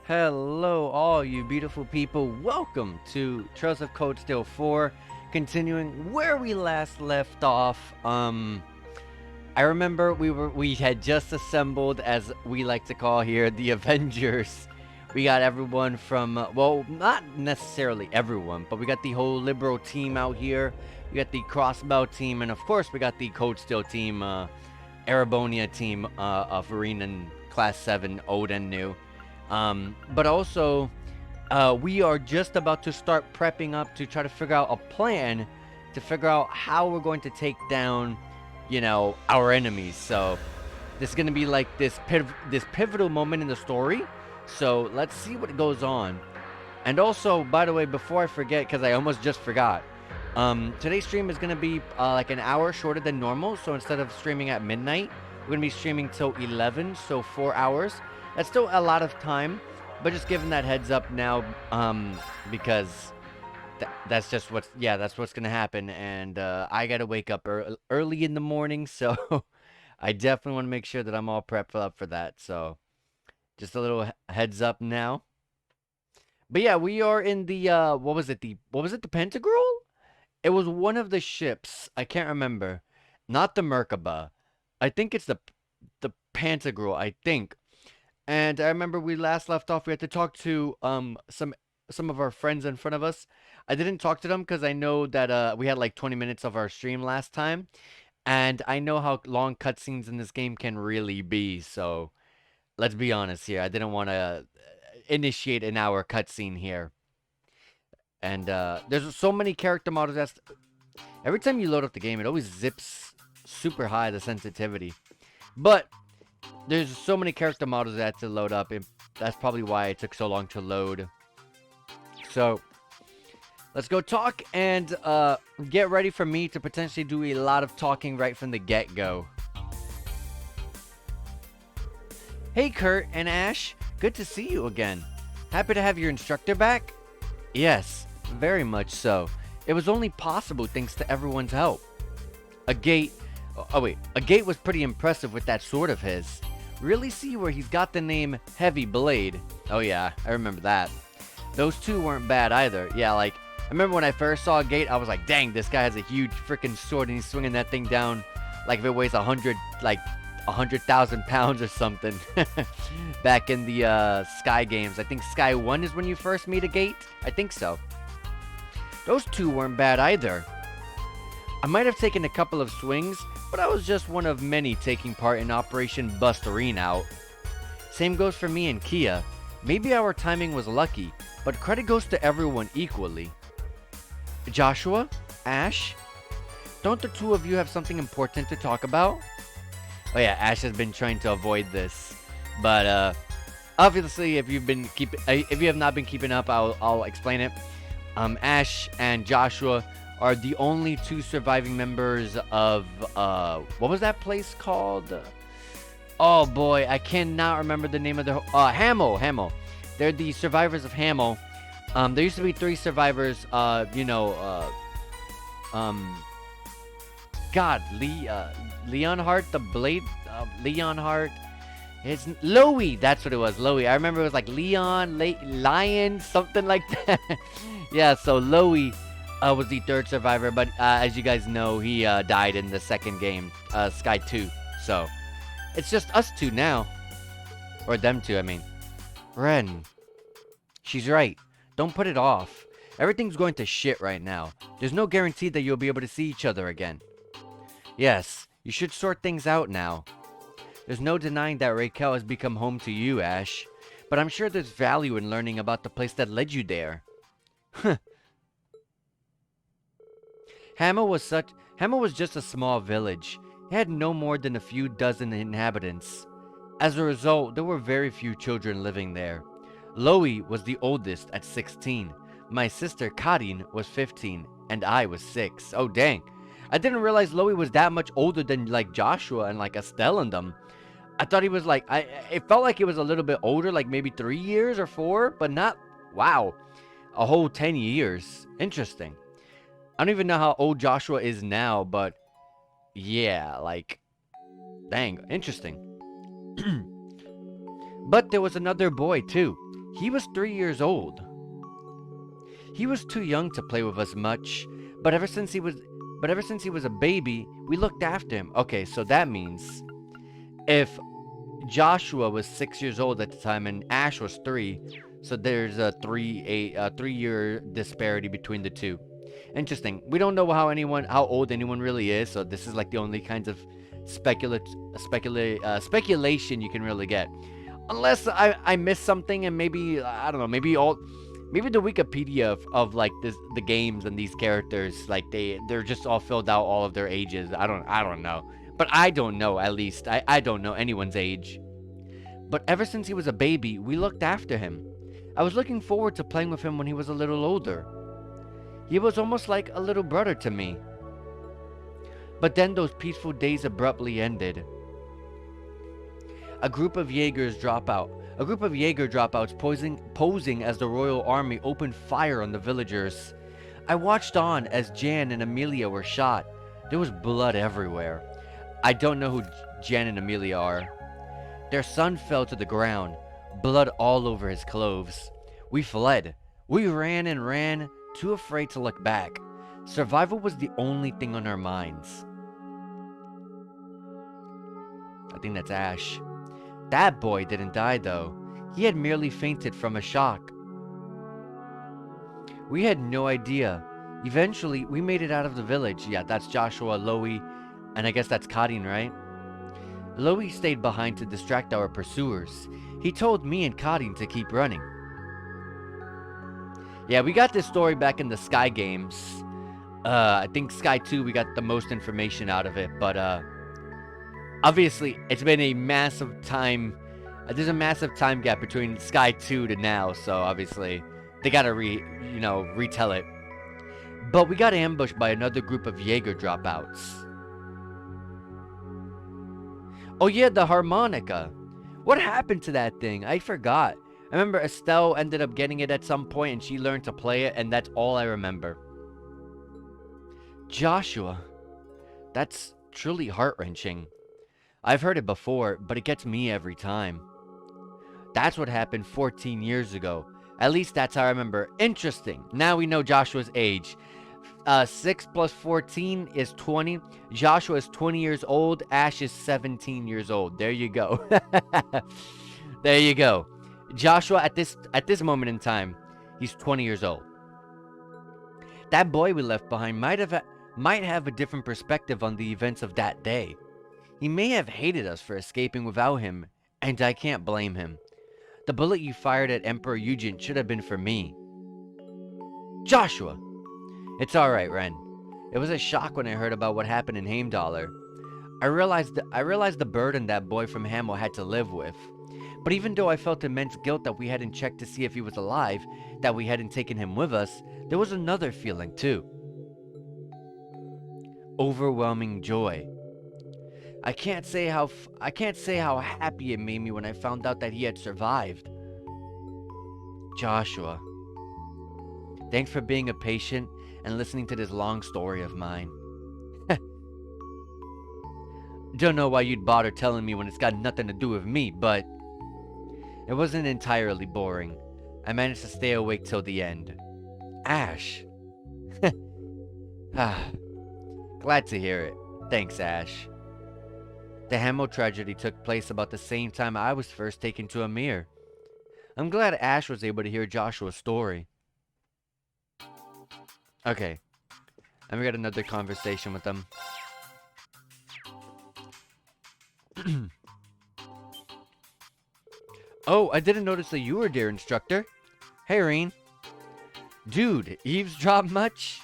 Hello, all you beautiful people. Welcome to Trails of Code Steel 4, continuing where we last left off. I remember we had just assembled, as we like to call here, the Avengers. We got everyone from, well, not necessarily everyone, but we got the whole Liberal team out here. We got the Crossbow team, and of course, we got the Code Steel team, Arabonia team of Arena and Class 7, old and new. But also, we are just about to start prepping up to try to figure out a plan to figure out how we're going to take down, our enemies. So this is going to be like this pivotal moment in the story. So let's see what goes on. And also, by the way, before I forget, because I almost just forgot, today's stream is going to be like an hour shorter than normal. So instead of streaming at midnight, we're going to be streaming till 11, so 4 hours. That's still a lot of time, but just giving that heads up now, because that's just that's what's gonna happen, and I gotta wake up early in the morning, so I definitely want to make sure that I'm all prepped up for that. So just a little heads up now. But yeah, we are in the the Pentagram? It was one of the ships. I can't remember. Not the Merkaba. I think it's the Pantagruel, I think. And I remember we last left off. We had to talk to some of our friends in front of us. I didn't talk to them because I know that we had like 20 minutes of our stream last time, and I know how long cutscenes in this game can really be. So let's be honest here. I didn't want to initiate an hour cutscene here. And there's so many character models. Every time you load up the game, it always zips super high the sensitivity. But there's so many character models that I had to load up, and that's probably why it took so long to load. So let's go talk and get ready for me to potentially do a lot of talking right from the get-go. Hey Kurt and Ash, good to see you again. Happy to have your instructor back? Yes, very much so. It was only possible thanks to everyone's help. A gate was pretty impressive with that sword of his. Really see where he's got the name Heavy Blade. Oh yeah, I remember that. Those two weren't bad either. Yeah, like, I remember when I first saw a gate, I was like, dang, this guy has a huge freaking sword and he's swinging that thing down like if it weighs 100,000 pounds or something. Back in the Sky games. I think Sky 1 is when you first meet a gate. I think so. Those two weren't bad either. I might have taken a couple of swings, but I was just one of many taking part in Operation Bust Arena out. Same goes for me and Kia. Maybe our timing was lucky, but credit goes to everyone equally. Joshua? Ash? Don't the two of you have something important to talk about? Oh yeah, Ash has been trying to avoid this, but obviously if you have not been keeping up, I'll explain it. Ash and Joshua are the only two surviving members of what was that place called? Oh boy, I cannot remember the name of the Hamel. They're the survivors of Hamel. There used to be 3 survivors. Leonhardt, the Blade, Leonhardt. It's Loey. That's what it was. Loey. I remember it was like Lion, something like that. Yeah. So Loey was the 3rd survivor, but as you guys know, he died in the 2nd game, Sky 2. So it's just us 2 now, or them 2. I mean, Ren. She's right. Don't put it off. Everything's going to shit right now. There's no guarantee that you'll be able to see each other again. Yes, you should sort things out now. There's no denying that Raquel has become home to you, Ash. But I'm sure there's value in learning about the place that led you there. Hamel was just a small village. It had no more than a few dozen inhabitants. As a result, there were very few children living there. Loey was the oldest at 16. My sister Karin was 15, and I was 6. Oh dang. I didn't realize Loey was that much older than like Joshua and like Estelle and them. I thought he was like, it felt like he was a little bit older, like maybe 3 years or 4, but not, wow, a whole 10 years. Interesting. I don't even know how old Joshua is now, but yeah, like, dang, interesting. But there was another boy too. He was 3 years old. He was too young to play with us much, but ever since he was a baby, we looked after him. Okay, so that means if Joshua was 6 years old at the time and Ash was 3, so there's a 3-year disparity between the two. Interesting. We don't know how old anyone really is, so this is like the only kinds of speculation you can really get. Unless I missed something, and maybe I don't know, maybe the Wikipedia of like the games and these characters, like they're just all filled out all of their ages. I don't know. But I don't know, at least. I don't know anyone's age. But ever since he was a baby, we looked after him. I was looking forward to playing with him when he was a little older. He was almost like a little brother to me. But then those peaceful days abruptly ended. A group of Jaeger dropouts posing as the Royal Army opened fire on the villagers. I watched on as Jan and Amelia were shot. There was blood everywhere. I don't know who Jan and Amelia are. Their son fell to the ground, blood all over his clothes. We fled. We ran and ran, too afraid to look back. Survival was the only thing on our minds. I think that's Ash. That boy didn't die though. He had merely fainted from a shock. We had no idea. Eventually, we made it out of the village. Yeah, that's Joshua, Loie, and I guess that's Kadin, right? Loie stayed behind to distract our pursuers. He told me and Kadin to keep running. Yeah, we got this story back in the Sky games. I think Sky 2, we got the most information out of it, but obviously, it's been a massive time. There's a massive time gap between Sky 2 to now, so obviously they gotta retell it. But we got ambushed by another group of Jaeger dropouts. Oh yeah, the harmonica. What happened to that thing? I forgot. I remember Estelle ended up getting it at some point and she learned to play it, and that's all I remember. Joshua. That's truly heart-wrenching. I've heard it before, but it gets me every time. That's what happened 14 years ago. At least that's how I remember. Interesting. Now we know Joshua's age. 6 plus 14 is 20. Joshua is 20 years old. Ash is 17 years old. There you go. There you go. Joshua, at this moment in time, he's 20 years old. That boy we left behind might have a different perspective on the events of that day. He may have hated us for escaping without him, and I can't blame him. The bullet you fired at Emperor Eugen should have been for me. Joshua! It's alright, Ren. It was a shock when I heard about what happened in Heimdallr. I realized the burden that boy from Hamel had to live with. But even though I felt immense guilt that we hadn't checked to see if he was alive, that we hadn't taken him with us, there was another feeling too. Overwhelming joy. I can't say how happy it made me when I found out that he had survived. Joshua. Thanks for being a patient and listening to this long story of mine. Don't know why you'd bother telling me when it's got nothing to do with me, but it wasn't entirely boring. I managed to stay awake till the end. Ash. Glad to hear it. Thanks, Ash. The Hamel tragedy took place about the same time I was first taken to Amir. I'm glad Ash was able to hear Joshua's story. Okay. And we got another conversation with them. Oh, I didn't notice that you were there, instructor. Hey, Reen. Dude, eavesdrop much?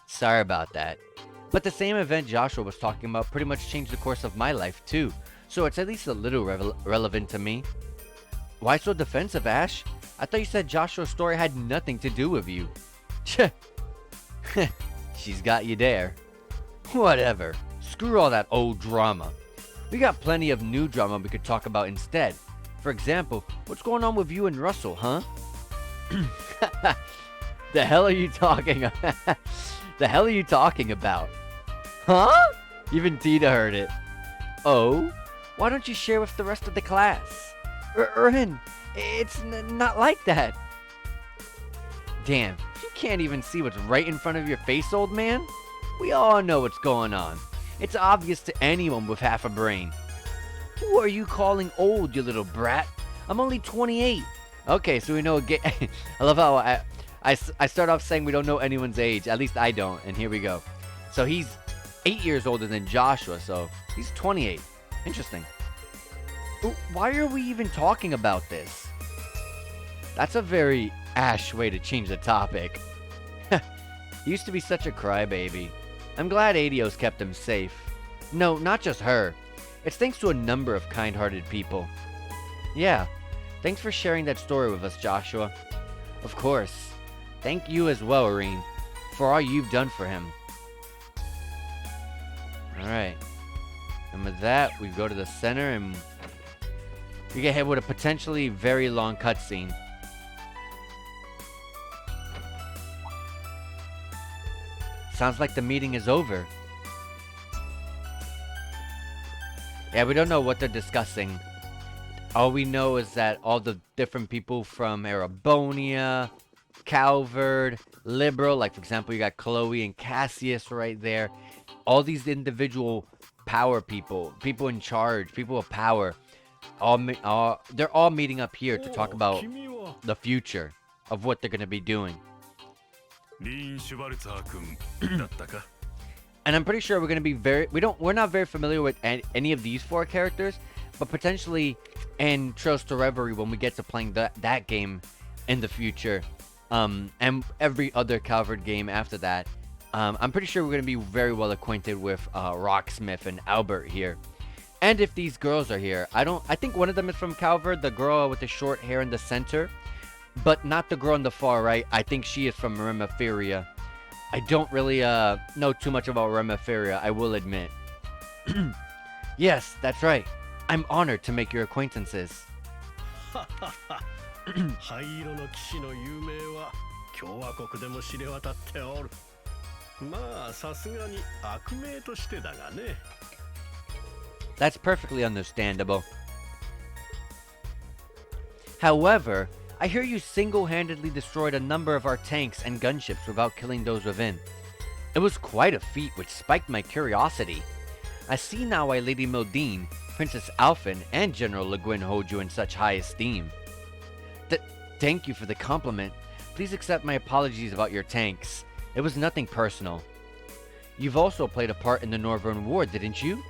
Sorry about that. But the same event Joshua was talking about pretty much changed the course of my life too, so it's at least a little relevant to me. Why so defensive, Ash? I thought you said Joshua's story had nothing to do with you. She's got you there. Whatever. Screw all that old drama. We got plenty of new drama we could talk about instead. For example, what's going on with you and Russell, huh? The hell are you talking about? The hell are you talking about? Huh? Even Tina heard it. Oh? Why don't you share with the rest of the class? Ren, It's not like that. Damn, you can't even see what's right in front of your face, old man. We all know what's going on. It's obvious to anyone with half a brain. Who are you calling old, you little brat? I'm only 28. Okay, so we know. I love how I start off saying we don't know anyone's age. At least I don't. And here we go. So he's 8 years older than Joshua, so he's 28. Interesting. Why are we even talking about this? That's a very Ash way to change the topic. He used to be such a crybaby. I'm glad Adios kept him safe. No, not just her. It's thanks to a number of kind-hearted people. Yeah, thanks for sharing that story with us, Joshua. Of course. Thank you as well, Irene, for all you've done for him. Alright. And with that, we go to the center and we get hit with a potentially very long cutscene. Sounds like the meeting is over. Yeah, we don't know what they're discussing. All we know is that all the different people from Erebonia, Calvard, Liberal, like for example, you got Chloe and Cassius right there. All these individual power people, people in charge, people of power, they're all meeting up here to talk about the future of what they're going to be doing. And I'm pretty sure we're going to be we're not very familiar with any of these four characters, but potentially in Trails to Reverie when we get to playing that game in the future, and every other Calvard game after that, I'm pretty sure we're going to be very well acquainted with Rocksmith and Albert here. And if these girls are here, I think one of them is from Calvard, the girl with the short hair in the center, but not the girl on the far right. I think she is from Remiferia. I don't really know too much about Remiferia, I will admit. Yes, that's right. I'm honored to make your acquaintances. That's perfectly understandable. However, I hear you single-handedly destroyed a number of our tanks and gunships without killing those within. It was quite a feat which spiked my curiosity. I see now why Lady Mildine, Princess Alphen, and General Le Guin hold you in such high esteem. Thank you for the compliment. Please accept my apologies about your tanks. It was nothing personal. You've also played a part in the Northern War, didn't you?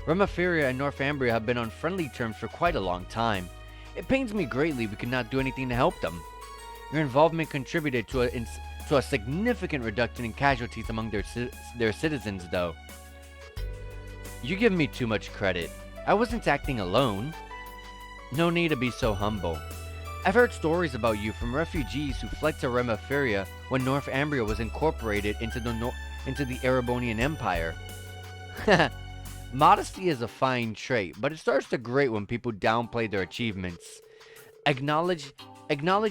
Remiferia and Northumbria have been on friendly terms for quite a long time. It pains me greatly we could not do anything to help them. Your involvement contributed to a significant reduction in casualties among their citizens, though. You give me too much credit. I wasn't acting alone. No need to be so humble. I've heard stories about you from refugees who fled to Remiferia when Northumbria was incorporated into the Erebonian Empire. Modesty is a fine trait, but it starts to grate when people downplay their achievements. Acknowledge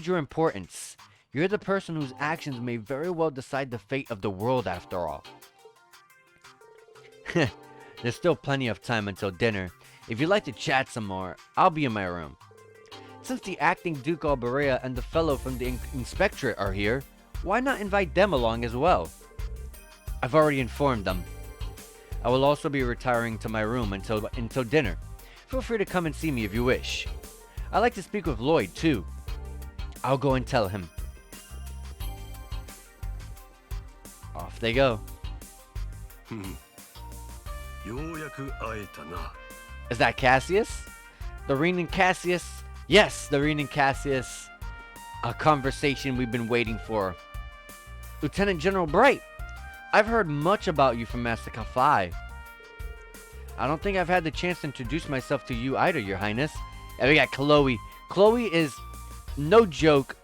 your importance. You're the person whose actions may very well decide the fate of the world after all. There's still plenty of time until dinner. If you'd like to chat some more, I'll be in my room. Since the acting Duke Alberea and the fellow from the Inspectorate are here, why not invite them along as well? I've already informed them. I will also be retiring to my room until dinner. Feel free to come and see me if you wish. I'd like to speak with Lloyd, too. I'll go and tell him. Off they go. Is that Cassius? The Reen and Cassius? Yes, the Reen and Cassius. A conversation we've been waiting for. Lieutenant General Bright. I've heard much about you from Master Kafai. I don't think I've had the chance to introduce myself to you either, Your Highness. And we got Chloe. Chloe is no joke.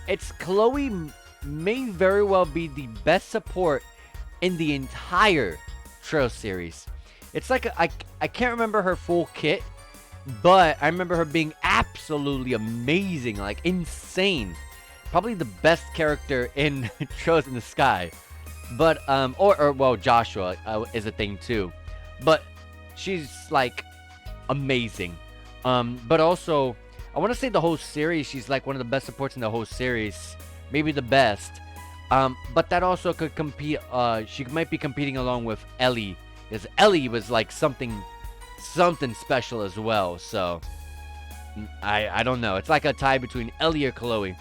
It's Chloe may very well be the best support in the entire Trail series. It's like I can't remember her full kit, but I remember her being absolutely amazing, like insane. Probably the best character in Trails in the Sky. But, well, Joshua is a thing too. But she's, like, amazing. But also, I want to say the whole series, she's like one of the best supports in the whole series, maybe the best. But that also could compete. She might be competing along with Ellie, because Ellie was like something special as well. So I don't know. It's like a tie between Ellie or Chloe.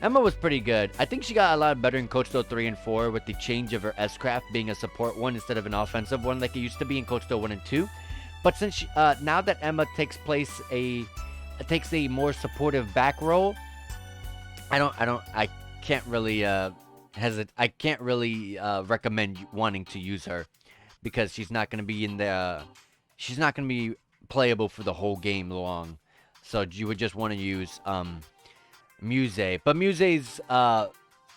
Emma was pretty good. I think she got a lot better in Coach Steel 3 and 4 with the change of her S-Craft being a support one instead of an offensive one like it used to be in Coach Steel 1 and 2. But since she, now that Emma takes a more supportive back role, I can't really I can't really recommend wanting to use her because she's not going to be she's not going to be playable for the whole game long. So you would just want to use Muse, but Muse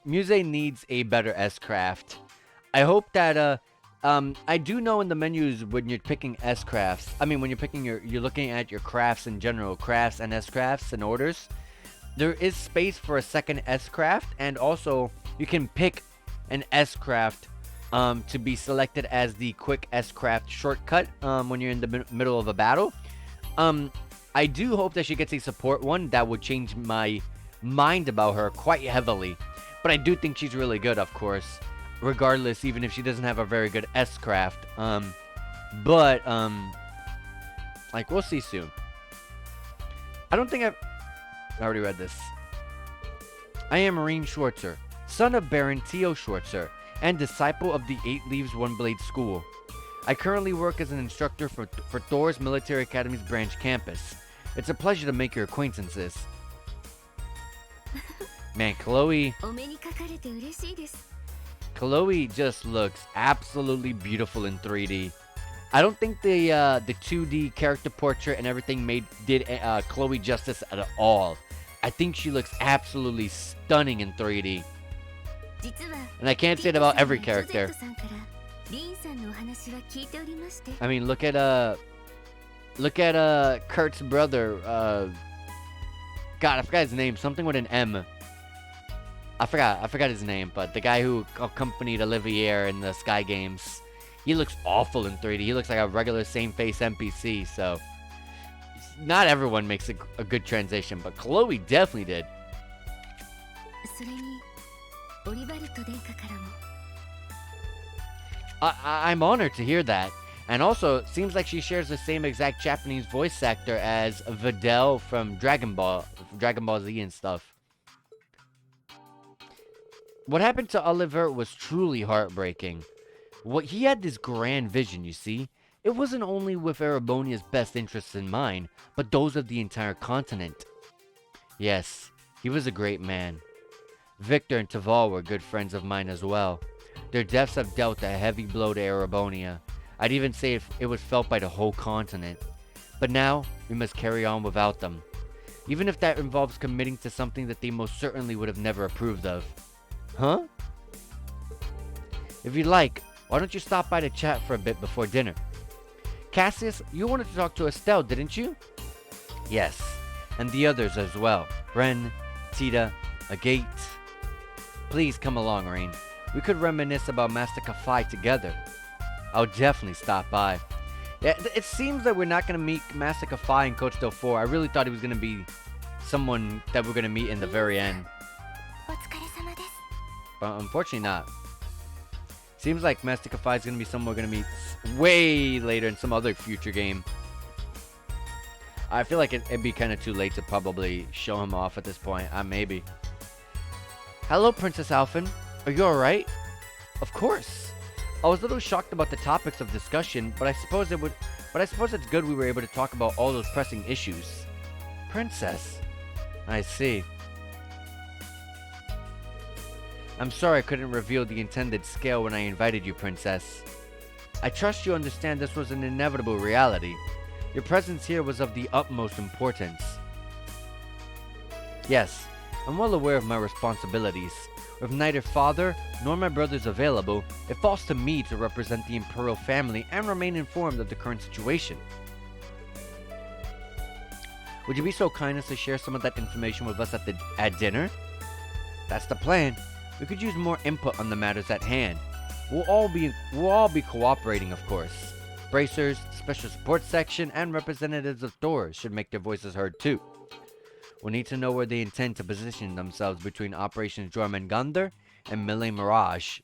needs a better S-Craft. I hope that I do know in the menus when you're picking S-Crafts, I mean when you're picking you're looking at your crafts in general, crafts and S-Crafts and orders, there is space for a second S-Craft, and also you can pick an S-Craft to be selected as the quick S-Craft shortcut when you're in the middle of a battle. I do hope that she gets a support one. That would change my mind about her quite heavily, but I do think she's really good, of course, regardless, even if she doesn't have a very good S-Craft. Like, we'll see soon. I don't think I already read this. I am Marine Schwartzer, son of Baron Tio Schwartzer, and disciple of the Eight Leaves One Blade School. I currently work as an instructor for Thor's Military Academy's branch campus. It's a pleasure to make your acquaintances. Man, Chloe just looks absolutely beautiful in 3D. I don't think the 2D character portrait and everything did Chloe justice at all. I think she looks absolutely stunning in 3D. And I can't say it about every character. I mean, look at Kurt's brother. God, I forgot his name. Something with an M. I forgot his name, but the guy who accompanied Olivier in the Sky Games, he looks awful in 3D. He looks like a regular same-face NPC, so not everyone makes a good transition, but Chloe definitely did. I'm honored to hear that. And also, it seems like she shares the same exact Japanese voice actor as Videl from Dragon Ball Z and stuff. What happened to Oliver was truly heartbreaking. He had this grand vision, you see. It wasn't only with Erebonia's best interests in mind, but those of the entire continent. Yes, he was a great man. Victor and Taval were good friends of mine as well. Their deaths have dealt a heavy blow to Erebonia. I'd even say it was felt by the whole continent. But now, we must carry on without them. Even if that involves committing to something that they most certainly would have never approved of. Huh? If you'd like, why don't you stop by to chat for a bit before dinner? Cassius, you wanted to talk to Estelle, didn't you? Yes, and the others as well. Ren, Tita, Agate. Please come along, Rain. We could reminisce about Master Kafai together. I'll definitely stop by. Yeah, it seems that we're not going to meet Master Kafai in Coach Steel 4. I really thought he was going to be someone that we're going to meet in the very end. But unfortunately not. Seems like Master Kafai is going to be someone we're going to meet way later in some other future game. I feel like it'd be kind of too late to probably show him off at this point. Maybe. Hello, Princess Alphen. Are you alright? Of course. I was a little shocked about the topics of discussion, but I suppose it's good we were able to talk about all those pressing issues. Princess. I see. I'm sorry I couldn't reveal the intended scale when I invited you, Princess. I trust you understand this was an inevitable reality. Your presence here was of the utmost importance. Yes, I'm well aware of my responsibilities. With neither father nor my brothers available, it falls to me to represent the Imperial family and remain informed of the current situation. Would you be so kind as to share some of that information with us at dinner? That's the plan. We could use more input on the matters at hand. We'll all be cooperating, of course. bracers, special support section, and representatives of stores should make their voices heard too. We'll need to know where they intend to position themselves between Operations Jormungandr and Melee Mirage.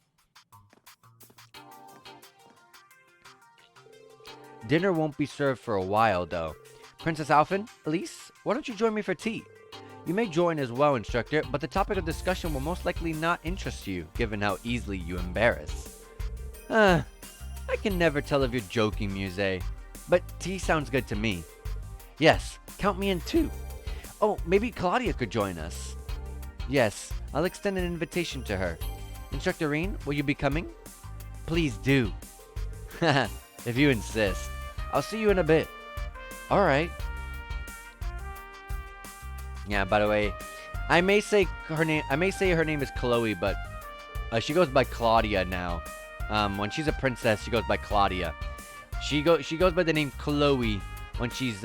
Dinner won't be served for a while, though. Princess Alphen, Elise, why don't you join me for tea? You may join as well, instructor, but the topic of discussion will most likely not interest you, given how easily you embarrass. I can never tell if you're joking, Muse. But tea sounds good to me. Yes, count me in too. Oh, maybe Claudia could join us. Yes, I'll extend an invitation to her. Instructor Reen, will you be coming? Please do. If you insist. I'll see you in a bit. Alright. Yeah, by the way, I may say her name is Chloe, but she goes by Claudia now. When she's a princess, she goes by Claudia. She goes by the name Chloe when she's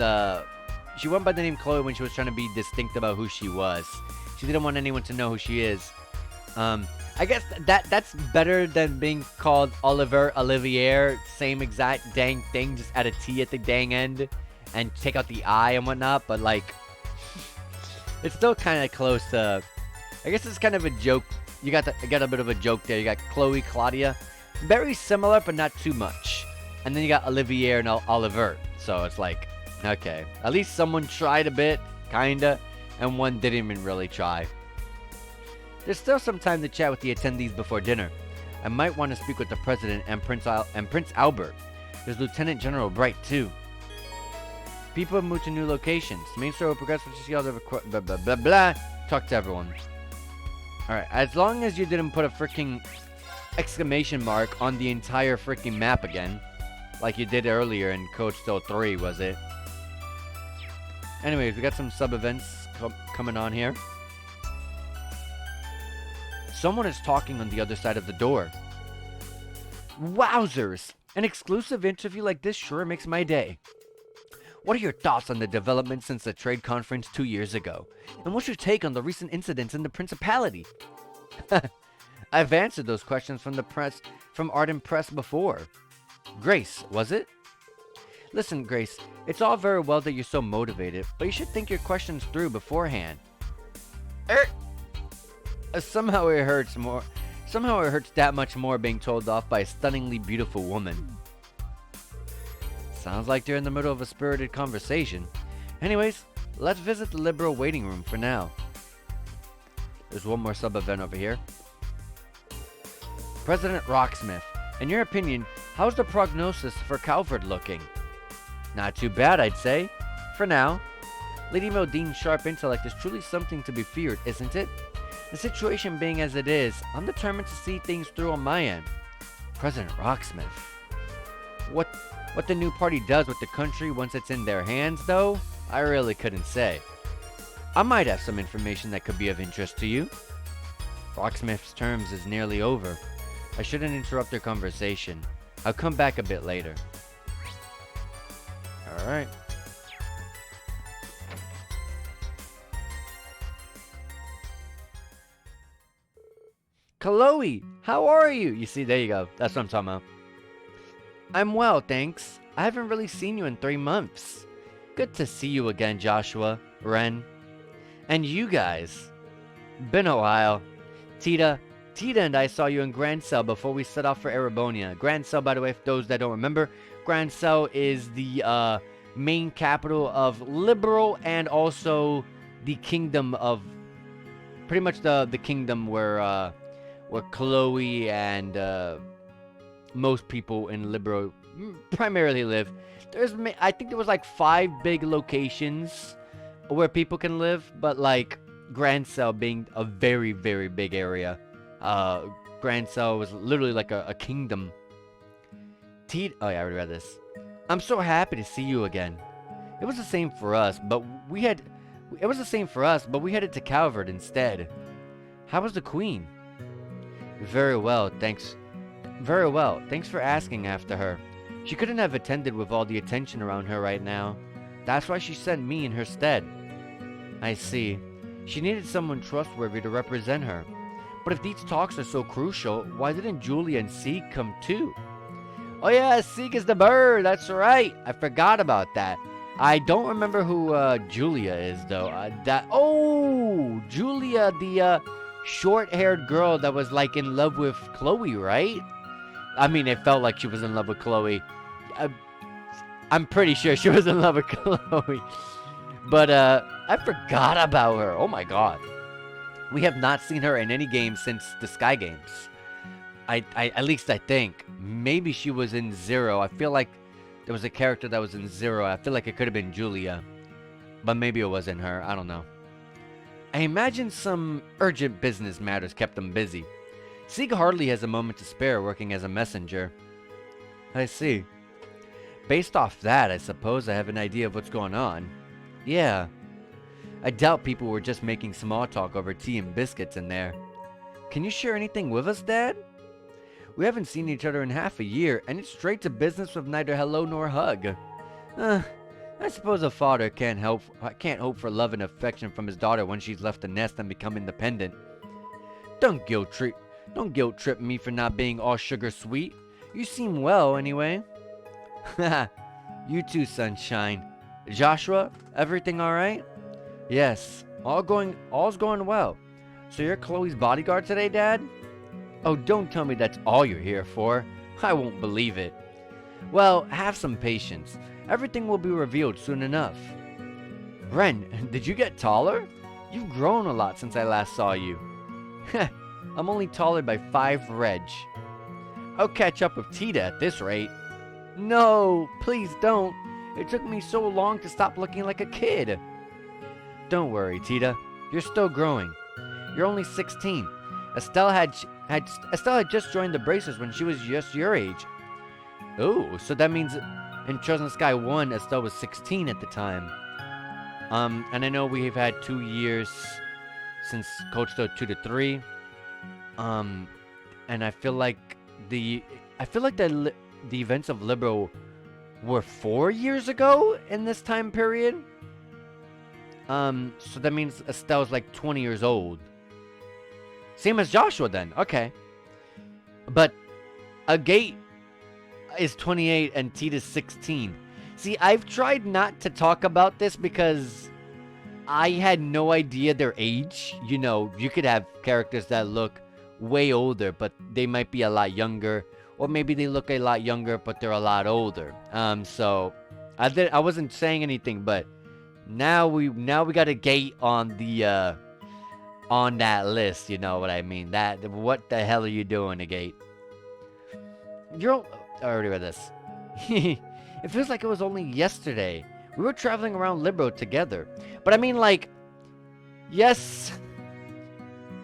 she went by the name Chloe when she was trying to be distinct about who she was. She didn't want anyone to know who she is. I guess that's better than being called Olivier, same exact dang thing, just add a T at the dang end and take out the I and whatnot, but like, it's still kind of close to, I guess it's kind of a joke. You got a bit of a joke there. You got Chloe, Claudia, very similar, but not too much. And then you got Olivier and Oliver, so it's like, okay, at least someone tried a bit, kinda, and one didn't even really try. There's still some time to chat with the attendees before dinner. I might want to speak with the president and Prince Albert. There's Lieutenant General Bright too. People have moved to new locations. Main store will progress with see all the blah blah blah blah. Talk to everyone. Alright, as long as you didn't put a freaking exclamation mark on the entire freaking map again. Like you did earlier in Code Still 3, was it? Anyways, we got some sub-events coming on here. Someone is talking on the other side of the door. Wowzers! An exclusive interview like this sure makes my day. What are your thoughts on the developments since the trade conference 2 years ago? And what's your take on the recent incidents in the Principality? I've answered those questions from Arden Press before. Grace, was it? Listen, Grace, it's all very well that you're so motivated, but you should think your questions through beforehand. Somehow it hurts that much more being told off by a stunningly beautiful woman. Sounds like they're in the middle of a spirited conversation. Anyways, let's visit the Liberal waiting room for now. There's one more sub-event over here. President Rocksmith, in your opinion, how's the prognosis for Calvert looking? Not too bad, I'd say. For now. Lady Modine's sharp intellect is truly something to be feared, isn't it? The situation being as it is, I'm determined to see things through on my end. President Rocksmith. What the new party does with the country once it's in their hands, though, I really couldn't say. I might have some information that could be of interest to you. Rocksmith's terms is nearly over. I shouldn't interrupt their conversation. I'll come back a bit later. Alright. Chloe, how are you? You see, there you go. That's what I'm talking about. I'm well, thanks. I haven't really seen you in 3 months. Good to see you again, Joshua, Ren. And you guys. Been a while. Tita and I saw you in Grand Cell before we set off for Erebonia. Grand Cell, by the way, for those that don't remember, Grand Cell is the main capital of Liberal and also the kingdom of... Pretty much the kingdom where Chloe and most people in Liberal primarily live. I think there was like 5 big locations where people can live, but like Grand Cell being a very, very big area. Grand Cell was literally like a kingdom. Oh yeah, I already read this. I'm so happy to see you again. It was the same for us, but we headed to Calvert instead. How was the Queen? Very well, thanks. Very well, thanks for asking after her. She couldn't have attended with all the attention around her right now. That's why she sent me in her stead. I see. She needed someone trustworthy to represent her. But if these talks are so crucial, why didn't Julia and C come too? Oh yeah, Seek is the bird. That's right. I forgot about that. I don't remember who Julia is though. Julia, the short-haired girl that was like in love with Chloe, right? I mean, it felt like she was in love with Chloe. I, I'm pretty sure she was in love with Chloe. But I forgot about her. Oh my god. We have not seen her in any game since the Sky Games. I at least I think. Maybe she was in Zero. I feel like there was a character that was in Zero. I feel like it could have been Julia. But maybe it wasn't her. I don't know. I imagine some urgent business matters kept them busy. Sieg hardly has a moment to spare working as a messenger. I see. Based off that, I suppose I have an idea of what's going on. Yeah. I doubt people were just making small talk over tea and biscuits in there. Can you share anything with us, Dad? We haven't seen each other in half a year, and it's straight to business with neither hello nor hug. I suppose a father can't hope for love and affection from his daughter when she's left the nest and become independent. Don't guilt trip me for not being all sugar sweet. You seem well, anyway. Haha, you too, sunshine. Joshua, everything alright? Yes, all's going well. So you're Chloe's bodyguard today, Dad? Oh, don't tell me that's all you're here for. I won't believe it. Well, have some patience. Everything will be revealed soon enough. Ren, did you get taller? You've grown a lot since I last saw you. Heh, I'm only taller by 5 reg. I'll catch up with Tita at this rate. No, please don't. It took me so long to stop looking like a kid. Don't worry, Tita. You're still growing. You're only 16. Estelle had just joined the Bracers when she was just your age. Oh, so that means in Chosen Sky 1, Estelle was 16 at the time. And I know we've had 2 years since Code Steel 2 to 3. And I feel like the events of Libero were 4 years ago in this time period. So that means Estelle's like 20 years old. Same as Joshua then. Okay. But Agate is 28 and Tita's 16. See, I've tried not to talk about this because I had no idea their age. You know, you could have characters that look way older, but they might be a lot younger. Or maybe they look a lot younger, but they're a lot older. So I wasn't saying anything, but now we got a Gate on the on that list. You know what I mean? What the hell are you doing, Agate? I already read this. It feels like it was only yesterday. We were traveling around Libero together. But I mean, like, yes,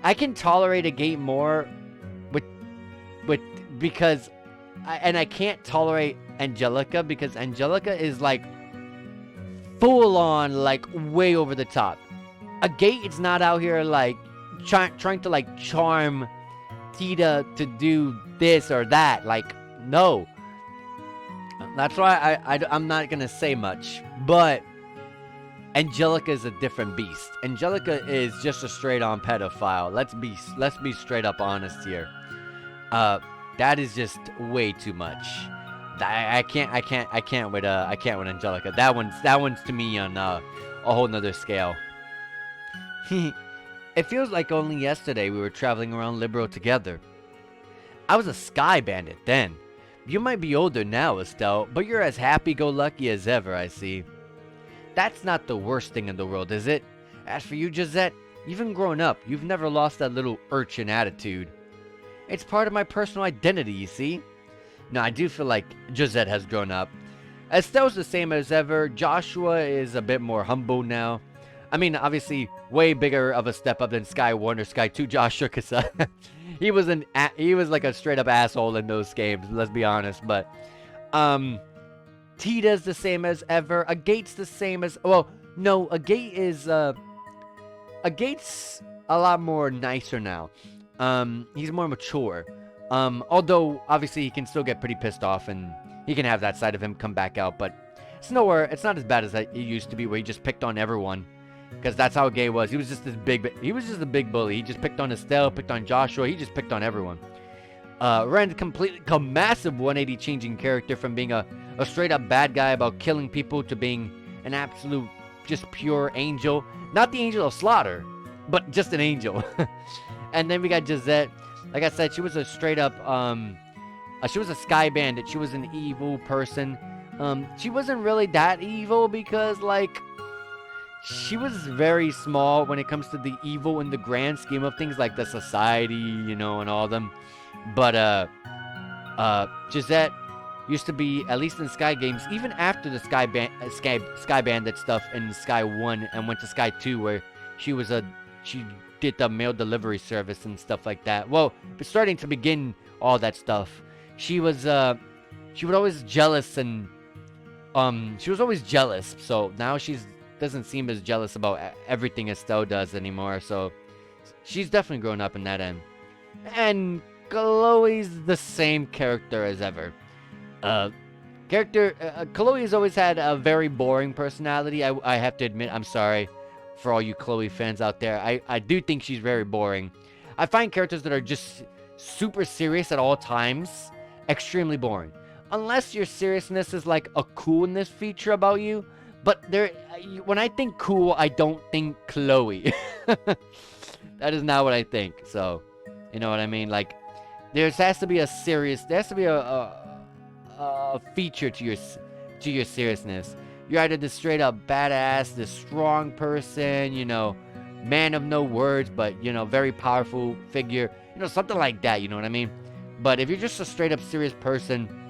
I can tolerate Agate more because I can't tolerate Angelica because Angelica is like full on, like, way over the top. Agate is not out here like trying to like charm Tita to do this or that. Like, no. That's why I'm not gonna say much. But Angelica is a different beast. Angelica is just a straight on pedophile. Let's be straight up honest here. That is just way too much. I can't with Angelica. That one's to me on a whole nother scale. It feels like only yesterday we were traveling around Libero together. I was a sky bandit then. You might be older now, Estelle, but you're as happy-go-lucky as ever, I see. That's not the worst thing in the world, is it? As for you, Gisette, even grown up, you've never lost that little urchin attitude. It's part of my personal identity, you see? No, I do feel like Gisette has grown up. Estelle's the same as ever. Joshua is a bit more humble now. I mean, obviously, way bigger of a step up than Sky 1 or Sky 2 Joshua, because he was like a straight up asshole in those games, let's be honest. But Tita's the same as ever. Agate's the same as, well, no, Agate's a lot more nicer now. He's more mature. Although obviously he can still get pretty pissed off and he can have that side of him come back out, but it's not as bad as it used to be where he just picked on everyone. Because that's how Gay was. He was just a big bully. He just picked on Estelle, picked on Joshua. He just picked on everyone. Ren's completely, a massive 180 changing character from being a straight up bad guy about killing people to being an absolute, just pure angel. Not the angel of slaughter, but just an angel. And then we got Gisette. Like I said, she was a straight up, she was a sky bandit. She was an evil person. She wasn't really that evil because, like, she was very small when it comes to the evil in the grand scheme of things, like the society, you know, and all of them. But, Gisette used to be, at least in Sky Games, even after the Sky Bandit stuff in Sky 1 and went to Sky 2, where she did the mail delivery service and stuff like that. Well, but starting to begin all that stuff, she was always jealous and, she was always jealous. So now doesn't seem as jealous about everything Estelle does anymore. So she's definitely grown up in that end. And Chloe's the same character as ever. Chloe has always had a very boring personality. I have to admit, I'm sorry for all you Chloe fans out there. I do think she's very boring. I find characters that are just super serious at all times extremely boring. Unless your seriousness is like a coolness feature about you. But when I think cool, I don't think Chloe. That is not what I think. So, you know what I mean? Like, there has to be a feature to your seriousness. You're either this straight up badass, this strong person, you know, man of no words, but, you know, very powerful figure, you know, something like that, you know what I mean? But if you're just a straight up serious person,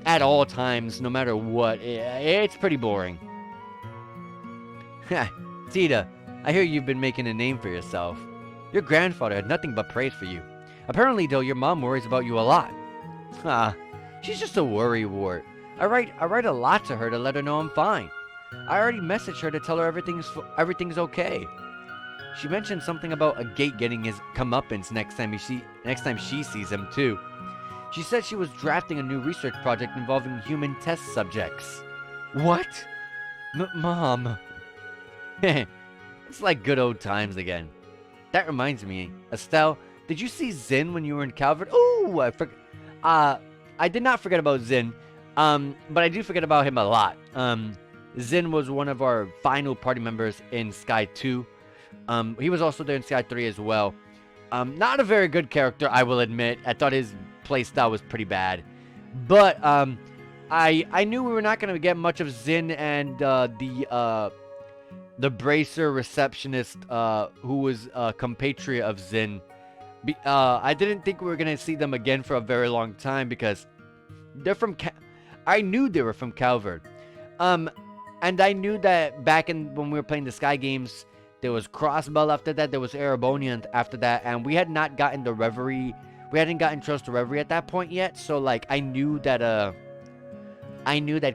at all times, no matter what, it's pretty boring. Tita, I hear you've been making a name for yourself. Your grandfather had nothing but praise for you. Apparently, though, your mom worries about you a lot. She's just a worry wart. I write a lot to her to let her know I'm fine. I already messaged her to tell her everything's okay. She mentioned something about a gate getting his comeuppance next time she sees him too. She said she was drafting a new research project involving human test subjects. What? Mom. It's like good old times again. That reminds me, Estelle, did you see Zin when you were in Calvert? Oh, I did not forget about Zin, but I do forget about him a lot. Zin was one of our final party members in Sky 2. He was also there in Sky 3 as well. Not a very good character, I will admit. I thought his playstyle was pretty bad. But I knew we were not going to get much of Zin and the bracer receptionist who was a compatriot of Zin. I didn't think we were going to see them again for a very long time because they're from I knew they were from Calvert. And I knew that back when we were playing the Sky Games, there was Crossbell after that, there was Erebonian after that, and we had not gotten the Reverie. We hadn't gotten Trust to Reverie at that point yet, so like I knew that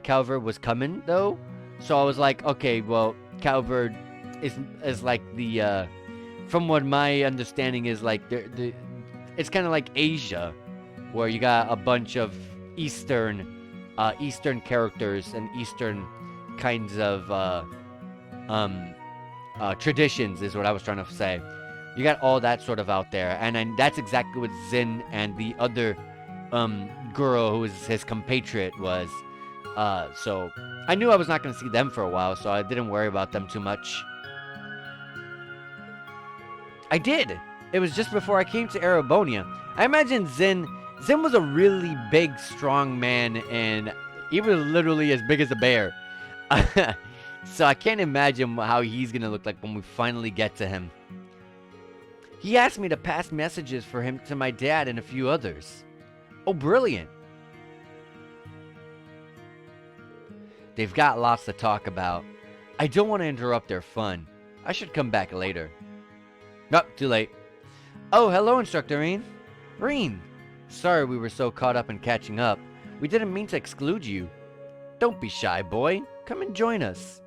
Calvert was coming though. So I was like, okay, well, Calvert is like the from what my understanding is, like it's kind of like Asia, where you got a bunch of Eastern characters and Eastern kinds of traditions is what I was trying to say. You got all that sort of out there, and that's exactly what Zin and the other girl who was his compatriot was. So I knew I was not going to see them for a while, so I didn't worry about them too much. I did. It was just before I came to Erebonian. I imagine Zin was a really big, strong man, and he was literally as big as a bear. So I can't imagine how he's going to look like when we finally get to him. He asked me to pass messages for him to my dad and a few others. Oh, brilliant. They've got lots to talk about. I don't want to interrupt their fun. I should come back later. Nope, too late. Oh, hello, Instructor Reen. Reen. Sorry we were so caught up in catching up. We didn't mean to exclude you. Don't be shy, boy. Come and join us.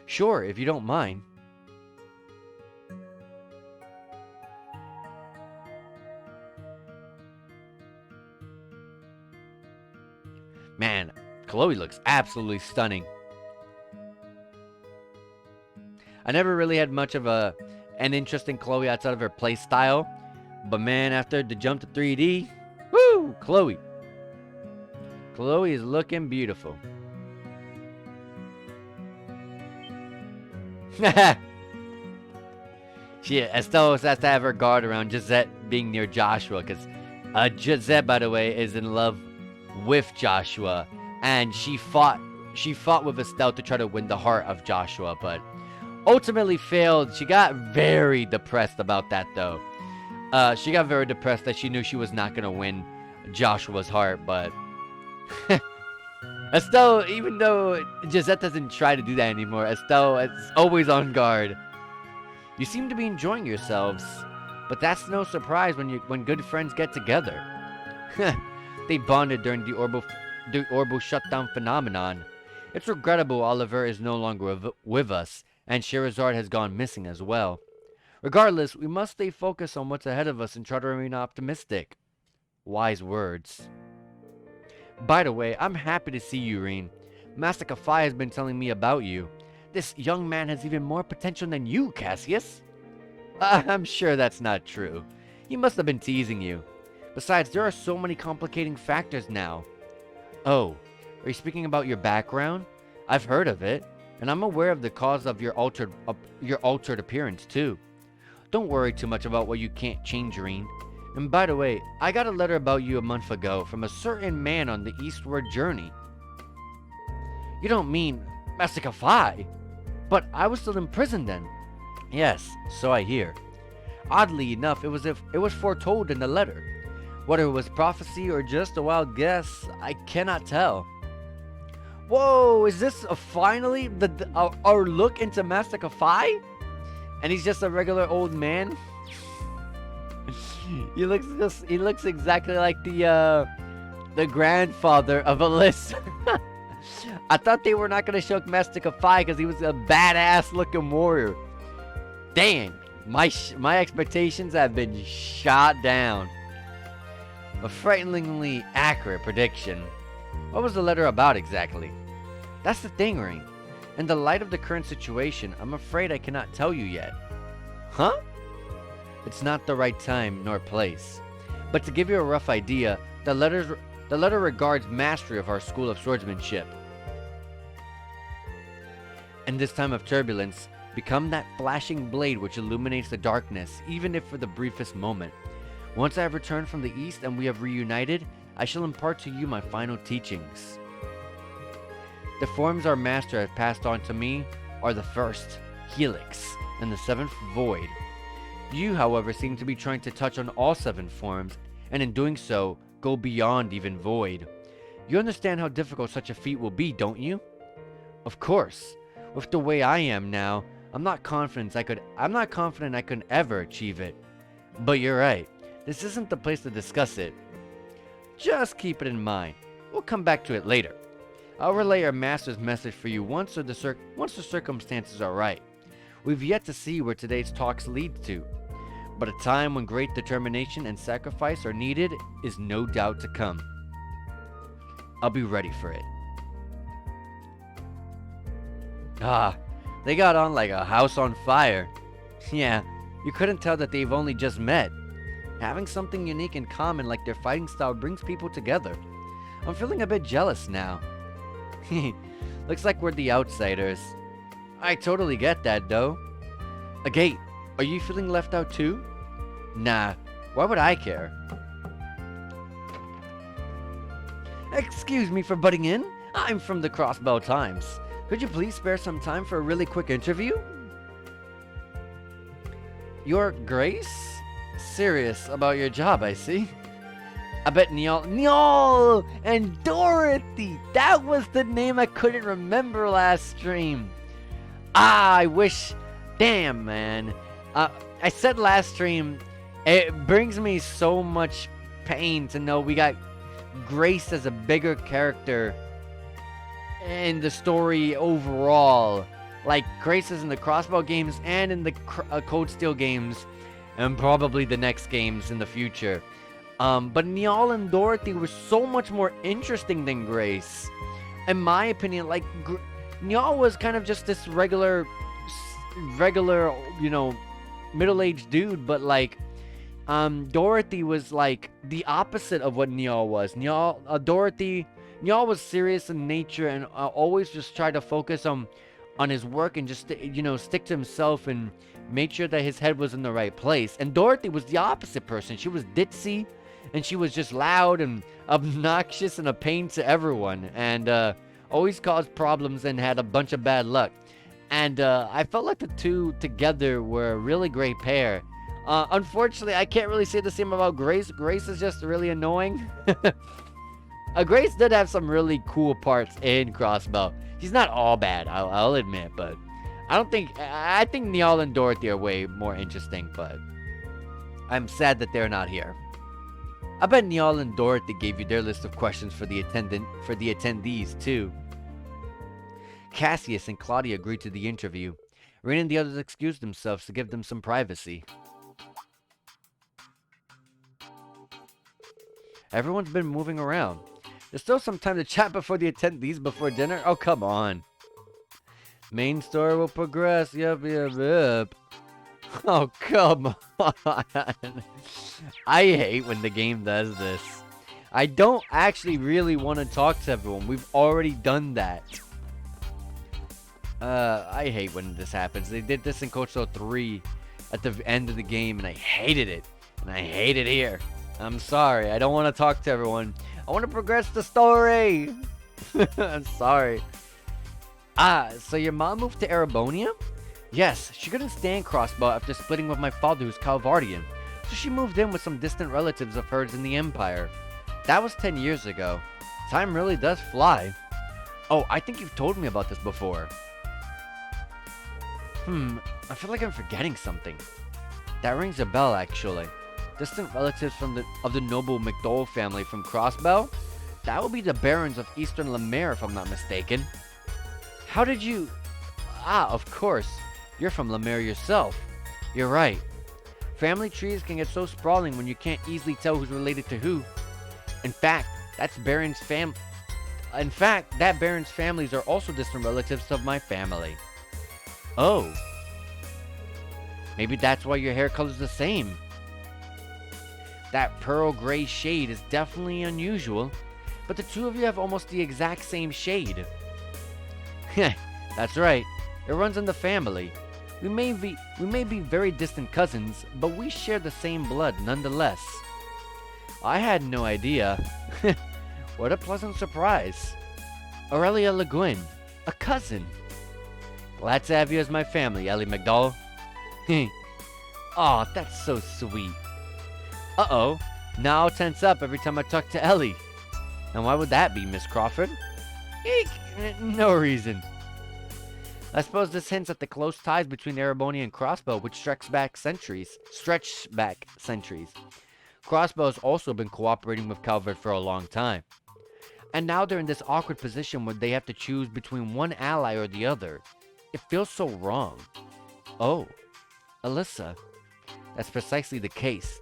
Sure, if you don't mind. Man, Chloe looks absolutely stunning. I never really had much of an interest in Chloe outside of her play style. But man, after the jump to 3D, Woo! Chloe. Chloe is looking beautiful. Estelle has to have her guard around Gisette being near Joshua, because Gisette, by the way, is in love with Joshua, and she fought with Estelle to try to win the heart of Joshua, but ultimately failed. She got very depressed about that, though. She got very depressed that she knew she was not going to win Joshua's heart, but Estelle, even though Gisette doesn't try to do that anymore, Estelle is always on guard. You seem to be enjoying yourselves, but that's no surprise when good friends get together. They bonded during the Ouroboros shutdown phenomenon. It's regrettable Oliver is no longer with us, and Scheherazade has gone missing as well. Regardless, we must stay focused on what's ahead of us and try to remain optimistic. Wise words. By the way, I'm happy to see you, Reen. Master Kafai has been telling me about you. This young man has even more potential than you, Cassius. I'm sure that's not true. He must have been teasing you. Besides, there are so many complicating factors now. Oh, are you speaking about your background? I've heard of it, and I'm aware of the cause of your altered appearance too. Don't worry too much about what you can't change, Reen. And by the way, I got a letter about you a month ago from a certain man on the eastward journey. You don't mean Master Kafai? But I was still in prison then. Yes, so I hear. Oddly enough, it was foretold in the letter. Whether it was prophecy or just a wild guess, I cannot tell. Whoa, is this finally our look into Master Kafai? And he's just a regular old man? He looks exactly like the grandfather of Alyssa. I thought they were not going to show Master Kafai because he was a badass looking warrior. Dang, my expectations have been shot down. A frighteningly accurate prediction. What was the letter about exactly? That's the thing, Ring. In the light of the current situation, I'm afraid I cannot tell you yet. Huh? It's not the right time nor place. But to give you a rough idea, the letter regards mastery of our school of swordsmanship. In this time of turbulence, become that flashing blade which illuminates the darkness, even if for the briefest moment. Once I have returned from the east and we have reunited, I shall impart to you my final teachings. The forms our master has passed on to me are the first, Helix, and the seventh, Void. You, however, seem to be trying to touch on all seven forms, and in doing so, go beyond even Void. You understand how difficult such a feat will be, don't you? Of course. With the way I am now, I'm not confident I could ever achieve it. But you're right. This isn't the place to discuss it. Just keep it in mind. We'll come back to it later. I'll relay our master's message for you once the circumstances are right. We've yet to see where today's talks lead to. But a time when great determination and sacrifice are needed is no doubt to come. I'll be ready for it. Ah, they got on like a house on fire. Yeah, you couldn't tell that they've only just met. Having something unique in common like their fighting style brings people together. I'm feeling a bit jealous now. Looks like we're the outsiders. I totally get that, though. Agate, are you feeling left out too? Nah, why would I care? Excuse me for butting in. I'm from the Crossbell Times. Could you please spare some time for a really quick interview? Your Grace? Serious about your job, I see. I bet Niall and Dorothy. That was the name I couldn't remember last stream. I wish. Damn, man. I said last stream, it brings me so much pain to know we got Grace as a bigger character in the story overall. Like, Grace is in the Crossbow games and in the Cold Steel games, and probably the next games in the future. But Niall and Dorothy were so much more interesting than Grace. In my opinion, like, Niall was kind of just this regular, you know, middle-aged dude, but, like, Dorothy was like the opposite of what Niall was. Niall was serious in nature and always just tried to focus on his work and just stick to himself and make sure that his head was in the right place. And Dorothy was the opposite person. She was ditzy, and she was just loud and obnoxious and a pain to everyone, and always caused problems and had a bunch of bad luck. And I felt like the two together were a really great pair. Unfortunately, I can't really say the same about Grace. Grace is just really annoying. Grace did have some really cool parts in Crossbow. She's not all bad, I'll admit, but I think Niall and Dorothy are way more interesting, but I'm sad that they're not here. I bet Niall and Dorothy gave you their list of questions for the attendees too. Cassius and Claudia agreed to the interview. Rain and the others excused themselves to give them some privacy. Everyone's been moving around. There's still some time to chat before the attendees before dinner. Oh, come on. Main story will progress. Yep. Oh, come on. I hate when the game does this. I don't actually really want to talk to everyone. We've already done that. I hate when this happens. They did this in Kocho 3 at the end of the game, and I hated it. And I hate it here. I'm sorry. I don't want to talk to everyone. I want to progress the story. I'm sorry. So your mom moved to Arabonia? Yes, she couldn't stand Crossbow after splitting with my father who's Calvardian. So she moved in with some distant relatives of hers in the Empire. That was 10 years ago. Time really does fly. Oh, I think you've told me about this before. I feel like I'm forgetting something. That rings a bell, actually. Distant relatives of the noble McDowell family from Crossbow? That would be the barons of Eastern Lemare, if I'm not mistaken. How did you... of course. You're from Lemare yourself. You're right. Family trees can get so sprawling when you can't easily tell who's related to who. In fact, that baron's families are also distant relatives of my family. Oh. Maybe that's why your hair color's the same. That pearl gray shade is definitely unusual, but the two of you have almost the exact same shade. That's right. It runs in the family. We may be very distant cousins, but we share the same blood nonetheless. I had no idea. What a pleasant surprise. Aurelia Le Guin, a cousin. Glad to have you as my family, Ellie McDowell. Aw, that's so sweet. Uh-oh, now I'll tense up every time I talk to Ellie. And why would that be, Miss Crawford? Eek, no reason. I suppose this hints at the close ties between Ereboni and Crossbow, which stretch back centuries. Crossbow has also been cooperating with Calvert for a long time. And now they're in this awkward position where they have to choose between one ally or the other. It feels so wrong. Oh, Alyssa. That's precisely the case.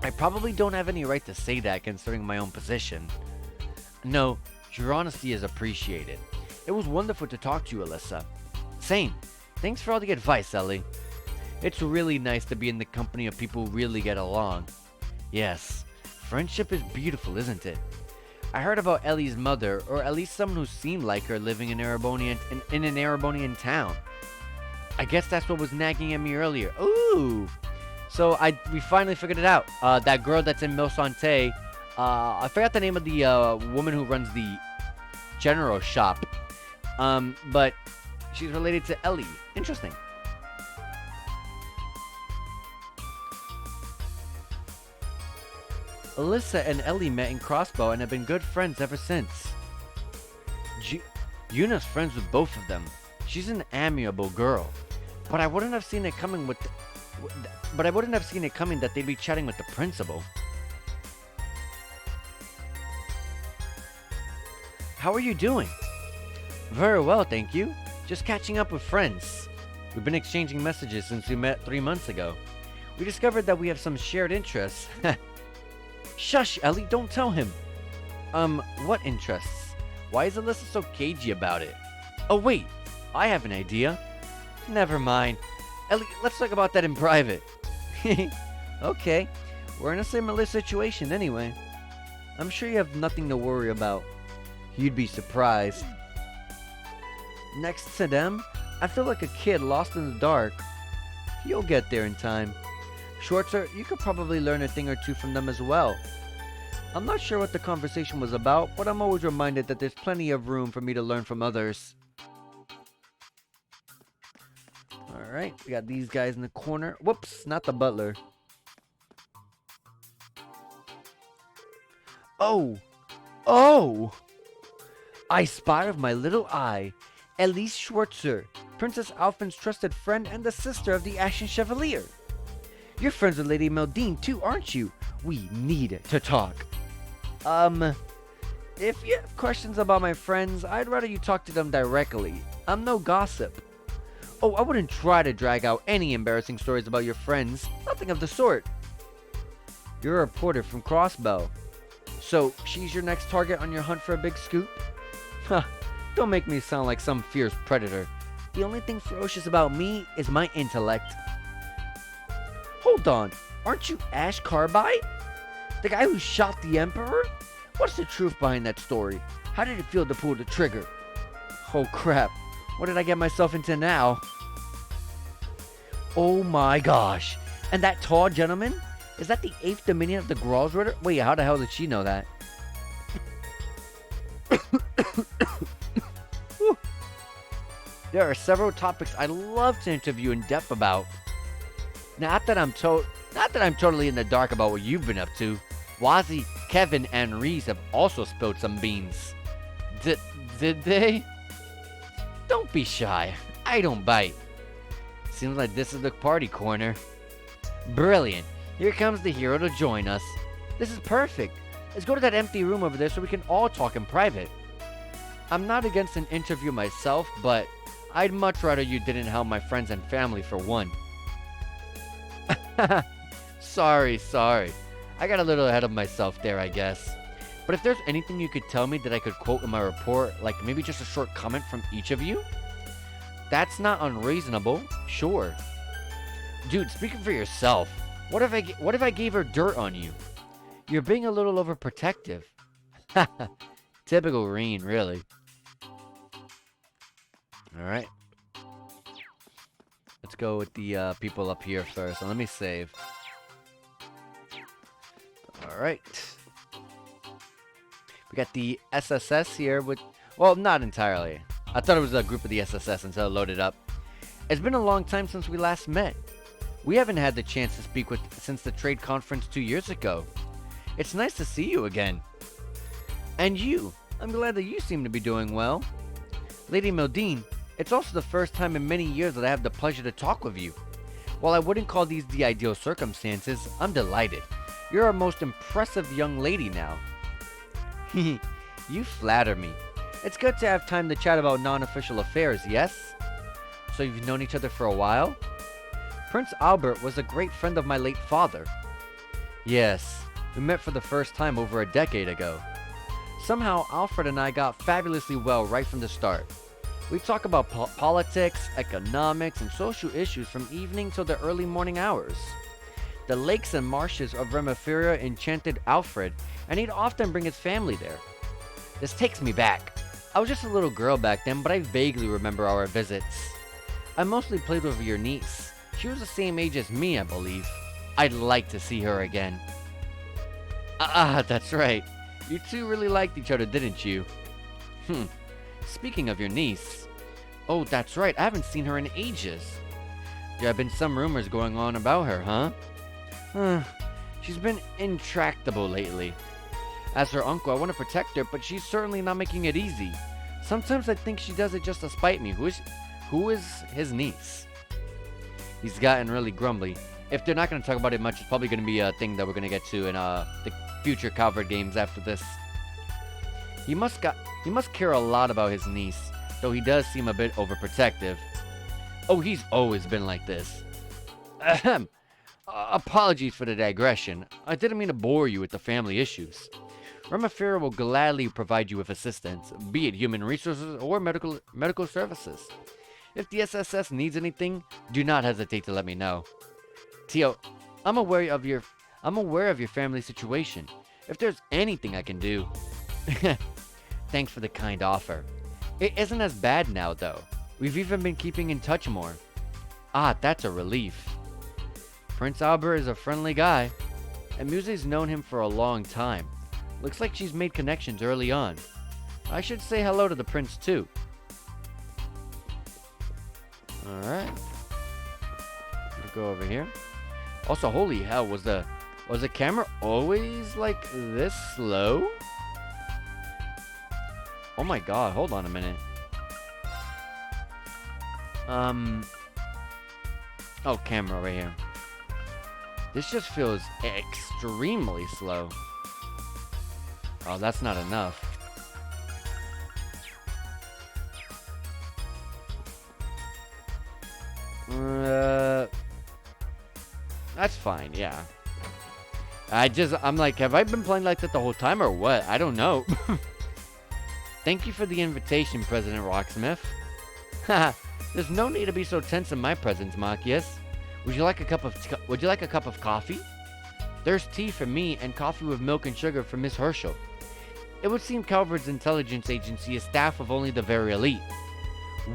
I probably don't have any right to say that considering my own position. No, your honesty is appreciated. It was wonderful to talk to you, Alyssa. Same. Thanks for all the advice, Ellie. It's really nice to be in the company of people who really get along. Yes, friendship is beautiful, isn't it? I heard about Ellie's mother, or at least someone who seemed like her, living in an Erebonian town. I guess that's what was nagging at me earlier. Ooh! So we finally figured it out. That girl that's in Mille Santé, I forgot the name of the woman who runs the general shop. But she's related to Ellie. Interesting. Alyssa and Ellie met in Crossbow and have been good friends ever since. Yuna's friends with both of them. She's an amiable girl, but I wouldn't have seen it coming that they'd be chatting with the principal. How are you doing? Very well, thank you. Just catching up with friends. We've been exchanging messages since we met 3 months ago. We discovered that we have some shared interests. Shush, Ellie, don't tell him. What interests? Why is Alyssa so cagey about it? Oh, wait, I have an idea. Never mind. Ellie, let's talk about that in private. Okay, we're in a similar situation anyway. I'm sure you have nothing to worry about. You'd be surprised. Next to them, I feel like a kid lost in the dark. You'll get there in time. Schwartzer, you could probably learn a thing or two from them as well. I'm not sure what the conversation was about, but I'm always reminded that there's plenty of room for me to learn from others. Alright, we got these guys in the corner. Whoops, not the butler. Oh! Oh! I spy of my little eye. Elise Schwartzer, Princess Alphen's trusted friend and the sister of the Ashen Chevalier. You're friends with Lady Meldine too, aren't you? We need to talk. If you have questions about my friends, I'd rather you talk to them directly. I'm no gossip. Oh, I wouldn't try to drag out any embarrassing stories about your friends. Nothing of the sort. You're a reporter from Crossbell. So, she's your next target on your hunt for a big scoop? Huh, don't make me sound like some fierce predator. The only thing ferocious about me is my intellect. Hold on, aren't you Ash Carbide? The guy who shot the Emperor? What's the truth behind that story? How did it feel to pull the trigger? Oh crap, what did I get myself into now? Oh my gosh, and that tall gentleman? Is that the 8th Dominion of the Gralsritter? Wait, how the hell did she know that? There are several topics I'd love to interview in depth about. Not that I'm totally in the dark about what you've been up to. Wazzy, Kevin, and Reese have also spilled some beans. Did they? Don't be shy. I don't bite. Seems like this is the party corner. Brilliant. Here comes the hero to join us. This is perfect. Let's go to that empty room over there so we can all talk in private. I'm not against an interview myself, but I'd much rather you didn't help my friends and family for one. Sorry. I got a little ahead of myself there, I guess. But if there's anything you could tell me that I could quote in my report, like maybe just a short comment from each of you? That's not unreasonable, sure. Dude, speaking for yourself, what if I gave her dirt on you? You're being a little overprotective. Typical Reen, really. Alright. Let's go with the people up here first. So let me save. Alright. We got the SSS here with... Well, not entirely. I thought it was a group of the SSS until it loaded up. It's been a long time since we last met. We haven't had the chance to speak with since the trade conference 2 years ago. It's nice to see you again. And you. I'm glad that you seem to be doing well. Lady Meldine, it's also the first time in many years that I have the pleasure to talk with you. While I wouldn't call these the ideal circumstances, I'm delighted. You're our most impressive young lady now. You flatter me. It's good to have time to chat about non-official affairs, yes? So you've known each other for a while? Prince Albert was a great friend of my late father. Yes, we met for the first time over a decade ago. Somehow, Alfred and I got fabulously well right from the start. We talk about politics, economics, and social issues from evening till the early morning hours. The lakes and marshes of Remiferia enchanted Alfred, and he'd often bring his family there. This takes me back. I was just a little girl back then, but I vaguely remember our visits. I mostly played with your niece. She was the same age as me, I believe. I'd like to see her again. That's right. You two really liked each other, didn't you? Speaking of your niece. Oh, that's right. I haven't seen her in ages. There have been some rumors going on about her, huh? She's been intractable lately. As her uncle, I want to protect her, but she's certainly not making it easy. Sometimes I think she does it just to spite me. Who is his niece? He's gotten really grumbly. If they're not going to talk about it much, it's probably going to be a thing that we're going to get to in the future Calvert games after this. He must care a lot about his niece, though he does seem a bit overprotective. Oh, he's always been like this. Ahem. Apologies for the digression. I didn't mean to bore you with the family issues. Remiferia will gladly provide you with assistance, be it human resources or medical services. If the SSS needs anything, do not hesitate to let me know. Tio, I'm aware of your I'm aware of your family situation. If there's anything I can do. Thanks for the kind offer. It isn't as bad now though. We've even been keeping in touch more. Ah, that's a relief. Prince Albert is a friendly guy, and Musie's known him for a long time. Looks like she's made connections early on. I should say hello to the prince too. Alright. We'll go over here. Also, holy hell, was the camera always like this slow? Oh my god, hold on a minute. Oh, camera right here. This just feels extremely slow. Oh, that's not enough. That's fine, yeah. I'm like, have I been playing like that the whole time or what? I don't know. Thank you for the invitation, President Rocksmith. Haha, there's no need to be so tense in my presence, Machias. Would you like a cup of coffee? There's tea for me and coffee with milk and sugar for Miss Herschel. It would seem Calvard's intelligence agency is staffed with only the very elite.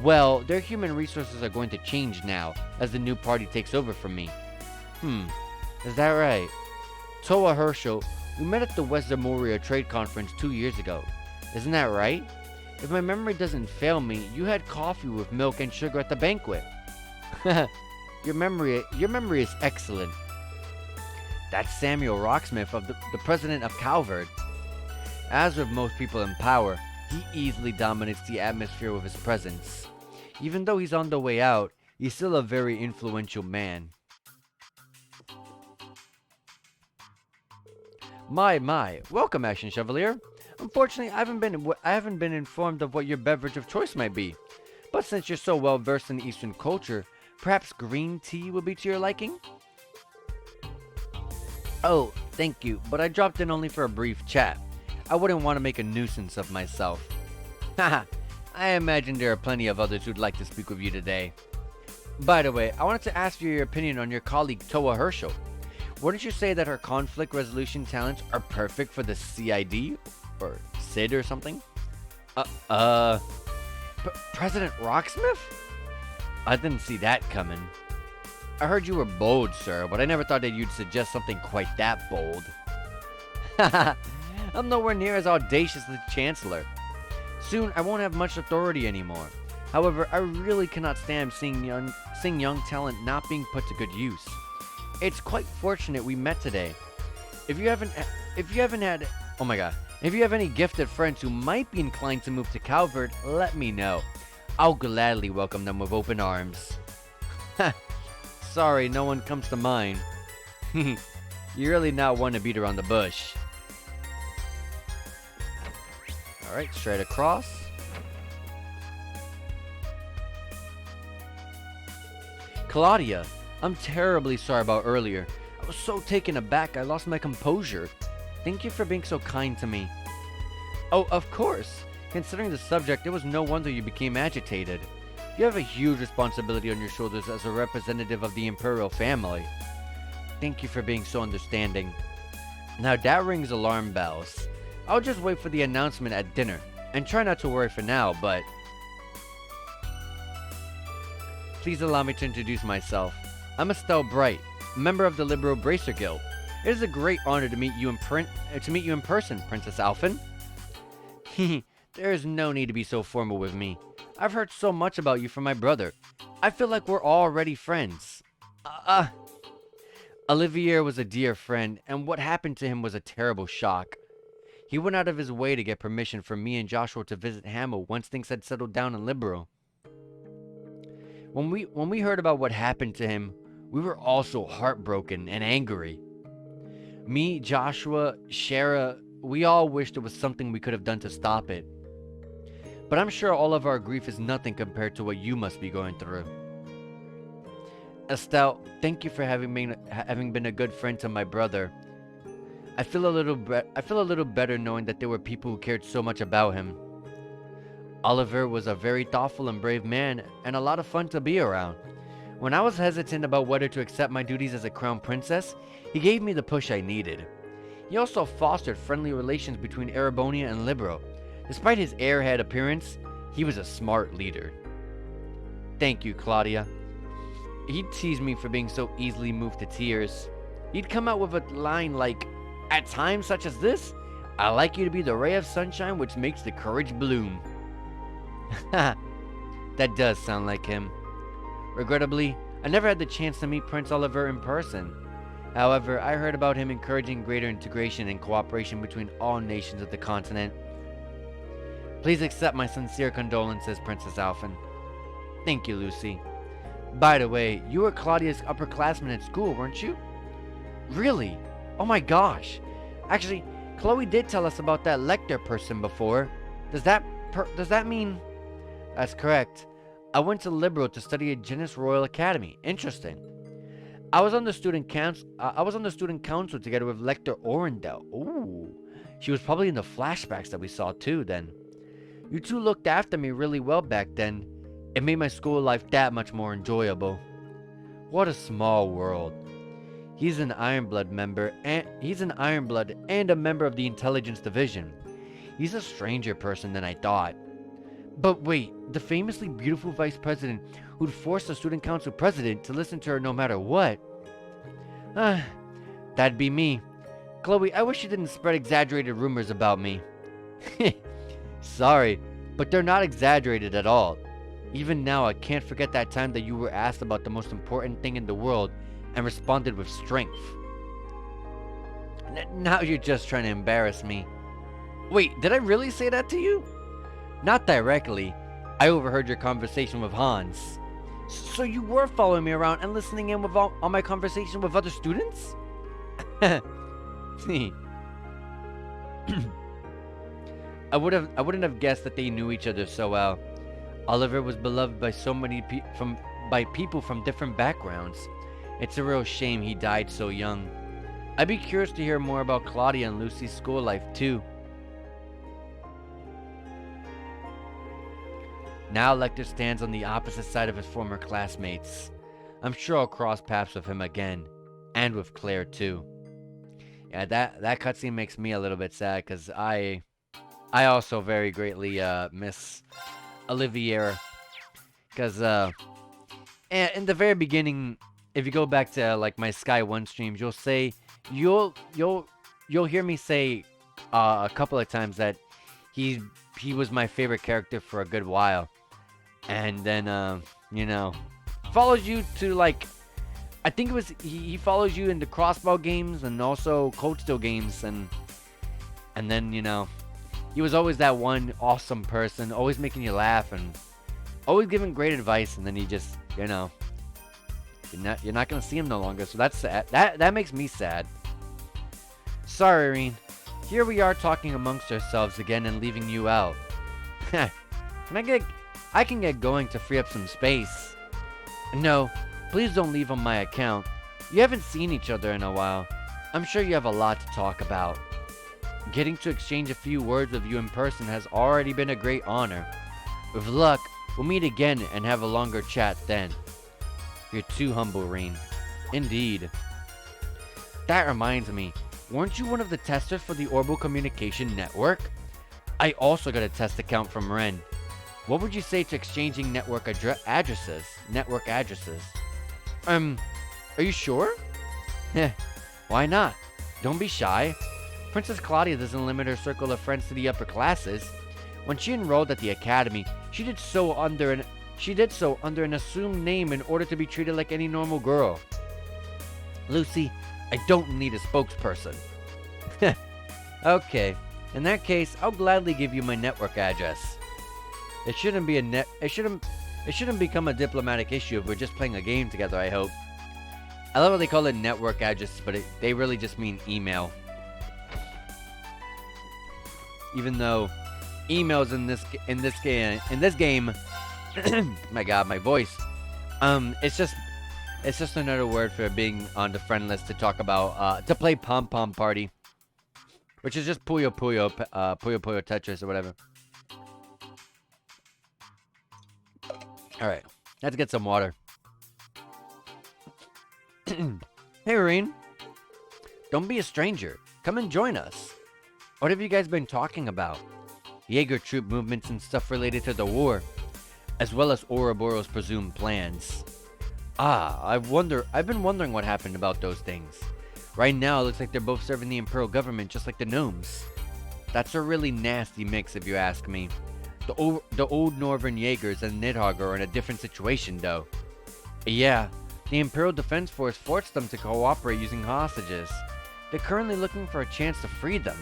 Well, their human resources are going to change now, as the new party takes over from me. Is that right? Toa Herschel, we met at the West Zamoria Trade Conference 2 years ago. Isn't that right? If my memory doesn't fail me, you had coffee with milk and sugar at the banquet. Your memory is excellent. That's Samuel Rocksmith, of the president of Calvard. As with most people in power, he easily dominates the atmosphere with his presence. Even though he's on the way out, he's still a very influential man. My, welcome, Action Chevalier. Unfortunately, I haven't been informed of what your beverage of choice might be. But since you're so well versed in Eastern culture, perhaps green tea would be to your liking? Oh, thank you, but I dropped in only for a brief chat. I wouldn't want to make a nuisance of myself. Haha, I imagine there are plenty of others who'd like to speak with you today. By the way, I wanted to ask you your opinion on your colleague Toa Herschel. Wouldn't you say that her conflict resolution talents are perfect for the CID? Or SID or something? President Rocksmith? I didn't see that coming. I heard you were bold, sir, but I never thought that you'd suggest something quite that bold. Haha, I'm nowhere near as audacious as the Chancellor. Soon, I won't have much authority anymore. However, I really cannot stand seeing young talent not being put to good use. It's quite fortunate we met today. If you have any gifted friends who might be inclined to move to Calvard, let me know. I'll gladly welcome them with open arms. Sorry, no one comes to mind. You're really not one to beat around the bush. Alright, straight across. Claudia, I'm terribly sorry about earlier. I was so taken aback I lost my composure. Thank you for being so kind to me. Oh, of course. Considering the subject, it was no wonder you became agitated. You have a huge responsibility on your shoulders as a representative of the imperial family. Thank you for being so understanding. Now that rings alarm bells. I'll just wait for the announcement at dinner, and try not to worry for now, but... Please allow me to introduce myself. I'm Estelle Bright, member of the Liberal Bracer Guild. It is a great honor to meet you in person, Princess Alphen. There is no need to be so formal with me. I've heard so much about you from my brother. I feel like we're already friends. Olivier was a dear friend, and what happened to him was a terrible shock. He went out of his way to get permission for me and Joshua to visit Hamel once things had settled down in Liberal. When we heard about what happened to him, we were also heartbroken and angry. Me, Joshua, Shara, we all wished there was something we could have done to stop it. But I'm sure all of our grief is nothing compared to what you must be going through. Estelle, thank you for having been a good friend to my brother. I feel a little better knowing that there were people who cared so much about him. Oliver was a very thoughtful and brave man, and a lot of fun to be around. When I was hesitant about whether to accept my duties as a crown princess, he gave me the push I needed. He also fostered friendly relations between Erebonia and Libero. Despite his airhead appearance, he was a smart leader. Thank you, Claudia. He'd tease me for being so easily moved to tears. He'd come out with a line like, "At times such as this, I like you to be the ray of sunshine which makes the courage bloom." That does sound like him. Regrettably, I never had the chance to meet Prince Oliver in person. However, I heard about him encouraging greater integration and cooperation between all nations of the continent. Please accept my sincere condolences, Princess Alphen. Thank you, Lucy. By the way, you were Claudia's upperclassman at school, weren't you? Really? Oh my gosh. Actually, Chloe did tell us about that Lecter person before. Does that mean... That's correct. I went to Libero to study at Genus Royal Academy. Interesting. I was on the student council together with Lecter Orendel. Ooh. She was probably in the flashbacks that we saw too then. You two looked after me really well back then. It made my school life that much more enjoyable. What a small world. He's an Ironblood and a member of the Intelligence Division. He's a stranger person than I thought. But wait, the famously beautiful vice president who'd force the student council president to listen to her no matter what. That'd be me. Chloe, I wish you didn't spread exaggerated rumors about me. Sorry, but they're not exaggerated at all. Even now, I can't forget that time that you were asked about the most important thing in the world and responded with strength. Now you're just trying to embarrass me. Wait, did I really say that to you? Not directly. I overheard your conversation with Hans. So you were following me around and listening in with all my conversation with other students? I wouldn't have guessed that they knew each other so well. Oliver was beloved by so many people from different backgrounds. It's a real shame he died so young. I'd be curious to hear more about Claudia and Lucy's school life too. Now Lecter stands on the opposite side of his former classmates. I'm sure I'll cross paths with him again. And with Claire too. Yeah, that cutscene makes me a little bit sad because I also very greatly miss Olivier. Because in the very beginning, if you go back to like my Sky 1 streams, you'll hear me say a couple of times that he was my favorite character for a good while. And then, follows you to, like, I think it was, he follows you in the Crossbow games and also Cold Steel games. And then, he was always that one awesome person, always making you laugh and always giving great advice. And then he just, you're not going to see him no longer. So that's sad. That makes me sad. Sorry, Irene. Here we are talking amongst ourselves again and leaving you out. I can get going to free up some space. No, please don't leave on my account. You haven't seen each other in a while. I'm sure you have a lot to talk about. Getting to exchange a few words with you in person has already been a great honor. With luck, we'll meet again and have a longer chat then. You're too humble, Rain. Indeed. That reminds me, weren't you one of the testers for the Orbital Communication Network? I also got a test account from Ren. What would you say to exchanging network addresses? Are you sure? Why not? Don't be shy. Princess Claudia doesn't limit her circle of friends to the upper classes. When she enrolled at the academy, she did so under an assumed name in order to be treated like any normal girl. Lucy, I don't need a spokesperson. Okay, in that case, I'll gladly give you my network address. It shouldn't become a diplomatic issue if we're just playing a game together, I hope. I love how they call it network address, but they really just mean email. Even though emails in this game, my God, my voice. It's just another word for being on the friend list to talk about to play Pom Pom Party, which is just Puyo Puyo Tetris or whatever. All right, let's get some water. Hey, Reen. Don't be a stranger. Come and join us. What have you guys been talking about? Jaeger troop movements and stuff related to the war, as well as Ouroboros' presumed plans. I've been wondering what happened about those things. Right now, it looks like they're both serving the Imperial government just like the gnomes. That's a really nasty mix if you ask me. The old Northern Jaegers and Nidhogg are in a different situation though. Yeah, the Imperial Defense Force forced them to cooperate using hostages. They're currently looking for a chance to free them.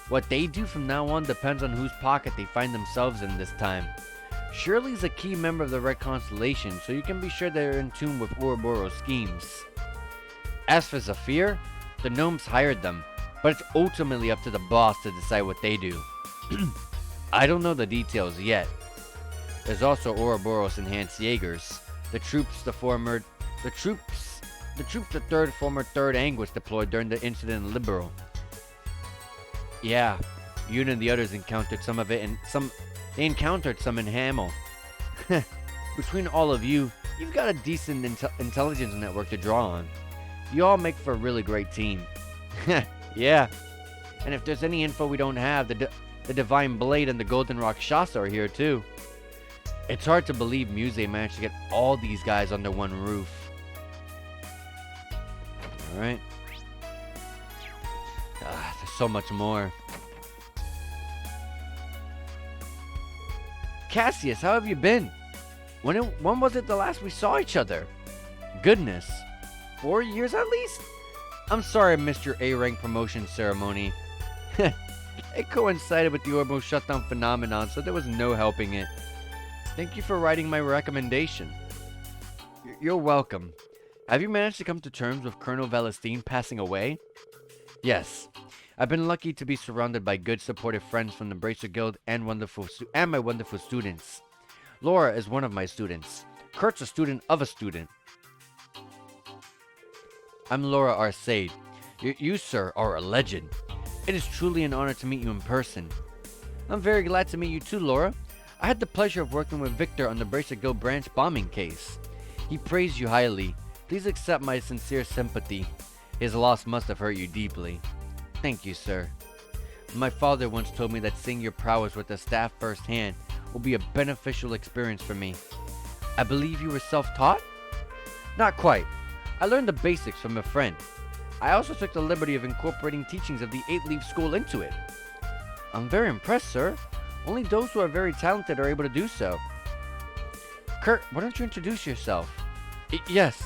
What they do from now on depends on whose pocket they find themselves in this time. Shirley's a key member of the Red Constellation, so you can be sure they're in tune with Ouroboros' schemes. As for Zephyr, the gnomes hired them, but it's ultimately up to the boss to decide what they do. I don't know the details yet. There's also Ouroboros enhanced Jaegers, the troops the 3rd former 3rd Anguish deployed during the incident in Liberal. Yeah, you and the others encountered some of it, and they encountered some in Hamel. Between all of you, you've got a decent intelligence network to draw on. You all make for a really great team. Yeah, and if there's any info we don't have, the Divine Blade and the Golden Rakshasa are here too. It's hard to believe Muse managed to get all these guys under one roof. Alright. There's so much more. Cassius, how have you been? When was it the last we saw each other? Goodness. 4 years at least? I'm sorry I missed your A-rank promotion ceremony. It coincided with the Ouroboros shutdown phenomenon, so there was no helping it. Thank you for writing my recommendation. You're welcome. Have you managed to come to terms with Colonel Valestine passing away? Yes. I've been lucky to be surrounded by good, supportive friends from the Bracer Guild and my wonderful students. Laura is one of my students. Kurt's a student of a student. I'm Laura Arcade. You, sir, are a legend. It is truly an honor to meet you in person. I'm very glad to meet you too, Laura. I had the pleasure of working with Victor on the Bracer Guild branch bombing case. He praised you highly. Please accept my sincere sympathy. His loss must have hurt you deeply. Thank you, sir. My father once told me that seeing your prowess with the staff firsthand will be a beneficial experience for me. I believe you were self-taught? Not quite. I learned the basics from a friend. I also took the liberty of incorporating teachings of the 8-Leaf School into it. I'm very impressed, sir. Only those who are very talented are able to do so. Kurt, why don't you introduce yourself? Yes.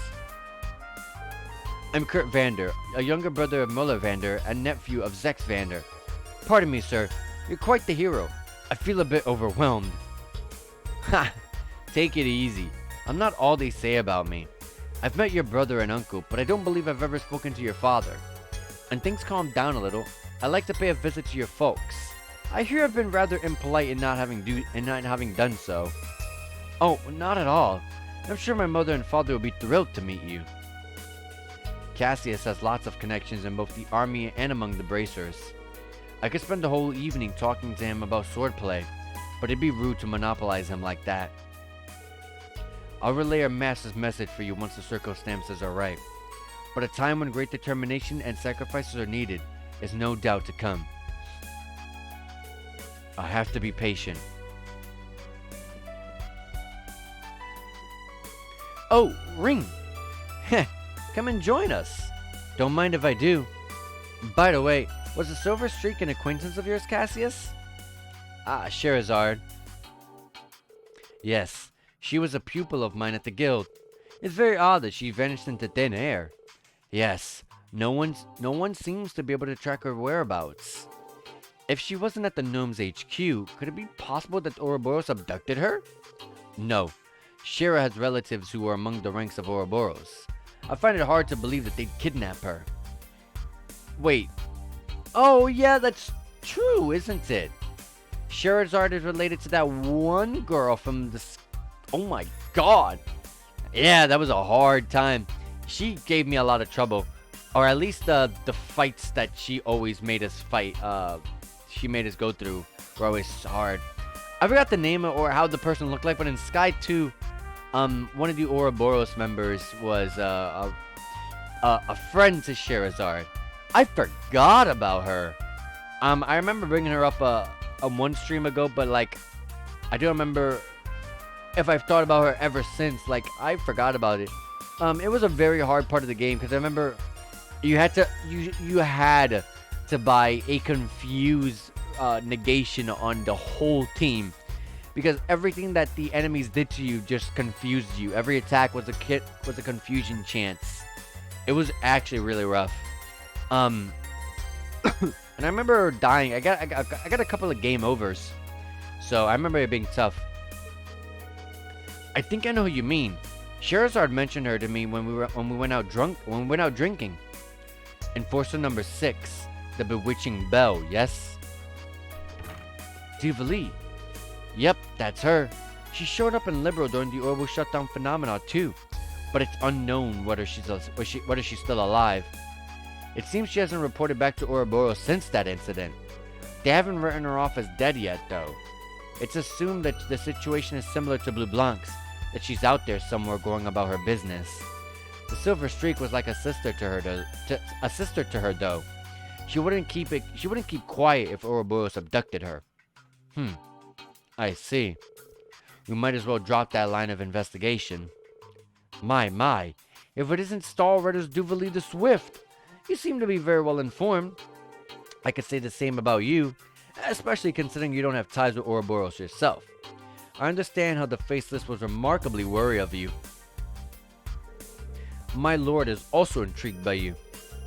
I'm Kurt Vander, a younger brother of Muller Vander and nephew of Zex Vander. Pardon me, sir. You're quite the hero. I feel a bit overwhelmed. Ha! Take it easy. I'm not all they say about me. I've met your brother and uncle, but I don't believe I've ever spoken to your father. When things calm down a little, I'd like to pay a visit to your folks. I hear I've been rather impolite in not having done so. Oh, not at all. I'm sure my mother and father will be thrilled to meet you. Cassius has lots of connections in both the army and among the bracers. I could spend the whole evening talking to him about swordplay, but it'd be rude to monopolize him like that. I'll relay our master's message for you once the circumstances are right. But a time when great determination and sacrifices are needed is no doubt to come. I have to be patient. Oh, Ring! Heh, come and join us. Don't mind if I do. By the way, was the Silver Streak an acquaintance of yours, Cassius? Sherazard. Yes, she was a pupil of mine at the guild. It's very odd that she vanished into thin air. Yes, no one seems to be able to track her whereabouts. If she wasn't at the Gnomes HQ, could it be possible that Ouroboros abducted her? No. Shira has relatives who are among the ranks of Ouroboros. I find it hard to believe that they'd kidnap her. Wait. Oh yeah, that's true, isn't it? Sherazard is related to that one girl from the... Oh my god. Yeah, that was a hard time. She gave me a lot of trouble. Or at least the fights that she always made us fight. She made us go through were always hard. I forgot the name or how the person looked like, but in Sky 2, one of the Ouroboros members was a friend to Sherazard. I forgot about her. I remember bringing her up on one stream ago, but like, I don't remember if I've thought about her ever since. Like, I forgot about it. It was a very hard part of the game because I remember you had to buy a confuse negation on the whole team because everything that the enemies did to you just confused you. Every attack was a confusion chance. It was actually really rough. And I remember dying. I got a couple of game overs, so I remember it being tough. I think I know who you mean. Sherazard mentioned her to me when we went out drinking. Enforcer number 6, the bewitching belle. Yes. Duvalie. Yep, that's her. She showed up in Liberal during the Ouroboros shutdown phenomena too, but it's unknown whether she's still alive. It seems she hasn't reported back to Ouroboros since that incident. They haven't written her off as dead yet, though. It's assumed that the situation is similar to Blue Blanc's, that she's out there somewhere going about her business. The Silver Streak was like a sister to her, though. She wouldn't keep quiet if Ouroboros abducted her. I see. We might as well drop that line of investigation. My, if it isn't Stalwritter's Duvalie the Swift! You seem to be very well informed. I could say the same about you, especially considering you don't have ties with Ouroboros yourself. I understand how the Faceless was remarkably wary of you. My lord is also intrigued by you.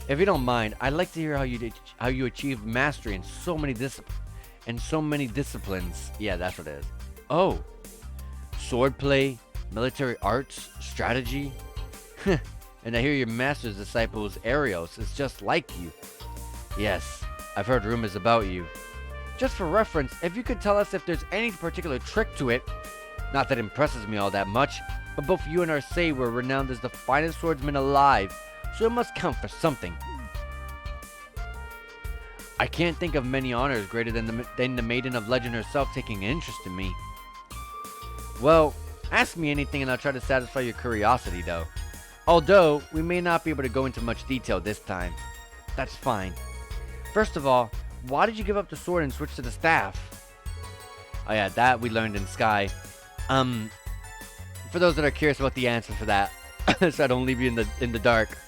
If you don't mind, I'd like to hear how you achieved mastery in so many disciplines. Yeah, that's what it is. Oh, swordplay, military arts, strategy. And I hear your master's disciple is Arios. It's just like you. Yes, I've heard rumors about you. Just for reference, if you could tell us if there's any particular trick to it. Not that it impresses me all that much, but both you and Arcee were renowned as the finest swordsman alive, so it must count for something. I can't think of many honors greater than the Maiden of Legend herself taking an interest in me. Well, ask me anything and I'll try to satisfy your curiosity, though. Although, we may not be able to go into much detail this time. That's fine. First of all, why did you give up the sword and switch to the staff? Oh yeah, that we learned in Sky. For those that are curious about the answer for that, so I don't leave you in the dark,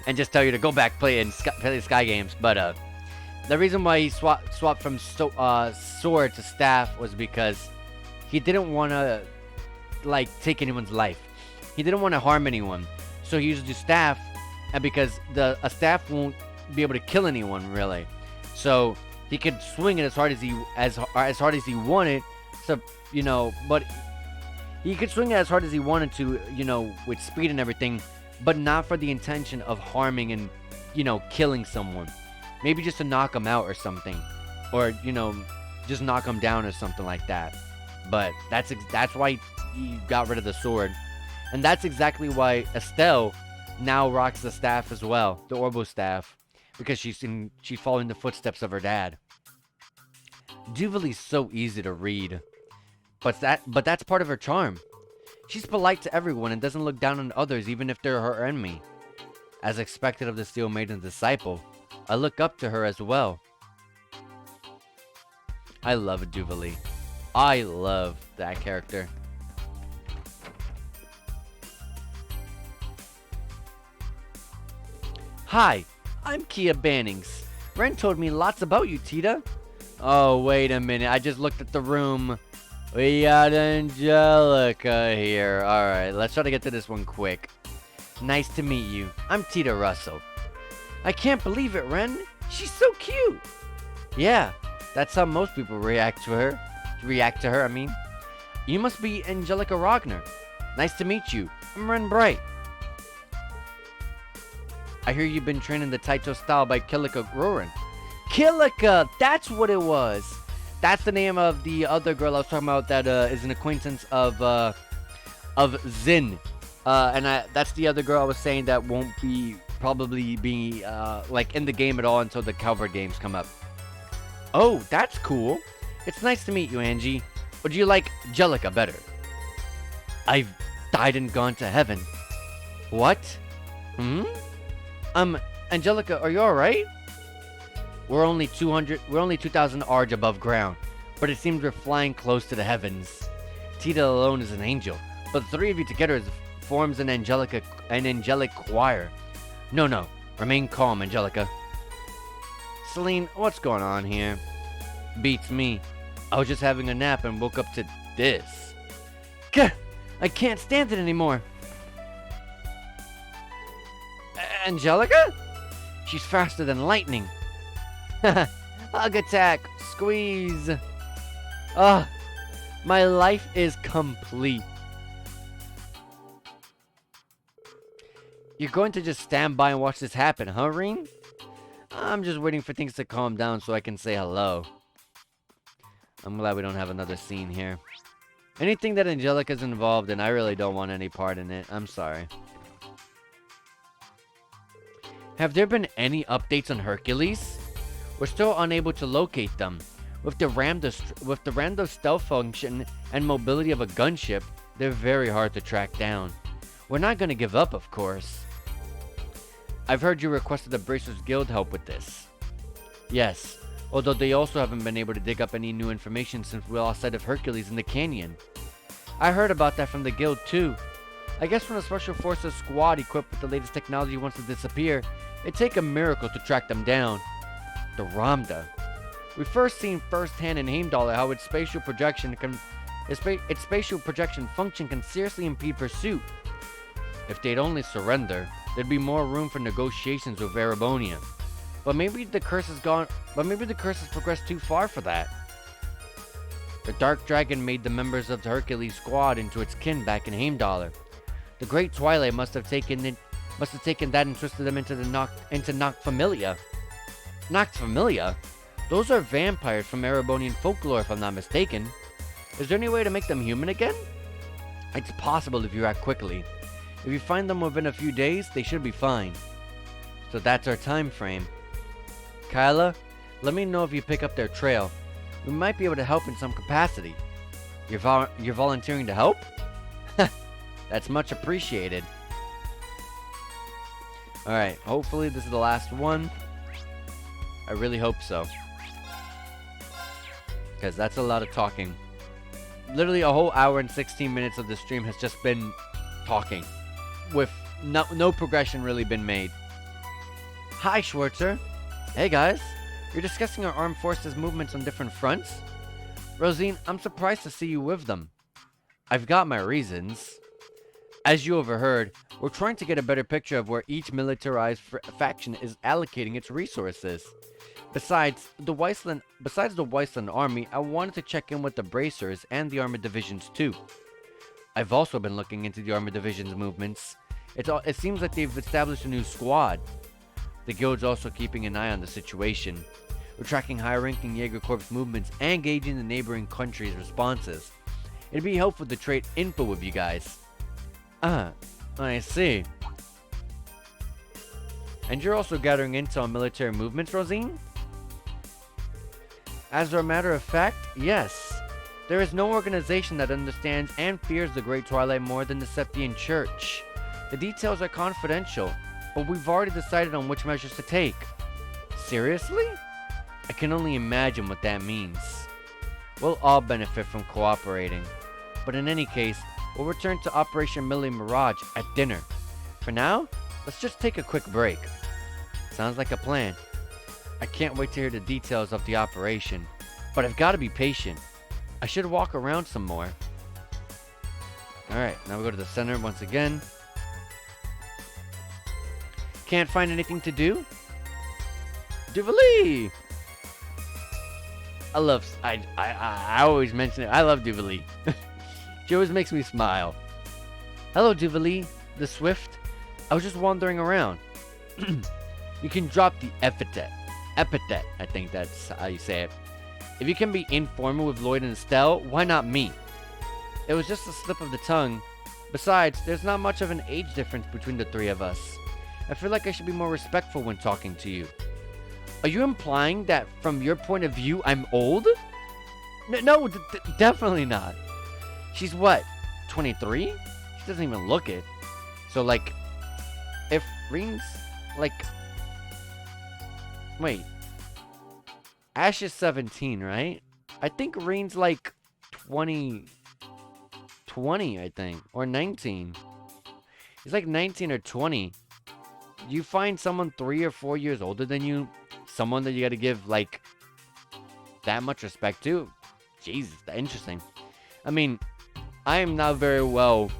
and just tell you to go back play Sky games. But the reason why he swapped from sword to staff was because he didn't want to like take anyone's life. He didn't want to harm anyone. So he used the staff, and because a staff won't be able to kill anyone really, so he could swing it as hard as he wanted. So but he could swing it as hard as he wanted to, with speed and everything, but not for the intention of harming and killing someone. Maybe just to knock him out or something, or just knock him down or something like that. But that's why he got rid of the sword. And that's exactly why Estelle now rocks the staff as well, the Orbo staff, because she's following the footsteps of her dad. Duvalie's so easy to read, but that's part of her charm. She's polite to everyone and doesn't look down on others even if they're her enemy. As expected of the Steel Maiden's disciple, I look up to her as well. I love Duvalie. I love that character. Hi, I'm Kia Bannings. Ren told me lots about you, Tita. Oh, wait a minute. I just looked at the room. We got Angelica here. Alright, let's try to get to this one quick. Nice to meet you. I'm Tita Russell. I can't believe it, Ren. She's so cute. Yeah, that's how most people react to her. I mean. You must be Angelica Rogner. Nice to meet you. I'm Ren Bright. I hear you've been training the Taito style by Kilika Roran. Kilika! That's what it was! That's the name of the other girl I was talking about that is an acquaintance of Zin. That's the other girl I was saying that won't probably be like in the game at all until the Calvert games come up. Oh, that's cool. It's nice to meet you, Angie. Or do you like Jellica better? died and gone to heaven. What? Hmm? Angelica, are you alright? We're only 2,000 arj above ground, but it seems we're flying close to the heavens. Tita alone is an angel, but the three of you together forms an angelic choir. No, remain calm, Angelica. Celine, what's going on here? Beats me. I was just having a nap and woke up to this. Gah! I can't stand it anymore. Angelica? She's faster than lightning. Hug attack. Squeeze. Ah, my life is complete. You're going to just stand by and watch this happen, huh, Reen? I'm just waiting for things to calm down so I can say hello. I'm glad we don't have another scene here. Anything that Angelica's involved in, I really don't want any part in it. I'm sorry. Have there been any updates on Hercules? We're still unable to locate them. With the random stealth function and mobility of a gunship, they're very hard to track down. We're not going to give up, of course. I've heard you requested the Bracers Guild help with this. Yes, although they also haven't been able to dig up any new information since we lost sight of Hercules in the canyon. I heard about that from the guild too. I guess when a special forces squad equipped with the latest technology wants to disappear, it'd take a miracle to track them down. The Ramda. We've first seen firsthand in Heimdall how its spatial projection function can seriously impede pursuit. If they'd only surrender, there'd be more room for negotiations with Erebonian. But maybe the curse has progressed too far for that. The Dark Dragon made the members of the Hercules squad into its kin back in Heimdall. The Great Twilight must have taken that and twisted them into Noct Familia. Noct Familia? Those are vampires from Erebonian folklore, if I'm not mistaken. Is there any way to make them human again? It's possible if you act quickly. If you find them within a few days, they should be fine. So that's our time frame. Kyla, let me know if you pick up their trail. We might be able to help in some capacity. You're volunteering to help? That's much appreciated. Alright, hopefully this is the last one. I really hope so. Because that's a lot of talking. Literally a whole hour and 16 minutes of the stream has just been talking. With no progression really been made. Hi, Schwarzer. Hey, guys. You're discussing our armed forces movements on different fronts? Rosine, I'm surprised to see you with them. I've got my reasons. As you overheard, we're trying to get a better picture of where each militarized faction is allocating its resources. Besides the Weissland army, I wanted to check in with the Bracers and the armored divisions too. I've also been looking into the armored division's movements. It seems like they've established a new squad. The guild's also keeping an eye on the situation. We're tracking high-ranking Jaeger Corps movements and gauging the neighboring countries' responses. It'd be helpful to trade info with you guys. Ah, I see. And you're also gathering intel on military movements, Rosine? As a matter of fact, yes. There is no organization that understands and fears the Great Twilight more than the Septian Church. The details are confidential, but we've already decided on which measures to take. Seriously? I can only imagine what that means. We'll all benefit from cooperating. But in any case, we'll return to Operation Millie Mirage at dinner. For now, let's just take a quick break. Sounds like a plan. I can't wait to hear the details of the operation, but I've got to be patient. I should walk around some more. Alright, now we go to the center once again. Can't find anything to do? Duvali! I always mention it. I love Duvali. She always makes me smile. Hello, Duvali, the Swift. I was just wandering around. You can drop the epithet. Epithet, I think that's how you say it. If you can be informal with Lloyd and Estelle, why not me? It was just a slip of the tongue. Besides, there's not much of an age difference between the three of us. I feel like I should be more respectful when talking to you. Are you implying that from your point of view, I'm old? No, definitely not. She's what, 23? She's doesn't even look it. So like, if Reen's like, wait, Ash is 17, right? I think Reen's like 20, 20, I think, or 19. He's like 19 or 20. You find someone 3 or 4 years older than you, someone that you got to give like that much respect to. Jesus, interesting. I mean, I am not very well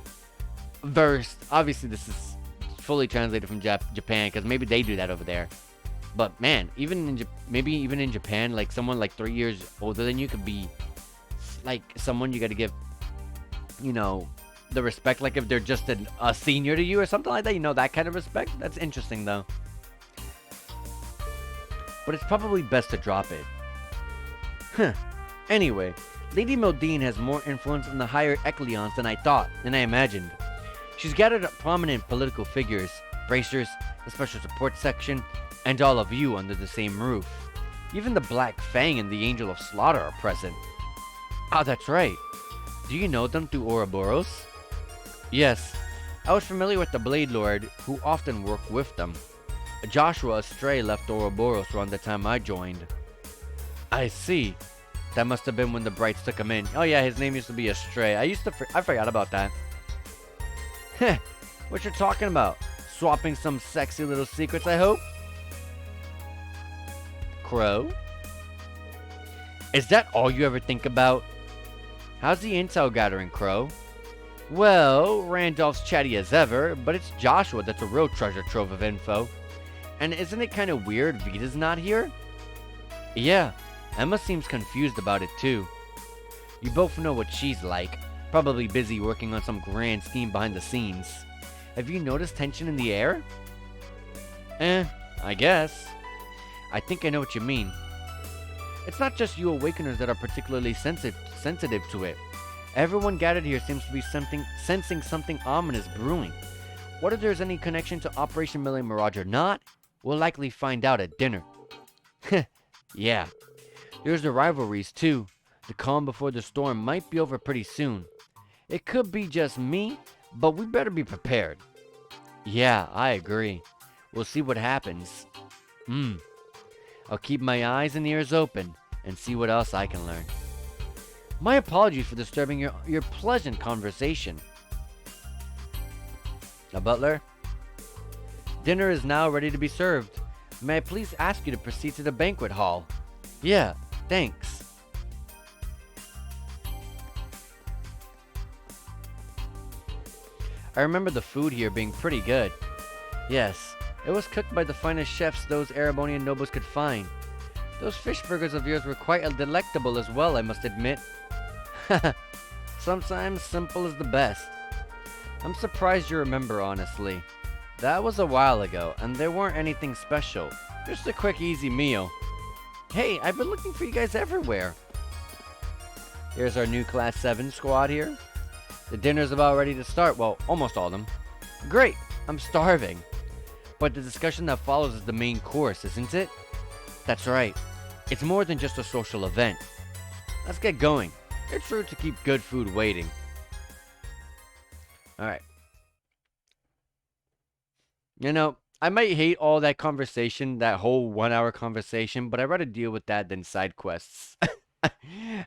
versed. Obviously, this is fully translated from Japan because maybe they do that over there. But man, even in maybe even in Japan, like someone like 3 years older than you could be like someone you got to give, you know, the respect. Like if they're just a senior to you or something like that, you know, that kind of respect. That's interesting though. But it's probably best to drop it. Huh. Anyway, Lady Mildine has more influence in the higher echelons than I imagined. She's gathered up prominent political figures, bracers, the special support section, and all of you under the same roof. Even the Black Fang and the Angel of Slaughter are present. Ah, that's right. Do you know them through Ouroboros? Yes, I was familiar with the Blade Lord, who often worked with them. Joshua Astray left Ouroboros around the time I joined. I see. That must have been when the Brights took him in. Oh yeah, his name used to be Astray. I forgot about that. Heh, what you're talking about? Swapping some sexy little secrets, I hope? Crow? Is that all you ever think about? How's the intel gathering, Crow? Well, Randolph's chatty as ever, but it's Joshua that's a real treasure trove of info. And isn't it kind of weird Vita's not here? Yeah, Emma seems confused about it too. You both know what she's like. Probably busy working on some grand scheme behind the scenes. Have you noticed tension in the air? I guess. I think I know what you mean. It's not just you Awakeners that are particularly sensitive to it. Everyone gathered here seems to be sensing something ominous brewing. Whether there's any connection to Operation Millie Mirage or not, we'll likely find out at dinner. Yeah. There's the rivalries too. The calm before the storm might be over pretty soon. It could be just me, but we better be prepared. Yeah, I agree. We'll see what happens. I'll keep my eyes and ears open and see what else I can learn. My apologies for disturbing your pleasant conversation. Now, Butler, dinner is now ready to be served. May I please ask you to proceed to the banquet hall? Yeah, thanks. I remember the food here being pretty good. Yes, it was cooked by the finest chefs those Erebonian nobles could find. Those fish burgers of yours were quite delectable as well, I must admit. Sometimes simple is the best. I'm surprised you remember, honestly. That was a while ago, and there weren't anything special. Just a quick, easy meal. Hey, I've been looking for you guys everywhere. Here's our new Class 7 squad here. The dinner's about ready to start. Well, almost all of them. Great, I'm starving. But the discussion that follows is the main course, isn't it? That's right. It's more than just a social event. Let's get going. It's rude to keep good food waiting. Alright. You know, I might hate all that conversation, that whole 1 hour conversation, but I'd rather deal with that than side quests.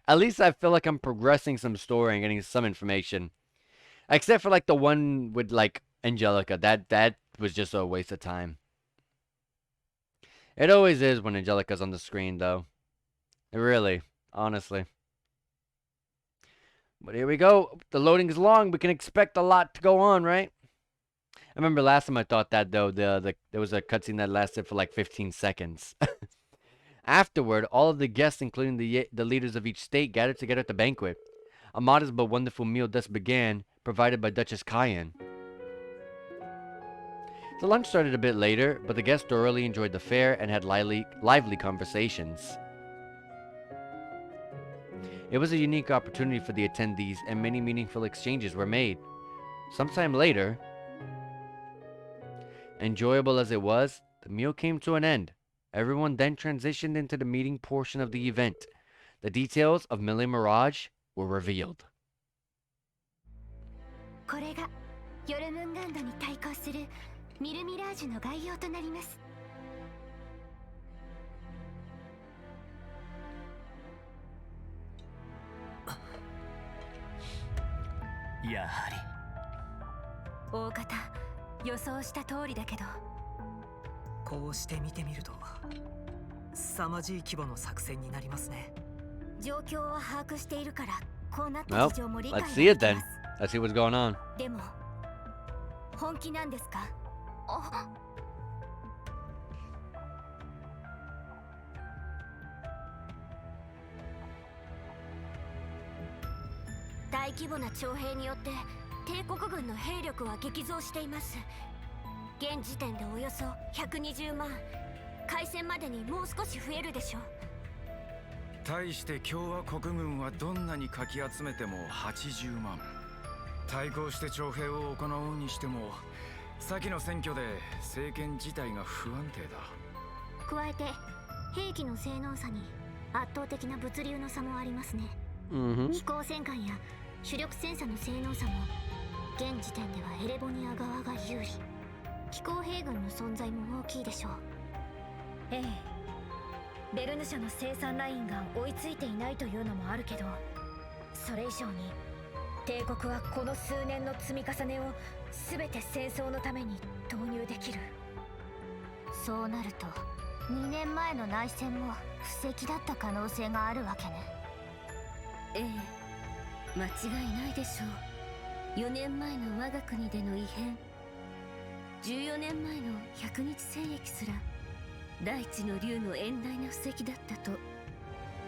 At least I feel like I'm progressing some story and getting some information. Except for like the one with like Angelica. That was just a waste of time. It always is when Angelica's on the screen though. It really, honestly. But here we go. The loading is long. We can expect a lot to go on, right? I remember last time I thought that though, there was a cutscene that lasted for like 15 seconds. Afterward, all of the guests, including the leaders of each state, gathered together at the banquet. A modest but wonderful meal thus began, provided by Duchess Cayenne. The lunch started a bit later, but the guests thoroughly enjoyed the fare and had lively conversations. It was a unique opportunity for the attendees, and many meaningful exchanges were made. Sometime later, enjoyable as it was, the meal came to an end. Everyone then transitioned into the meeting portion of the event. The details of Millie Mirage were revealed. ヨルムンガンドに対抗するミルミラージュの概要となります。やはり大方予想した通りだけど、こうして見てみると凄まじい規模の作戦になりますね。状況は把握しているからこうなった事情も理解 Let's で see き it ま then. す。 Let's see what's going on. でも本気なんですか？大規模な徴兵によって帝国軍の兵力は激増しています。現時点でおよそ120万、開戦までにもう少し増えるでしょう。対して共和国軍はどんなにかき集めても80万。対抗して徴兵を行うにしても、先の選挙で政権自体が不安定だ。加えて兵器の性能差に圧倒的な物流の差もありますね。飛行戦艦や主力戦車の性能差も現時点ではエレボニア側が有利。機構兵軍の存在も大きいでしょう。ええ、ベルヌ社の生産ラインが追いついていないというのもあるけど、それ以上に帝国はこの数年の積み重ねを全て戦争のために投入できる。そうなると2年前の内戦も布石だった可能性があるわけね。ええ、間違いないでしょう。4年前の我が国での異変、14年前の100日戦役すら大地の竜の遠大な布石だったと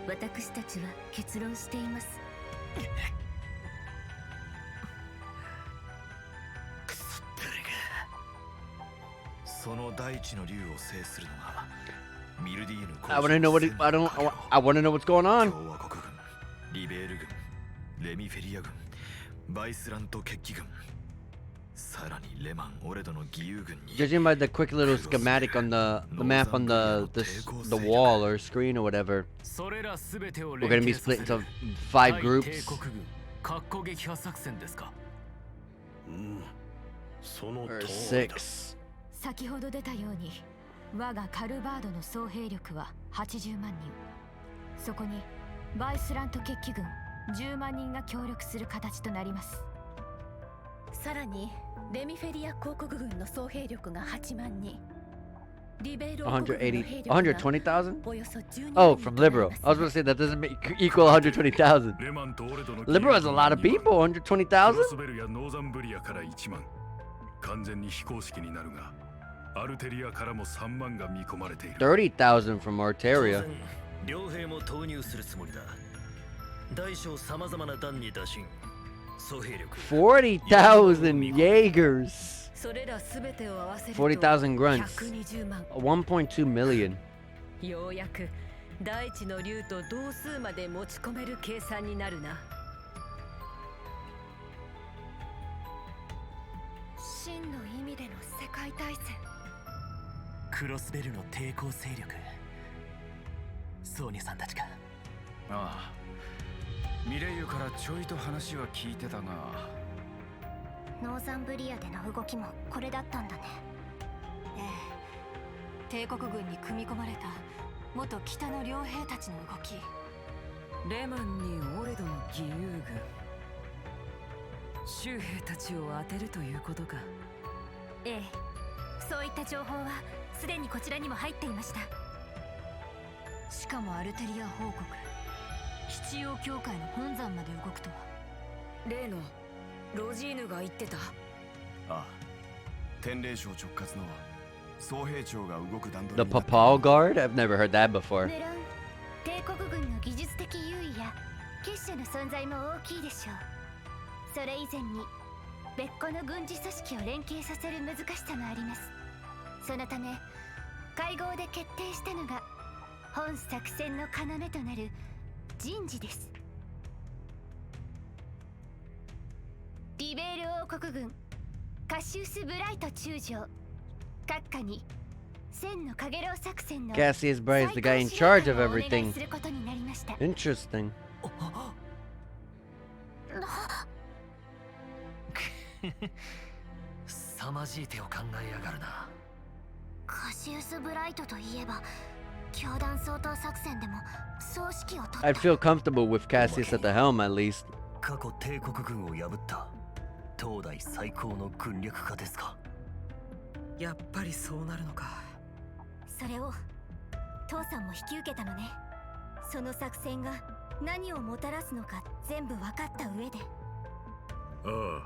私たちは結論しています。くすってるがその大地の竜を制するのがミルディーヌ I want to know what I want to know what's going on. 共和国軍、リベール軍、レミフェリア軍、バイスラント決起軍、さらにレマン・オレドの義勇軍に。 Judging by the quick little schematic on the map on the wall or screen or whatever, we're gonna be split into 5 groups. or 6. 先ほど出たように我がカルバードの総兵力は80万人。そこにバイスラント決起軍10万人が協力する形となります。さらにレミフェリア公国軍の総兵力が8万人。リベール王国軍の兵力が 120,000? およそ12 Oh, from Liberal. I was going to say that doesn't make, equal 120,000. Liberal has a lot of people. 120,000? 30,000 from Arteria. 両兵も投入するつもりだ。大小さまざまな団に打診。総兵力 40,000 Jaegers. それらすべてを合わせると 40,000 grunts. 120万。 1.2 million. ようやく大地の竜と同数まで持ち込める計算になるな。真の意味での世界大戦。クロスベルの抵抗勢力、ソーニャさんたちか。ああ、ミレイユからちょいと話は聞いてたが、ノーザンブリアでの動きもこれだったんだね。ええ、帝国軍に組み込まれた元北の両兵たちの動き。レマンにオレドの義勇軍、州兵たちを当てるということか。ええ、そういった情報はすでにこちらにも入っていました。しかもアルテリア報告、七曜教会の本山まで動くとは。例のロジーヌが言ってた。ああ、天霊省直轄の総兵長が動く段取 The りになっている。 Papal Guard? I've never heard that before. 無論帝国軍の技術的優位や結社の存在も大きいでしょう。それ以前に別個の軍事組織を連携させる難しさもあります。そのため会合で決定したのが本作戦の要となる人事です。リベール王国軍カシウス・ブライト中将、閣下に千のかげろう作戦の Cassius Bray is the guy in charge of 最高指 everything. 令官をお願いすることになりました。 Interesting. 凄まじい手を考えやがるな。カシウス・ブライトといえば教団掃討作戦でも総指揮を取 I'd った。 feel comfortable with Cassius at the helm at least. 過去帝国軍を破った東大最高の軍略家ですか。やっぱりそうなるのか。それを父さんも引き受けたのね。その作戦が何をもたらすのか全部分かった上で。ああ、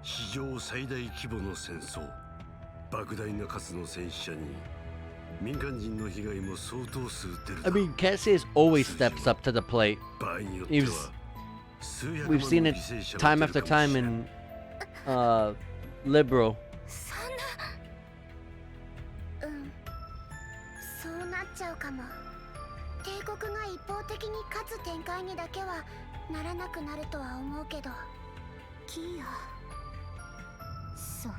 史上最大規模の戦争、莫大な数の戦死者に民間人の被害も相当数出る。 I mean, Cassius always steps up to the plate. 場合によっ He て was, は数百 we've 万 seen の it 犠牲者 time が after 出るかも time しれん。 in liberal. そんな。そうなっちゃうかも。帝国が一方的に勝つ展開にだけはならなくなるとは思うけど。キーヤ。そう。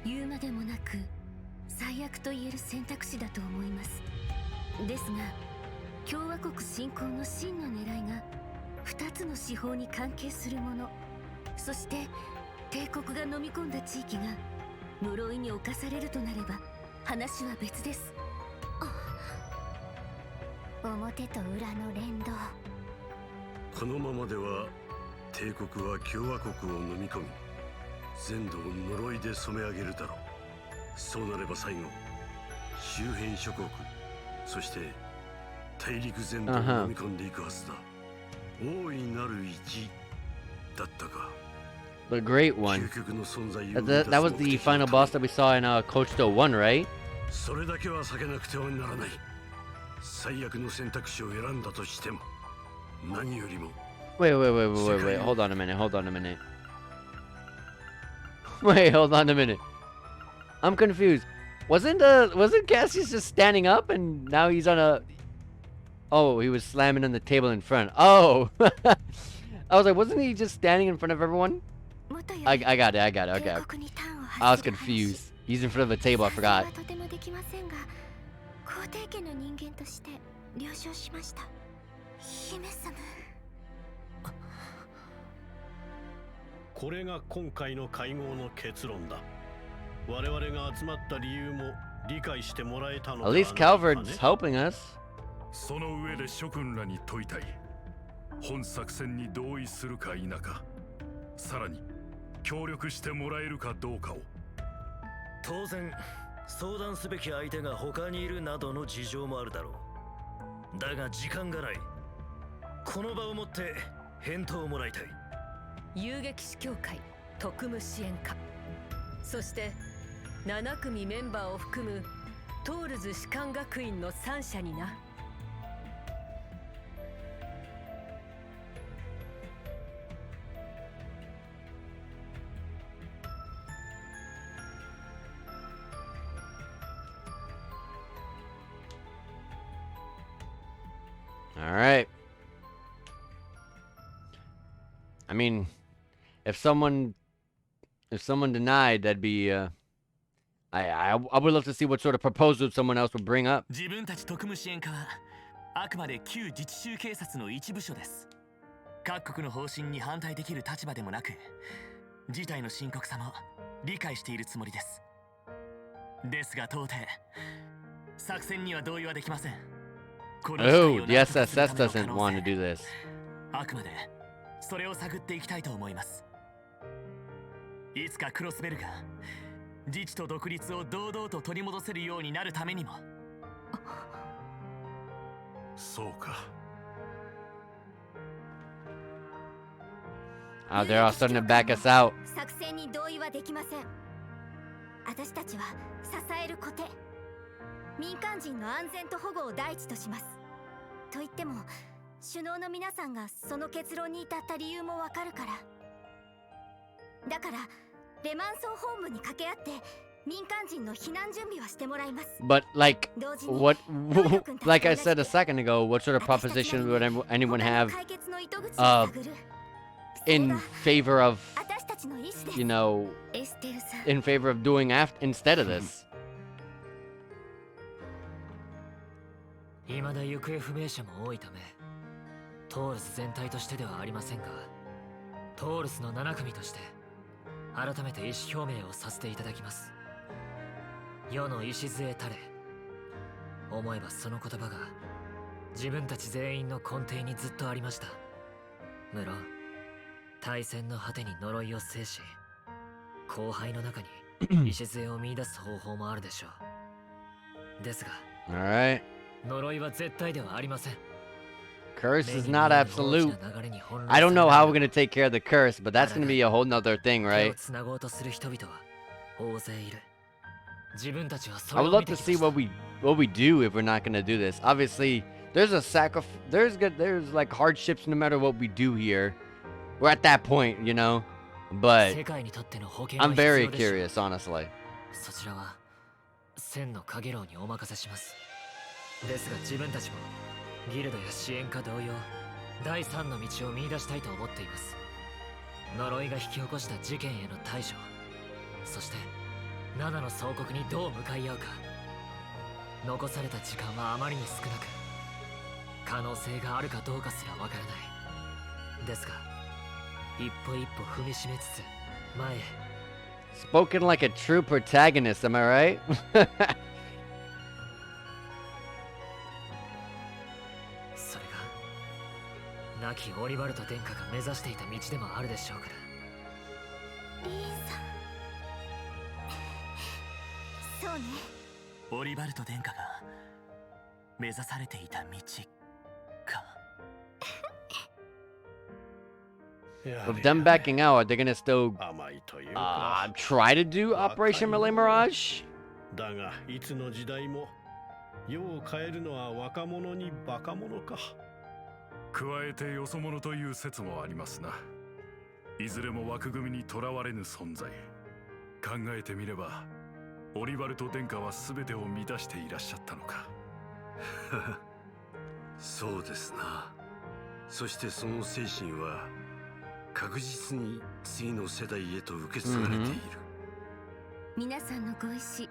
言うまでもなく最悪と言える選択肢だと思います。ですが共和国侵攻の真の狙いが2つの司法に関係するもの、そして帝国が飲み込んだ地域が呪いに侵されるとなれば話は別です。表と裏の連動。このままでは帝国は共和国を飲み込み全土を呪いで染め上げるだろう。そうなれば最後周辺諸国、そして大陸全土を飲み込んでいくはずだ。大いなる一だったか。 The great one. 究極の存在を That was the final boss that we saw in Coach Still 1, right? それだけは避けなくてはならない。最悪の選択肢を選んだとしても何よりも。 Wait. Hold on a minute. Wait, hold on a minute. I'm confused. Wasn't Cassius just standing up and now he's on a... Oh, he was slamming on the table in front. Oh! I was like, wasn't he just standing in front of everyone? I got it. Okay. I was confused. He's in front of a table, I forgot. 皇帝家の人間として了承しました。姫様。これが今回の会合の結論だ。我々が集まった理由も理解してもらえたの At で least Calvard's helping us. その上で諸君らに問いたい。本作戦に同意するか否か、さらに協力してもらえるかどうかを。当然相談すべき相手が他にいるなどの事情もあるだろう。だが時間がない。この場をもって返答をもらいたい。遊撃士協会特務支援課、そして7組メンバーを含むトールズ士官学院の3社にな。All right. I mean, if someone denied, that'd be I would love to see what sort of proposal someone else would bring up. 自分たち特務支援課はあくまで旧自治州警察の一部署です。各国の方針に反対できる立場でもなく、事態の深刻さも理解しているつもりです。ですが到底作戦には同意はできません。 Oh, the SSS doesn't want to do this. あくまでそれを探っていきたいと思います。いつかクロスベルが自治と独立を堂々と取り戻せるようになるためにも。そうか。Oh, they're all starting to back us out. 作戦に同意はできません。私たちは支える固定。民間人の安全と保護を第一とします。と言っても首脳の皆さんがその結論に至った理由もわかるから。だからレマン総本部に掛け合って民間人の避難準備はしてもらいます。 But like like I said a second ago, what sort of proposition would anyone have in favor of, you know, in favor of doing instead of this? 未だ行方不明者も多いため、トールス全体としてではありませんが、トールスの7組として改めて意思表明をさせていただきます。世の礎たれ。思えばその言葉が自分たち全員の根底にずっとありました。無論対戦の果てに呪いを制し、後輩の中に礎を見出す方法もあるでしょう。ですが、Alright. 呪いは絶対ではありません。 Curse is not absolute. I don't know how we're gonna take care of the curse, but that's gonna be a whole nother thing, right? I would love to see what we do if we're not gonna do this. Obviously, there's a there's like hardships no matter what we do here. We're at that point, you know. But I'm very curious, honestly. ギルドや支援家同様、第三の道を見出したいと思っています。呪いが引き起こした事件への対処、そして7の総国にどう向かい合うか。残された時間はあまりに少なく、可能性があるかどうかすらわからない。ですが、一歩一歩踏みしめつつ前へ。Spoken like a true protagonist, am I right? 亡きオリバルト殿下が目指していた道でもあるでしょうから。リーさん。そうね。オリバルト殿下が目指されていた道か。With them backing out, are they gonna still try to do Operation Relay Mirage? だがいつの時代も世を変えるのは若者にバカ者か。加えてよそ者という説もありますな。いずれも枠組みにとらわれぬ存在。考えてみればオリバルト殿下は全てを満たしていらっしゃったのか。そうですな。そしてその精神は確実に次の世代へと受け継がれている。皆さんのご意思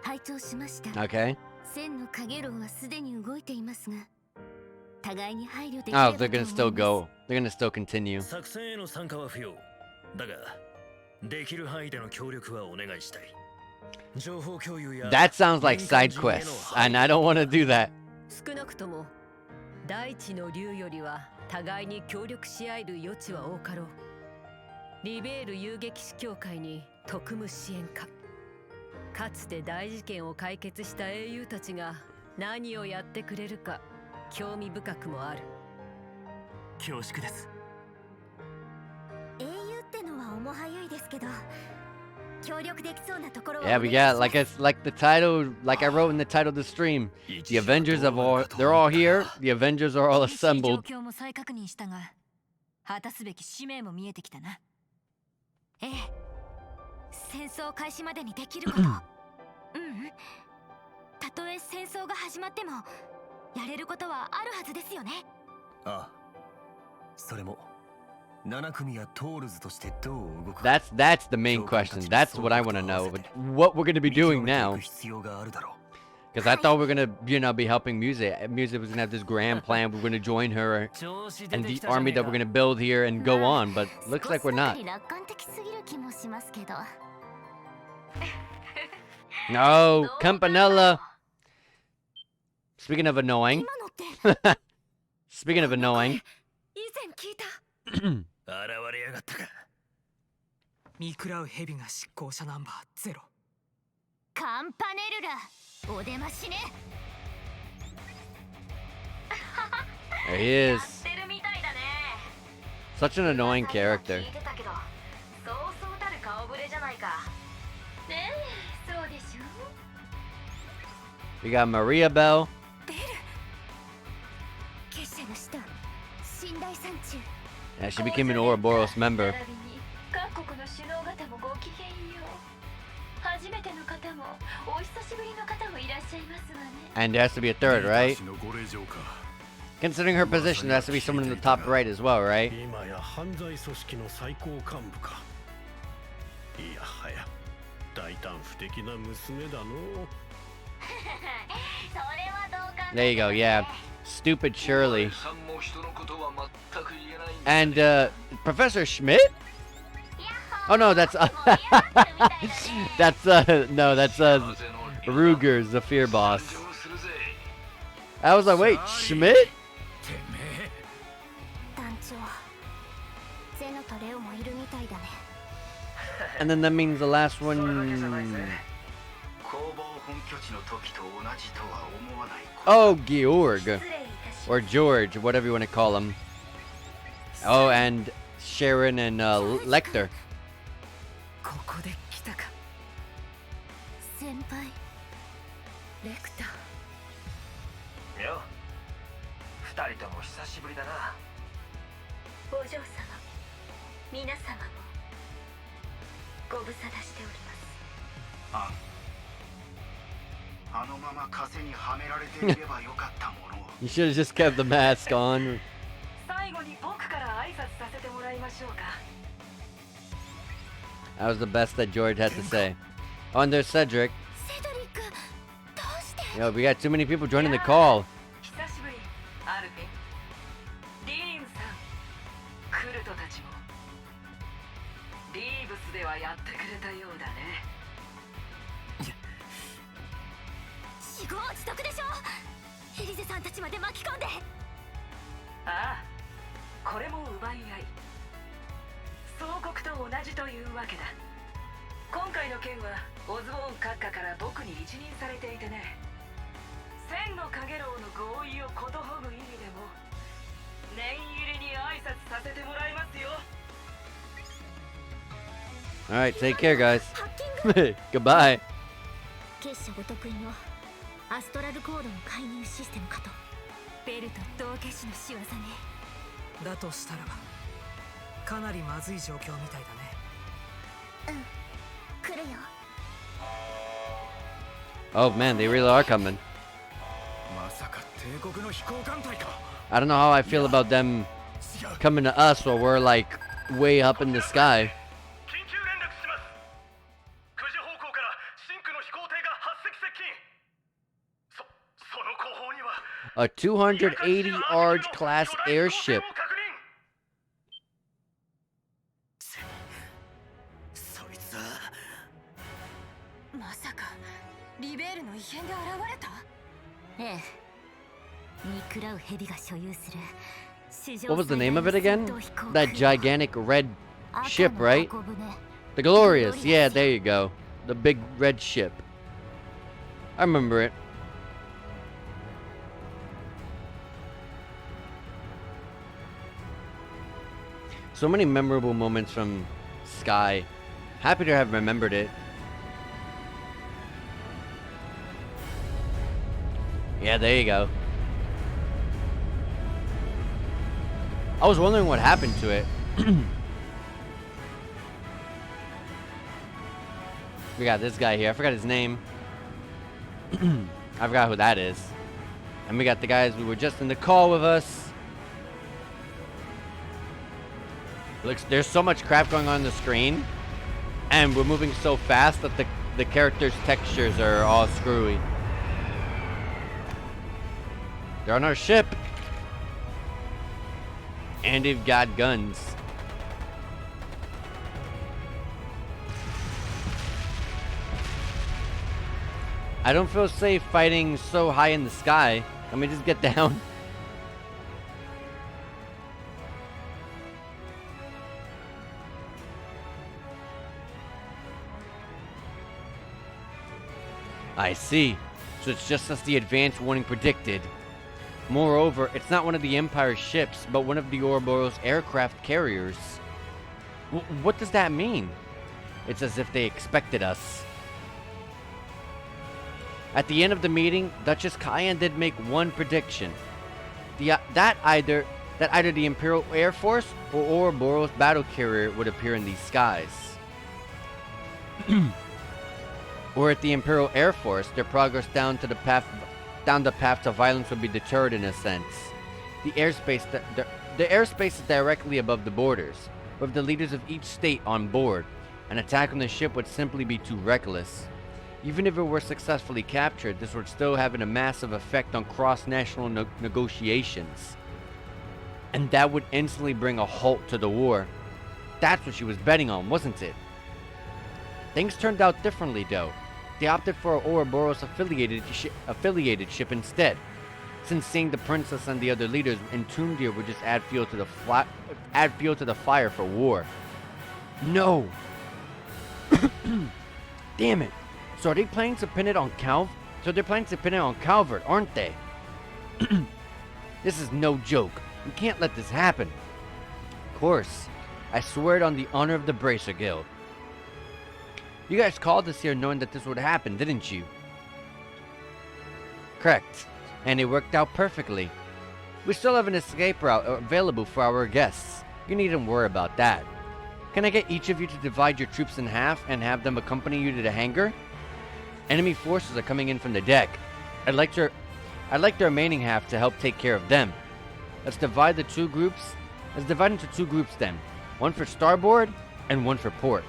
拝聴しました。 Okay. 千の影楼はすでに動いていますが、互いに配慮できれ Oh, ば they're gonna still go. They're gonna still continue. 作戦への参加は不要。だが、できる範囲での協力はお願いしたい。情報共有や That sounds like side quests, and I don't want to do that. 少なくとも大地の竜よりは互いに協力し合える余地は多かろう。リベール遊撃士協会に特務支援課。かつて大事件を解決した英雄たちが何をやってくれるか興味深くもある。恐縮です。英雄ってのは重はゆいですけど、協力できそうなところは Yeah, we got like the title, like I wrote in the title of the stream. The Avengers of all, they're all here. The Avengers are all assembled. 状況も再確認したが、果たすべき使命も見えてきたな。ええ、戦争開始までにできること。たとえ戦争が始まってもやれることはあるはずですよね。ああ、それも7組やトールズとしてどう動く。 That's the main question. That's what I want to know. What we're gonna be doing now? Because I thought we were gonna, be helping Music. Music was gonna have this grand plan. We're gonna join her and the army that we're gonna build here and go on. But looks like we're not. No, Campanella. Speaking of annoying. Speaking of annoying. 現れやがったか。見食らう蛇が執行者ナンバー0。カンパネルラ、お出ましね。There he is. Such an annoying character. We got Maria Bell. Yeah, she became an Ouroboros member. And there has to be a third, right? Considering her position, there has to be someone in the top right as well, right? 今や犯罪組織の最高幹部か。いやはや、大胆不敵な娘だの。There you go, yeah. Stupid Shirley. And Professor Schmidt? Oh no, that's no, that's Ruger, the fear boss. I was like, wait, Schmidt? And then that means the last one. Oh, Georg. Or George, whatever you want to call him. Oh, and Sharon and Lecter. ご無沙汰しております。あのまま枷にはめられていればよかったものを。 You should have just kept the mask on. 最後に僕から挨拶させてもらいましょうか。 That was the best that George had to say. Oh, and there's Cedric. Yo, we got too many people joining the call. 久しぶり、アルフィン、ディーンさん、クルトたちも。リーブスではやってくれたようだね。自業自得でしょ。エリゼさんたちまで巻き込んで。ああ、これも奪い合い。総国と同じというわけだ。今回の件はオズボーン閣下から僕に一任されていてね。千のかげろうの合意をことほぐ意味でも念入りに挨拶させてもらいますよ。 Alright, take care, guys. Goodbye. 結社ご得意のアストラルコードの介入システムかと。ベルと道化師の仕業ね。だとしたらかなりまずい状況みたいだね。うん、来るよ。 Oh man, they really are coming. まさか帝国の飛行艦隊か。 I don't know how I feel about them coming to us while we're like way up in the sky. A 280 Arge class airship. まさかリベールの異変で現れた？ええ。見食らう蛇が所有する。 What was the name of it again? That gigantic red ship, right? The Glorious. Yeah, there you go. The big red ship. I remember it. So many memorable moments from Sky. Happy to have remembered it. Yeah, there you go. I was wondering what happened to it. We got this guy here. I forgot his name. I forgot who that is. And we got the guys who were just in the call with us. Looks, there's so much crap going on the screen. And we're moving so fast that the characters' textures are all screwy. They're on our ship. And they've got guns. I don't feel safe fighting so high in the sky. Let me just get down. I see. So it's just as the advance warning predicted. Moreover, it's not one of the Empire's ships, but one of the Ouroboros aircraft carriers. What does that mean? It's as if they expected us. At the end of the meeting, Duchess Cayenne did make one prediction. That either the Imperial Air Force or Ouroboros battle carrier would appear in these skies. Or at the Imperial Air Force, their progress down the path to violence would be deterred in a sense. The airspace is directly above the borders, with the leaders of each state on board. An attack on the ship would simply be too reckless. Even if it were successfully captured, this would still have a massive effect on cross-national negotiations. And that would instantly bring a halt to the war. That's what she was betting on, wasn't it? Things turned out differently, though. They opted for an Ouroboros affiliated ship instead, since seeing the princess and the other leaders entombed here would just add fuel to the fire for war. No. Damn it. So they're planning to pin it on Calvert, aren't they? This is no joke. We can't let this happen. Of course. I swear it on the honor of the Bracer Guild. You guys called us here knowing that this would happen, didn't you? Correct. And it worked out perfectly. We still have an escape route available for our guests. You needn't worry about that. Can I get each of you to divide your troops in half and have them accompany you to the hangar? Enemy forces are coming in from the deck. I'd like the remaining half to help take care of them. Let's divide into 2 groups then. One for starboard and one for port.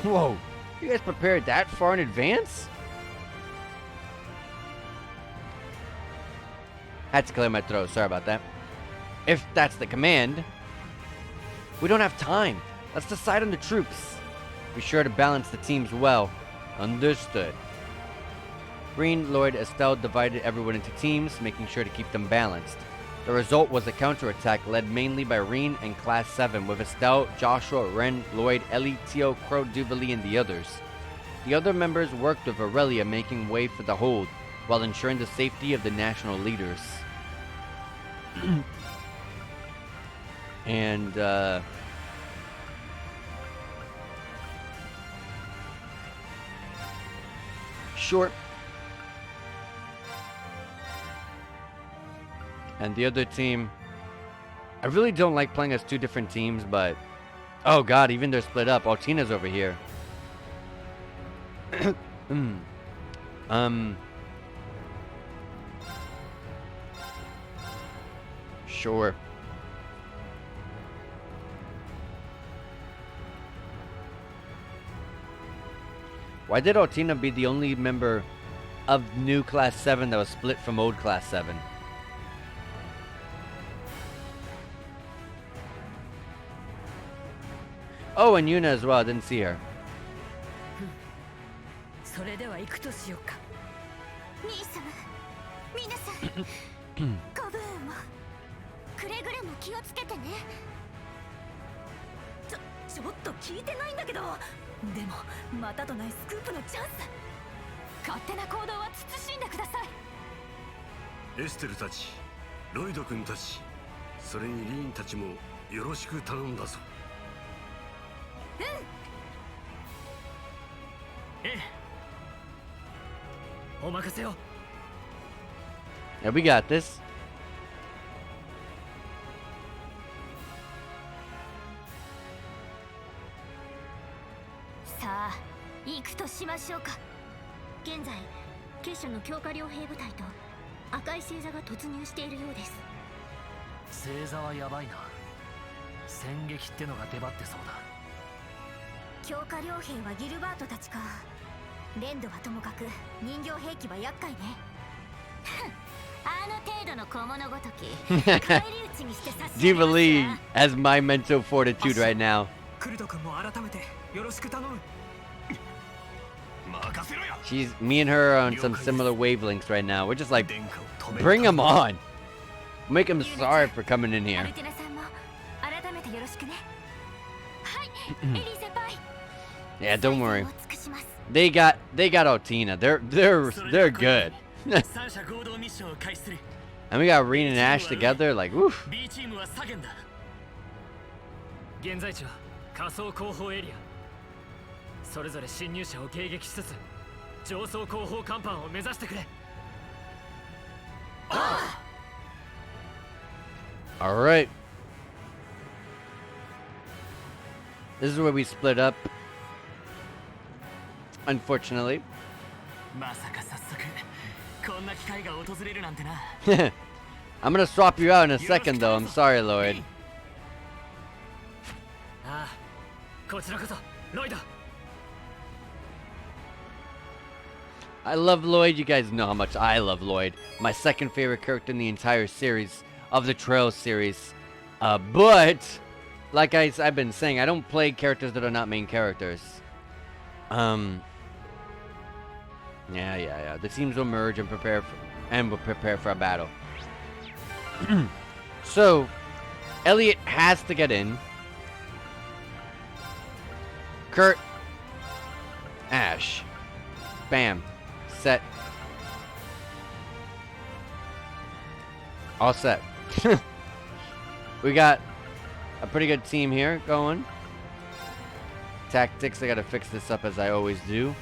Whoa, you guys prepared that far in advance? Had to clear my throat, sorry about that. If that's the command. We don't have time. Let's decide on the troops. Be sure to balance the teams well. Understood. Green, Lloyd, Estelle divided everyone into teams, making sure to keep them balanced. The result was a counterattack led mainly by Reen and Class 7, with Estelle, Joshua, Ren, Lloyd, Ellie, Tio, Crow, Jubilee, and the others. The other members worked with Aurelia, making way for the hold, while ensuring the safety of the national leaders. And, Short. And the other team, I really don't like playing as 2 different teams, but oh god, even they're split up. Oh, Tina's over here. Sure. Why did Otina be the only member of new Class 7 that was split from old Class 7? Oh, and Yuna as well. I didn't see her. それでは行くとしようか。兄様、皆さん、カブーンもくれぐれも気をつけてね。ちょっと聞いてないんだけど。でもまたとないスクープのチャンス。勝手な行動は慎んでください。エステルたち、ロイド君たち、それにリーンたちもよろしく頼んだぞ。お任せを。Yeah, we got this. さあ、行くとしましょうか。現在、結社の強化両兵部隊と赤い星座が突入しているようです。星座はやばいな。戦撃ってのが出張ってそうだ。強化両兵はギルバートたちか。連度はともかく人形兵器は厄介ね。あの程度の小物ごとき返り討ちにして差し上げますわ。Jubilee has my mental fortitude right now. クルト君も改めてよろしく頼む。Me and her are on some similar wavelengths right now. We're just like, bring him on. Make him sorry for coming in here. Yeah, don't worry. They got Otina. They're good. And we got Reen and Ash together. Like, woof. 現在地は仮想後方エリア。それぞれ侵入者を迎撃しつつ上層後方甲板を目指してくれ。All right. This is where we split up. Unfortunately. まさか早速こんな機会が訪れるなんてな。I'm gonna swap you out in a second, though. I'm sorry, Lloyd. ああ、こちらこそ、ロイド。I love Lloyd. You guys know how much I love Lloyd. My second favorite character in the entire series of the Trail series. But like I've been saying, I don't play characters that are not main characters. Yeah. The teams will merge and will prepare for a battle. So, Elliot has to get in. Kurt, Ash, bam, set, all set. We got a pretty good team here going. Tactics, I gotta fix this up as I always do.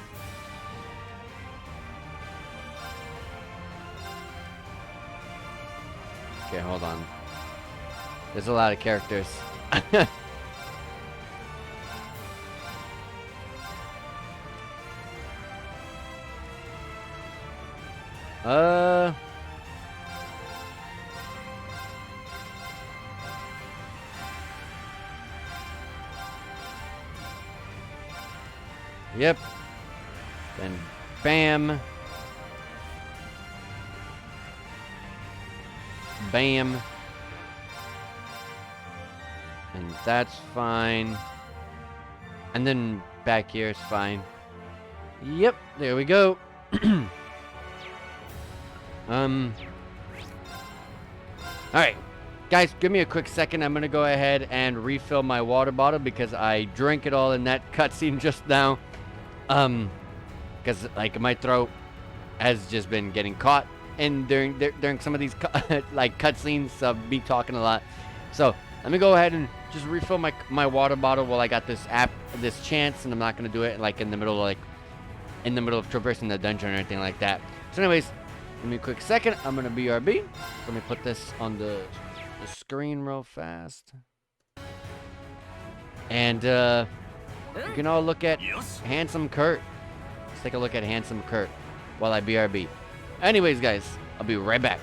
Okay, hold on. There's a lot of characters. Yep. Then bam. Bam. And that's fine. And then back here is fine. Yep, there we go. Alright. Guys, give me a quick second. I'm going to go ahead and refill my water bottle because I drank it all in that cutscene just now. Because, like, my throat has just been getting caught in during some of these, like, cutscenes of me talking a lot. So, let me go ahead and just refill my water bottle while I got this chance, and I'm not going to do it, like, in the middle of traversing the dungeon or anything like that. So, anyways, give me a quick second. I'm going to BRB. So let me put this on the screen real fast. And, you can all look at Handsome Kurt. Let's take a look at Handsome Kurt while I BRB. Anyways, guys, I'll be right back.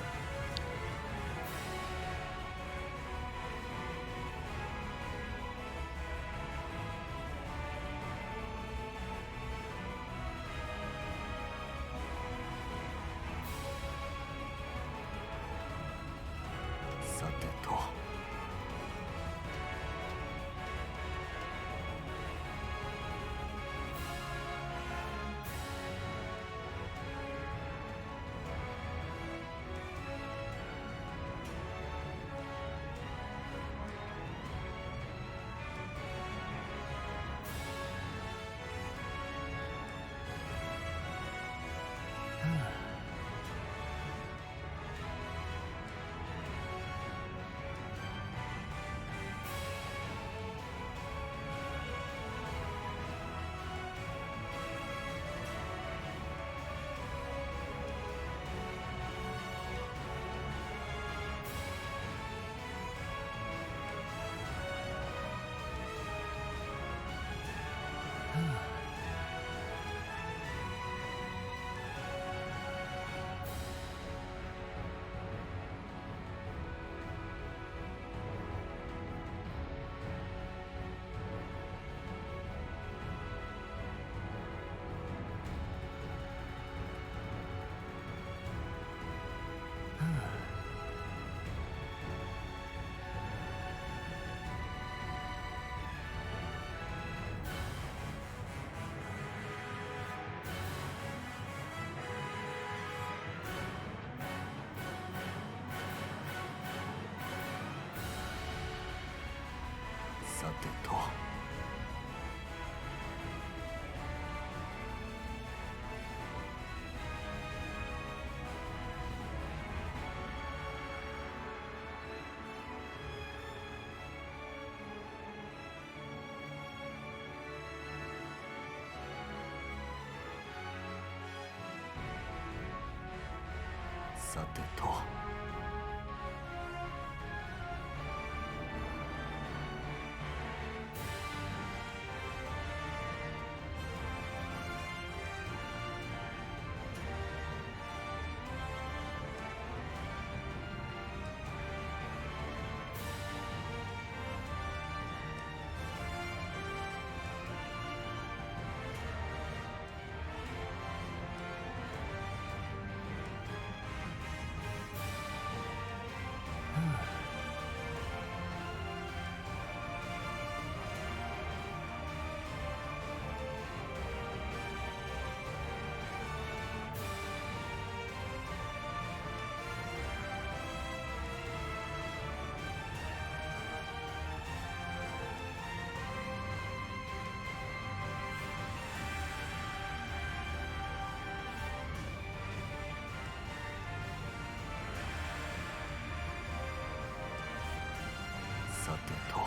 てと。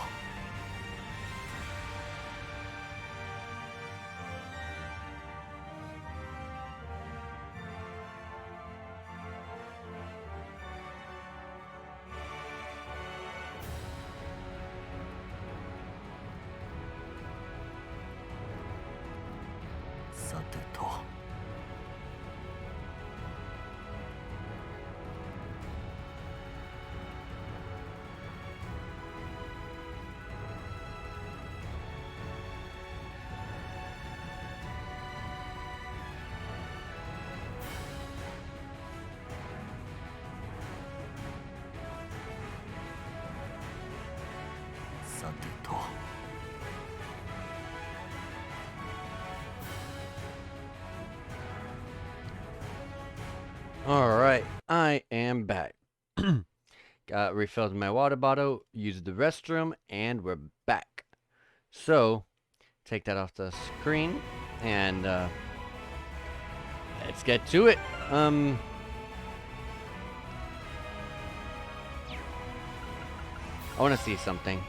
さてと。さてと。Alright, I am back. Got refilled my water bottle, used the restroom, and we're back. So, take that off the screen, and let's get to it. I want to see something.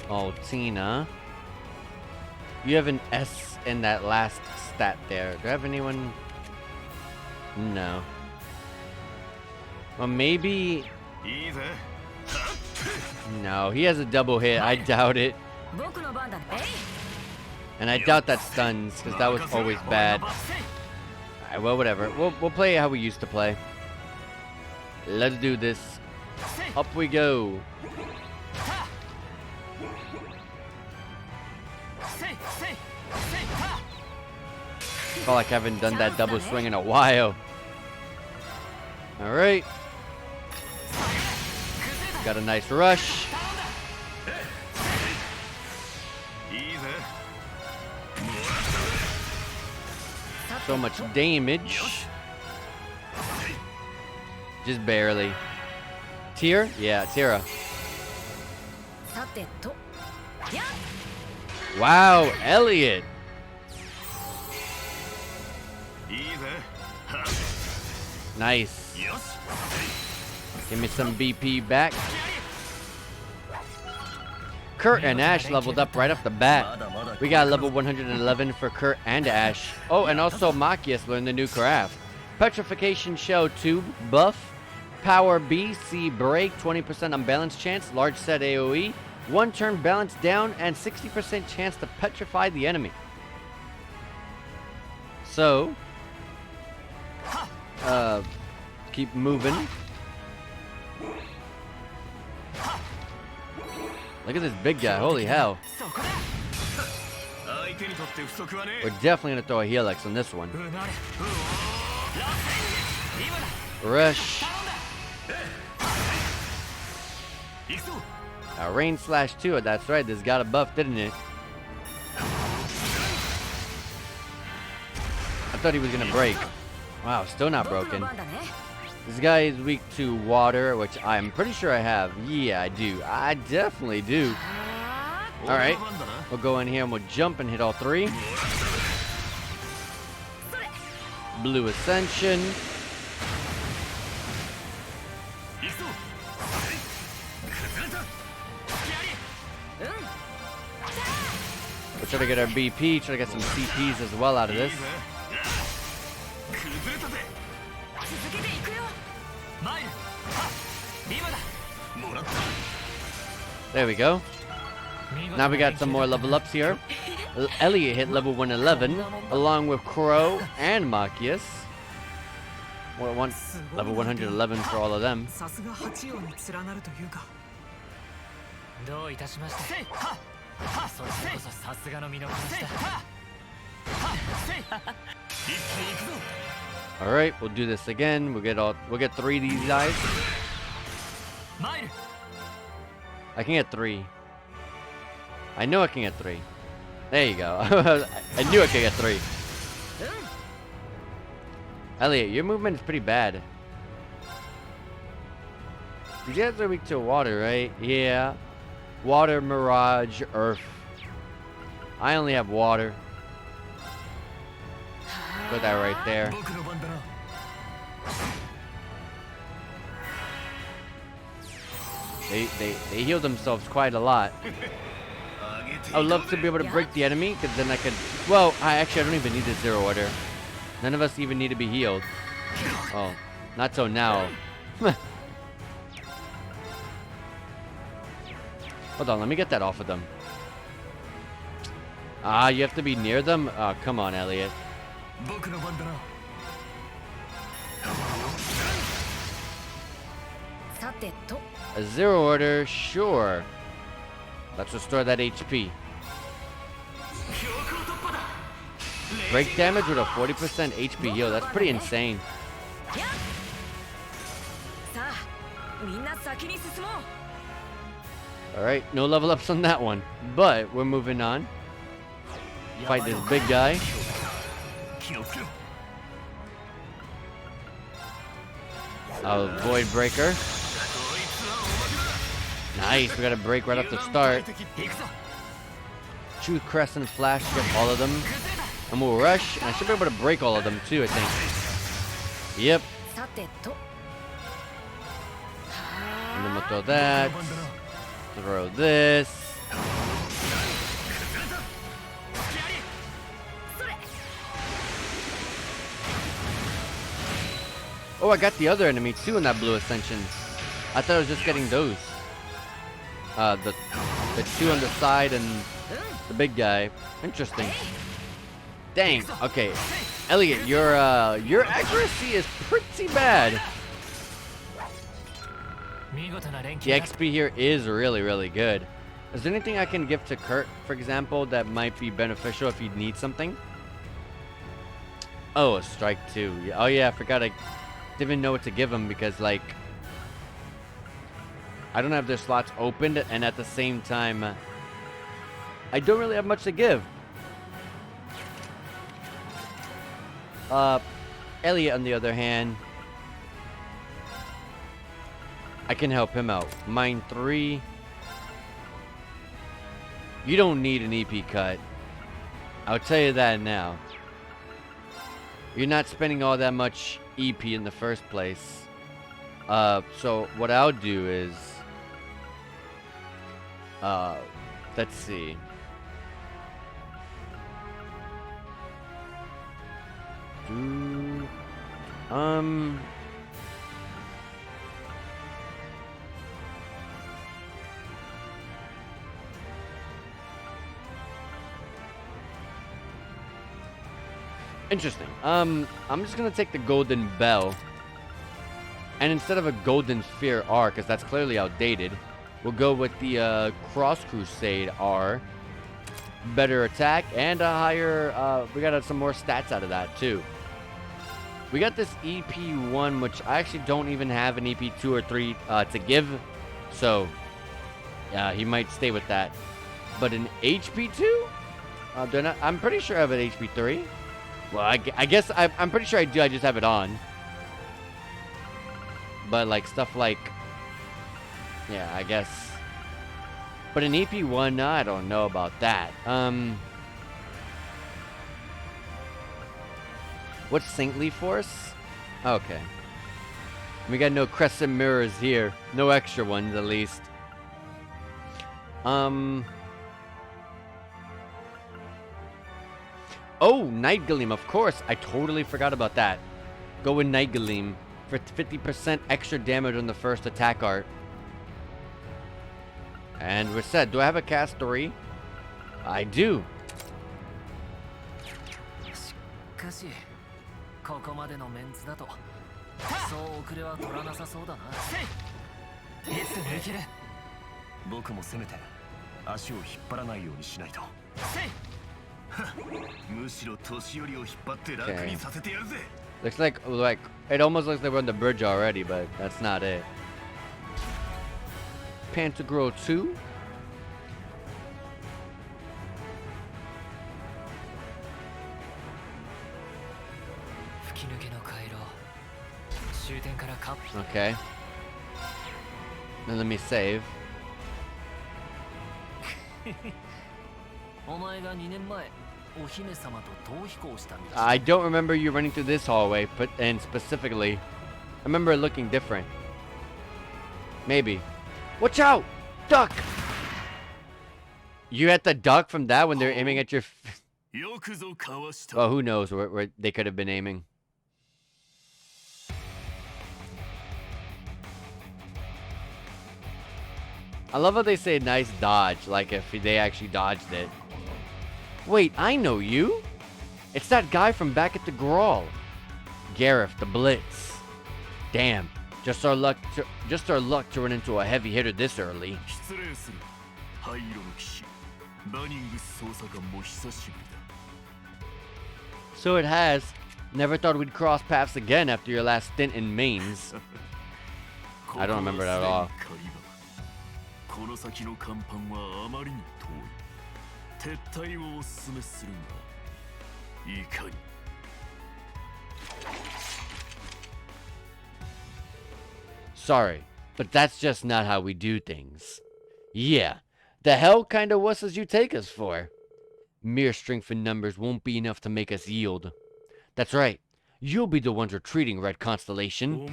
Oh, Tina. You have an S in that last stat there. Do I have anyone? No. Well, maybe... No, he has a double hit. I doubt it. And I doubt that stuns, because that was always bad. Alright, well, whatever. We'll play how we used to play. Let's do this. Up we go. I feel like I haven't done that double swing in a while. Alright. Got a nice rush. So much damage. Just barely. Tier? Yeah, Tira. Wow, Elliot. Nice. Give me some BP back. Kurt and Ash leveled up right off the bat. We got level 111 for Kurt and Ash. Oh, and also Machias learned the new craft. Petrification Shell 2 buff. Power BC break, 20% unbalanced chance, large set AoE, 1 turn balance down, and 60% chance to petrify the enemy. So, keep moving. Look at this big guy, holy hell. We're definitely gonna throw a Helix on this one. Rush. Rain slash 2, that's right, this got a buff, didn't it? I thought he was gonna break. Wow, still not broken. This guy is weak to water, which I'm pretty sure I have. Yeah, I do. I definitely do. Alright, we'll go in here and we'll jump and hit all 3. Blue Ascension. We'll try to get our BP, try to get some CPs as well out of this. There we go. Now we got some more level ups here. Elliot hit level 111, along with Crow and Machias. Well, level 111 for all of them. All right, we'll do this again. We'll get 3 of these guys. I can get 3. I know I can get 3. There you go. I knew I could get 3. Elliot, your movement is pretty bad. You guys are weak to water, right? Yeah. Water, Mirage, Earth. I only have water. Put that right there. They heal themselves quite a lot. I would love to be able to break the enemy, because then I could... Well, I don't even need a zero order. None of us even need to be healed. Oh, not so now. Hold on, let me get that off of them. Ah, you have to be near them? Oh, come on, Elliot. A zero order, sure. Let's restore that HP. Break damage with a 40% HP heal. That's pretty insane. Alright, no level ups on that one. But we're moving on. Fight this big guy. Void Breaker. Nice, we got a break right off the start. True Crescent Flash to get all of them. And we'll rush, and I should be able to break all of them too, I think. Yep. And then we'll throw that. Throw this. Oh, I got the other enemy too in that blue ascension. I thought I was just getting those. The two on the side and the big guy. Interesting. Dang. Okay, Elliot, your accuracy is pretty bad. The XP here is really, really good. Is there anything I can give to Kurt, for example, that might be beneficial if you need something? Oh, a strike too. Oh yeah, I forgot. I didn't even know what to give him because, like, I don't have their slots opened, and at the same time, I don't really have much to give. Elliot, on the other hand, I can help him out. Mine 3. You don't need an EP cut. I'll tell you that now. You're not spending all that much EP in the first place. So what I'll do is, let's see. Interesting. I'm just gonna take the Golden Bell, and instead of a Golden Sphere R, because that's clearly outdated, we'll go with the Cross Crusade R. Better attack and a higher. We got some more stats out of that too. We got this EP1, which I actually don't even have an EP2 or 3 to give, so he might stay with that. But an HP2? I'm pretty sure I have an HP3. Well, I guess I'm pretty sure I do. I just have it on. But like stuff like, yeah, I guess. But an EP1, I don't know about that. What's Saintly Force? Okay. We got no crescent mirrors here. No extra ones, at least. Oh, Night Gleam, of course. I totally forgot about that. Go with Night Gleam for 50% extra damage on the first attack art. And we're set. Do I have a cast 3? I do. Okay. Looks like it almost looks like we're on the bridge already, but that's not it. Pantagruel 2. Okay. Then let me save. I don't remember you running through this hallway, and specifically, I remember it looking different. Maybe. Watch out! Duck! You had to duck from that when they're aiming at your... Well, who knows where they could have been aiming. I love how they say nice dodge, like if they actually dodged it. Wait, I know you. It's that guy from back at the Grawl. Gareth, the Blitz. Damn, just our luck to run into a heavy hitter this early. So it has. Never thought we'd cross paths again after your last stint in Mainz. I don't remember that at all. Sorry, but that's just not how we do things. Yeah, the hell kind of wusses you take us for? Mere strength in numbers won't be enough to make us yield. That's right, you'll be the ones retreating, Red Constellation.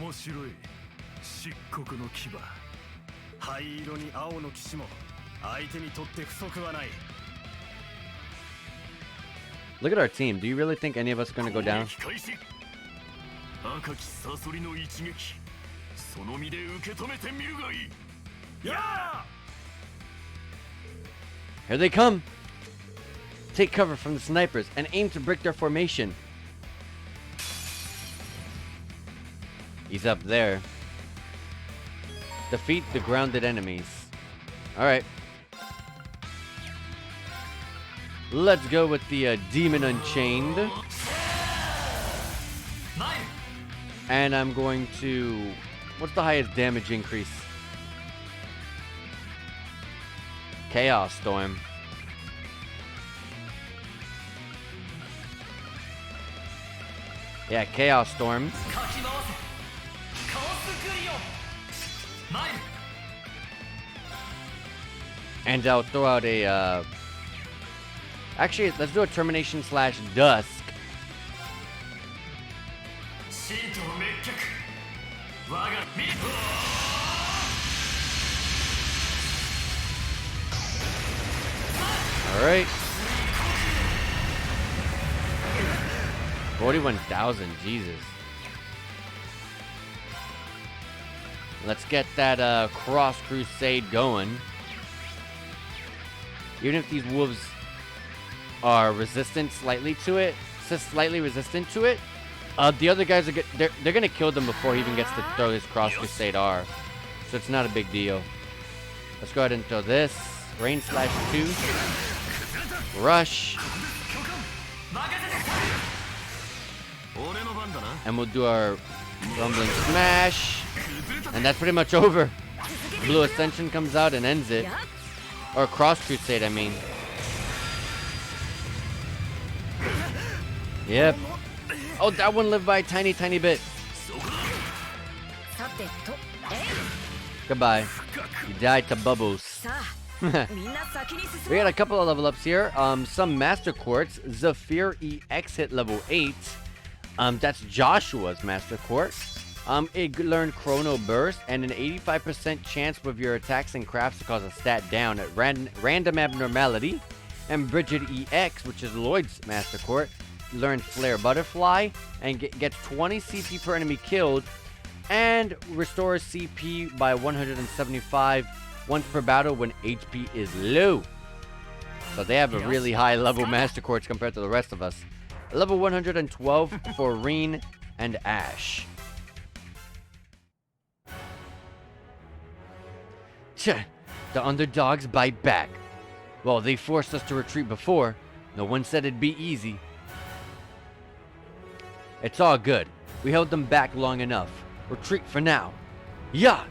Look at our team. Do you really think any of us are going to go down? Here they come! Take cover from the snipers and aim to break their formation. He's up there. Defeat the grounded enemies. Alright. Let's go with the Demon Unchained. And I'm going to... What's the highest damage increase? Chaos Storm. Yeah, Chaos Storm. And I'll throw out a... Actually, let's do a Termination / Dusk. Alright. 41,000, Jesus. Let's get that Cross Crusade going. Even if these wolves are resistant slightly to it, slightly resistant to it, the other guys are they're gonna kill them before he even gets to throw his Cross Crusade R. So it's not a big deal. Let's go ahead and throw this. Rain Slash 2. Rush. And we'll do our Rumbling Smash. And that's pretty much over. Blue Ascension comes out and ends it. Or Cross Crusade, I mean. Yep. Oh, that one lived by a tiny, tiny bit. Goodbye. You died to bubbles. We got a couple of level ups here. Some Master Quartz. Zephyr EX hit level 8. That's Joshua's Master Quartz. It learned Chrono Burst and an 85% chance with your attacks and crafts to cause a stat down at random abnormality. And Bridget EX, which is Lloyd's Master Quartz, learned Flare Butterfly and gets 20 CP per enemy killed and restores CP by 175 once per battle when HP is low. So they have a really high level Master Quartz compared to the rest of us. Level 112 for Reen and Ash. The underdogs bite back. Well, they forced us to retreat before. No one said it'd be easy. It's all good. We held them back long enough. Retreat for now. Yeah!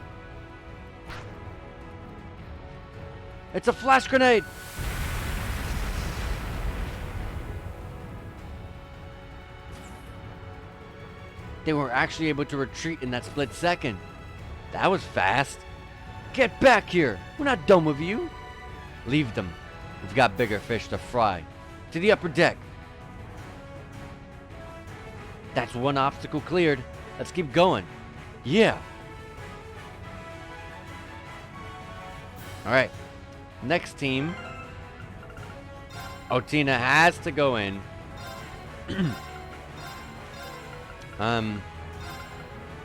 It's a flash grenade! They were actually able to retreat in that split second. That was fast. Get back here! We're not done with you! Leave them. We've got bigger fish to fry. To the upper deck. That's one obstacle cleared. Let's keep going. Yeah. Alright. Next team. Otina has to go in.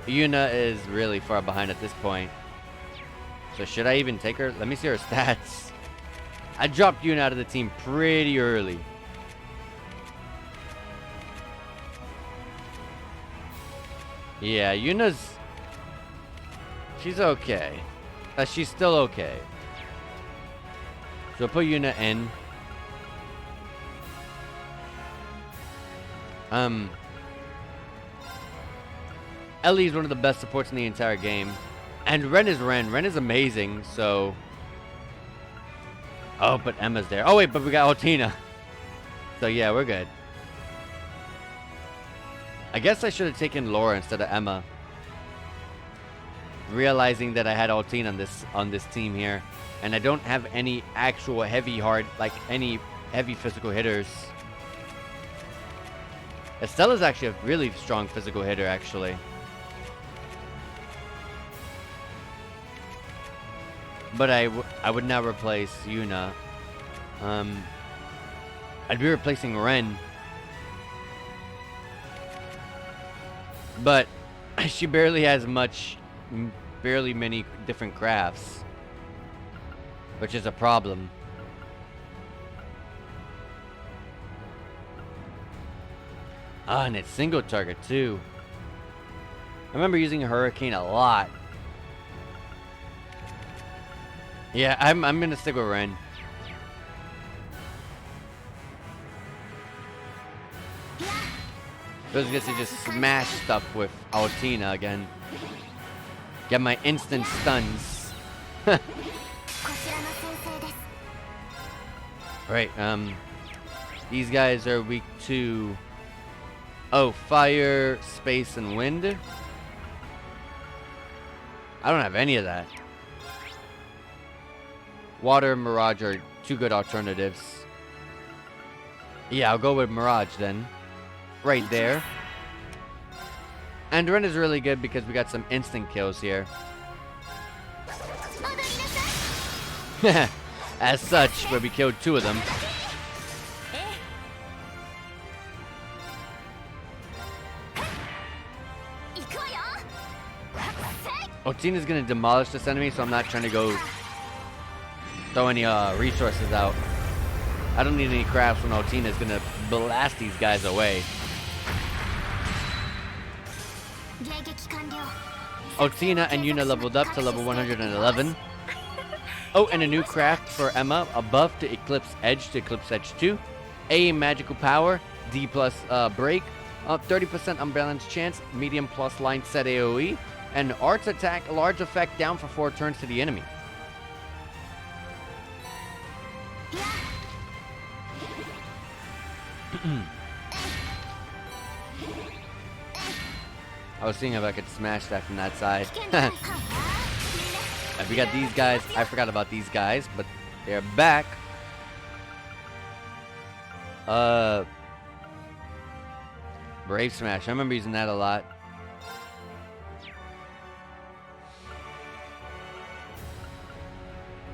Yuna is really far behind at this point. So should I even take her? Let me see her stats. I dropped Yuna out of the team pretty early. Yeah, Yuna's... she's okay. She's still okay. So put Yuna in. Ellie is one of the best supports in the entire game. And Ren is Ren. Ren is amazing, so... oh, but Emma's there. Oh, wait, but we got Altina. So, yeah, we're good. I guess I should have taken Laura instead of Emma. Realizing that I had Altina on this team here. And I don't have any actual any heavy physical hitters. Estella's actually a really strong physical hitter, actually. But I would not replace Yuna. I'd be replacing Ren. But she barely has barely many different crafts. Which is a problem. Ah, and it's single target too. I remember using Hurricane a lot. Yeah, I'm gonna stick with Ren. Those guys to just smash stuff with Altina again. Get my instant stuns. Right, these guys are weak to... oh, fire, space, and wind. I don't have any of that. Water and Mirage are two good alternatives. Yeah, I'll go with Mirage then. Right there. And Ren is really good because we got some instant kills here. As such, where we killed two of them. Otina's gonna demolish this enemy, so I'm not trying to go throw any resources out. I don't need any crafts when Otina's gonna blast these guys away. Otina and Yuna leveled up to level 111. Oh, and a new craft for Emma, a buff to Eclipse Edge 2. A magical power, D plus break, 30% unbalanced chance, medium plus line set AoE, and arts attack, large effect down for 4 turns to the enemy. I was seeing if I could smash that from that side. And we got these guys. I forgot about these guys, but they're back. Brave Smash. I remember using that a lot.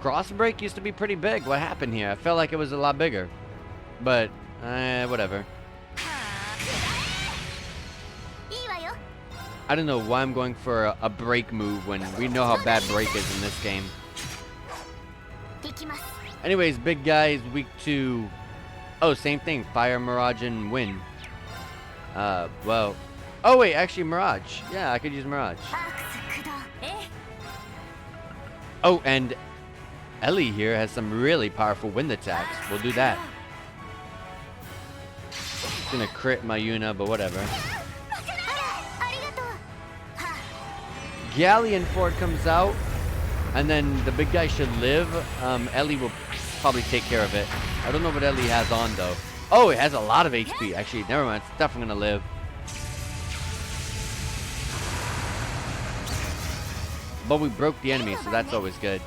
Cross Break used to be pretty big. What happened here? I felt like it was a lot bigger. But, whatever. I don't know why I'm going for a break move when we know how bad break is in this game. Anyways, big guy is weak to... oh, same thing. Fire, Mirage, and Wind. Well... oh, wait, actually, Mirage. Yeah, I could use Mirage. Oh, and Ellie here has some really powerful wind attacks. We'll do that. It's gonna crit my Yuna, but whatever. Galleon Ford comes out, and then the big guy should live. Ellie will probably take care of it. I don't know what Ellie has on, though. Oh, it has a lot of HP. Actually, never mind. It's definitely gonna live. But we broke the enemy, so that's always good.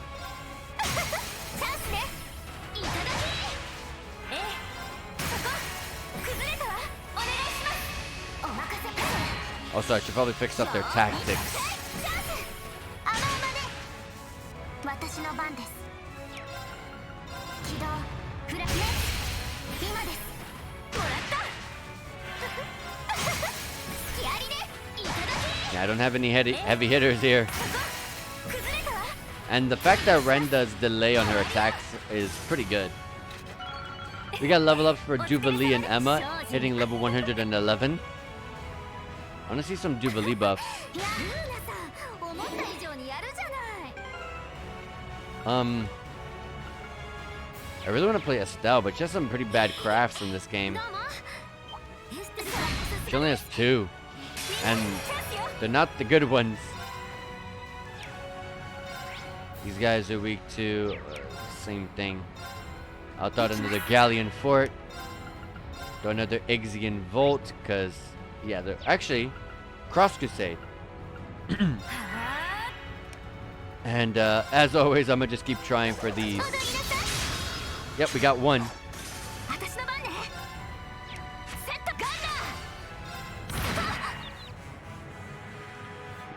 Oh, sorry. I should probably fix up their tactics. Yeah, I don't have any heavy hitters here. And the fact that Ren does delay on her attacks is pretty good. We got level ups for Jubilee and Emma, hitting level 111. I want to see some Jubilee buffs. I really want to play Estelle, but she has some pretty bad crafts in this game. She only has 2, and they're not the good ones. These guys are weak to same thing. I'll throw out another Galleon Fort. Throw another Ixian Volt, because, yeah, they're actually Cross Crusade. And as always, I'm going to just keep trying for these. Yep, we got one.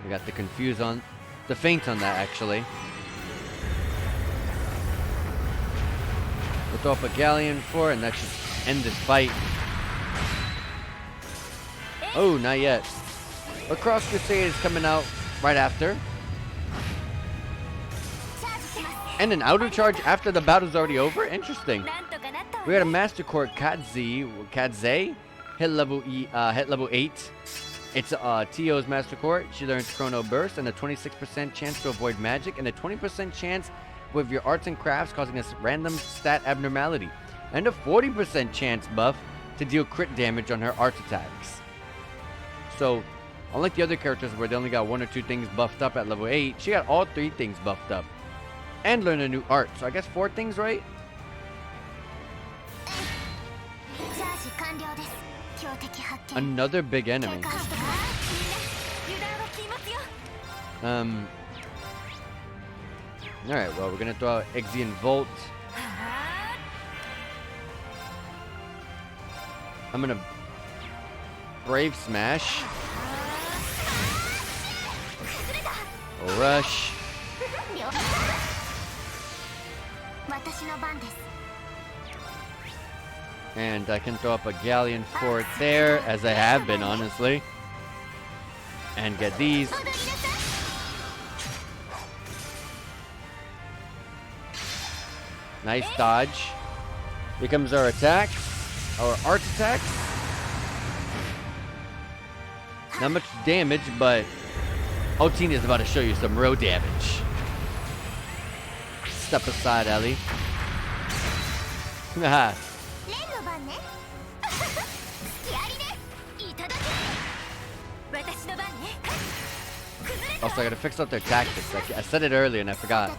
We got the confuse on, the feint on that actually. We'll throw up a Galleon for it, and that should end this fight. Oh, not yet. But Cross Crusade is coming out right after. And an outer charge after the battle's already over? Interesting. We got a Master Court Kadze, hit level 8. It's Tio's Master Court. She learns Chrono Burst and a 26% chance to avoid magic and a 20% chance with your arts and crafts causing a random stat abnormality. And a 40% chance buff to deal crit damage on her arts attacks. So, unlike the other characters where they only got 1 or 2 things buffed up at level 8, she got all 3 things buffed up. And learn a new art. So I guess 4 things, right? Another big enemy. Alright, well, we're gonna throw out Ixian Volt. I'm gonna Brave Smash. Rush. And I can throw up a Galleon Fort there, as I have been, honestly. And get these. Nice dodge. Here comes our attack. Our art attack. Not much damage, but Otina is about to show you some real damage. Step aside, Ellie. Haha. Also, I gotta fix up their tactics. I said it earlier and I forgot.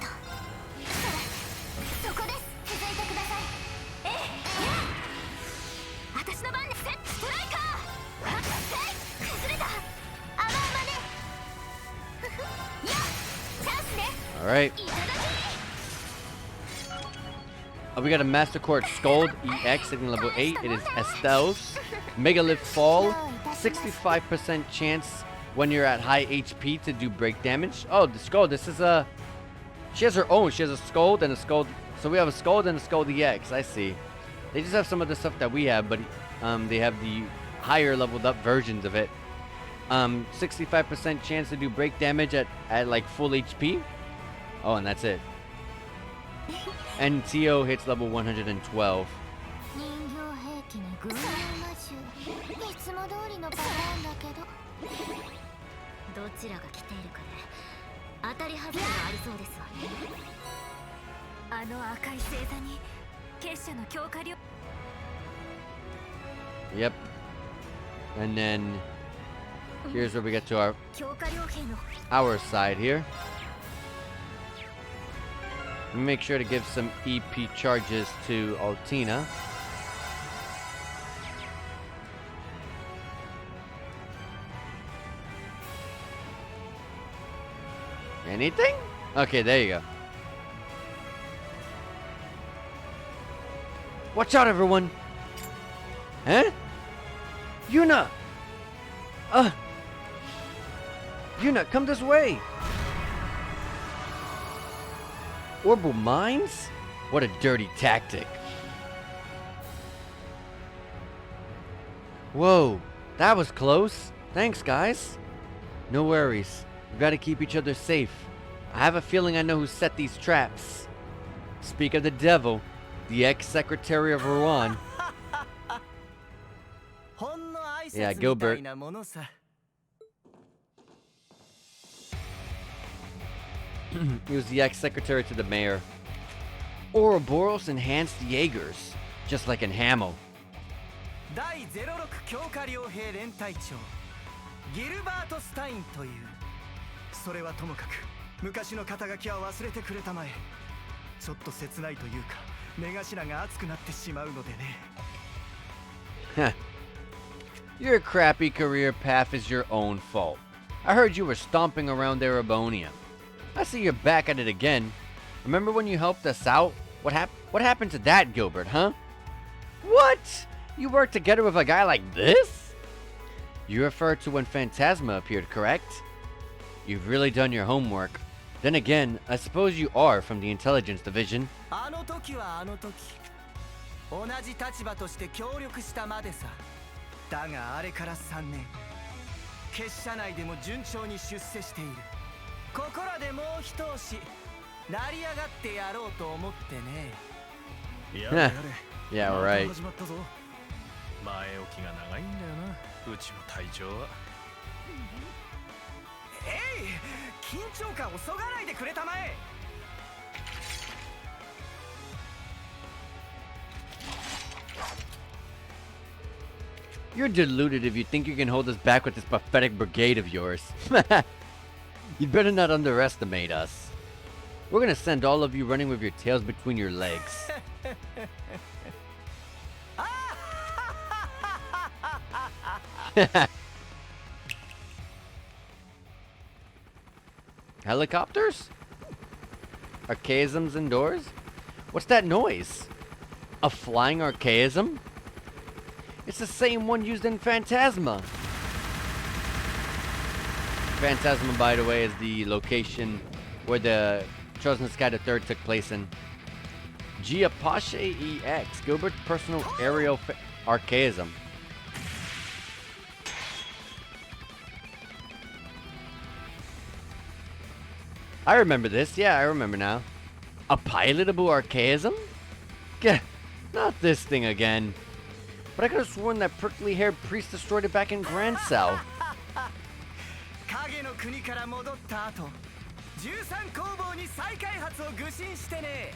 Alright. We got a Master Court Scold EX sitting level 8. It is Estelle's. Megalith Fall. 65% chance when you're at high HP to do break damage. Oh, the Scold. This is a... She has her own. She has a Scold and a Scold. So we have a Scold and a Scold EX. I see. They just have some of the stuff that we have, but they have the higher leveled up versions of it. 65% chance to do break damage at like full HP. Oh, and that's it. And Tio hits level 112. Yep. And then here's where we get to our side here. Make sure to give some EP charges to Altina. Anything? Okay, there you go. Watch out, everyone! Huh? Yuna! Yuna, come this way! Orbital Mines? What a dirty tactic. Whoa, that was close. Thanks, guys. No worries. We've got to keep each other safe. I have a feeling I know who set these traps. Speak of the devil, the ex-secretary of Rouen. Yeah, Gilbert. He was the ex-secretary to the mayor. Ouroboros enhanced Jaegers, just like in Hamill. 第06強化両兵連隊長ギルバート・スタインというそれはともかく昔の肩書きは忘れてくれたまえちょっと切ないというか目頭が熱くなってしまうのでね Your crappy career path is your own fault. I heard you were stomping around Erebonia. I see you're back at it again. Remember when you helped us out? What happened to that, Gilbert, huh? What? You worked together with a guy like this? You refer to when Phantasma appeared, correct? You've really done your homework. Then again, I suppose you are from the intelligence division. あの時はあの時同じ立場として協力したまでさだがあれから3年結社内でも順調に出世しているここらでもう一押し成り上がってやろうと思ってね Yeah, right. 始まったぞ前置きが長いんだよなうちの隊長は緊張感をそがないでくれたまえ You're deluded if you think you can hold us back with this pathetic brigade of yours. You'd better not underestimate us. We're gonna send all of you running with your tails between your legs. Helicopters? Archaisms indoors? What's that noise? A flying archaism? It's the same one used in Phantasma. Phantasma, by the way, is the location where the Chosen Sky III took place in. Giapache EX, Gilbert's personal aerial archaism. I remember this. Yeah, I remember now. A pilotable archaism? Gah, not this thing again. But I could have sworn that prickly-haired priest destroyed it back in Grand Cell. 影の国から戻った後13工房に再開発を愚信してね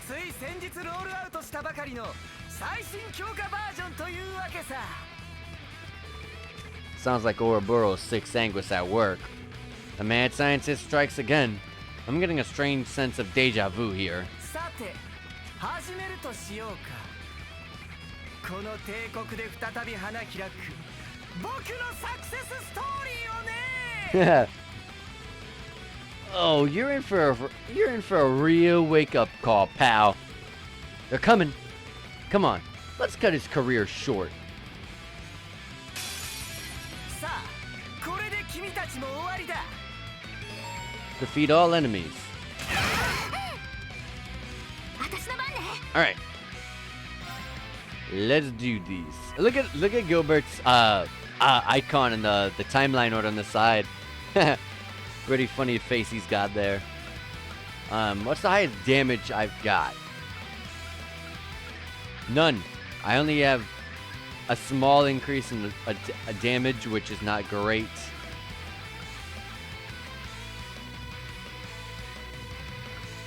つい先日ロールアウトしたばかりの最新強化バージョンというわけさ Sounds like Ouroboros' sixth Anguis at work. The mad scientist strikes again. I'm getting a strange sense of deja vu here. さて始めるとしようかこの帝国で再び花開く僕のサクセスストーリーをね Oh, you're in for a real wake-up call, pal. They're coming. Come on, let's cut his career short. さあこれで君たちも終わりだ Defeat all enemies. 私の番ね All right. Let's do these. Look at Gilbert's icon in the timeline order on the side. Pretty funny face he's got there. What's the highest damage I've got? None. I only have a small increase in a damage, which is not great.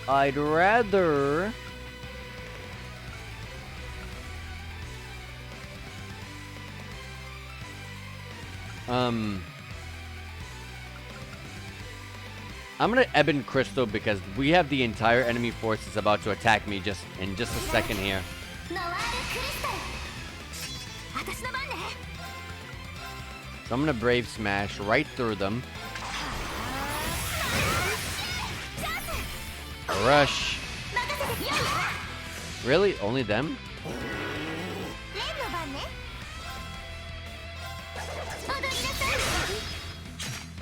I'd rather... I'm gonna Ebon Crystal because we have the entire enemy forces about to attack me in just a second here. So I'm gonna Brave Smash right through them. Rush. Really? Only them?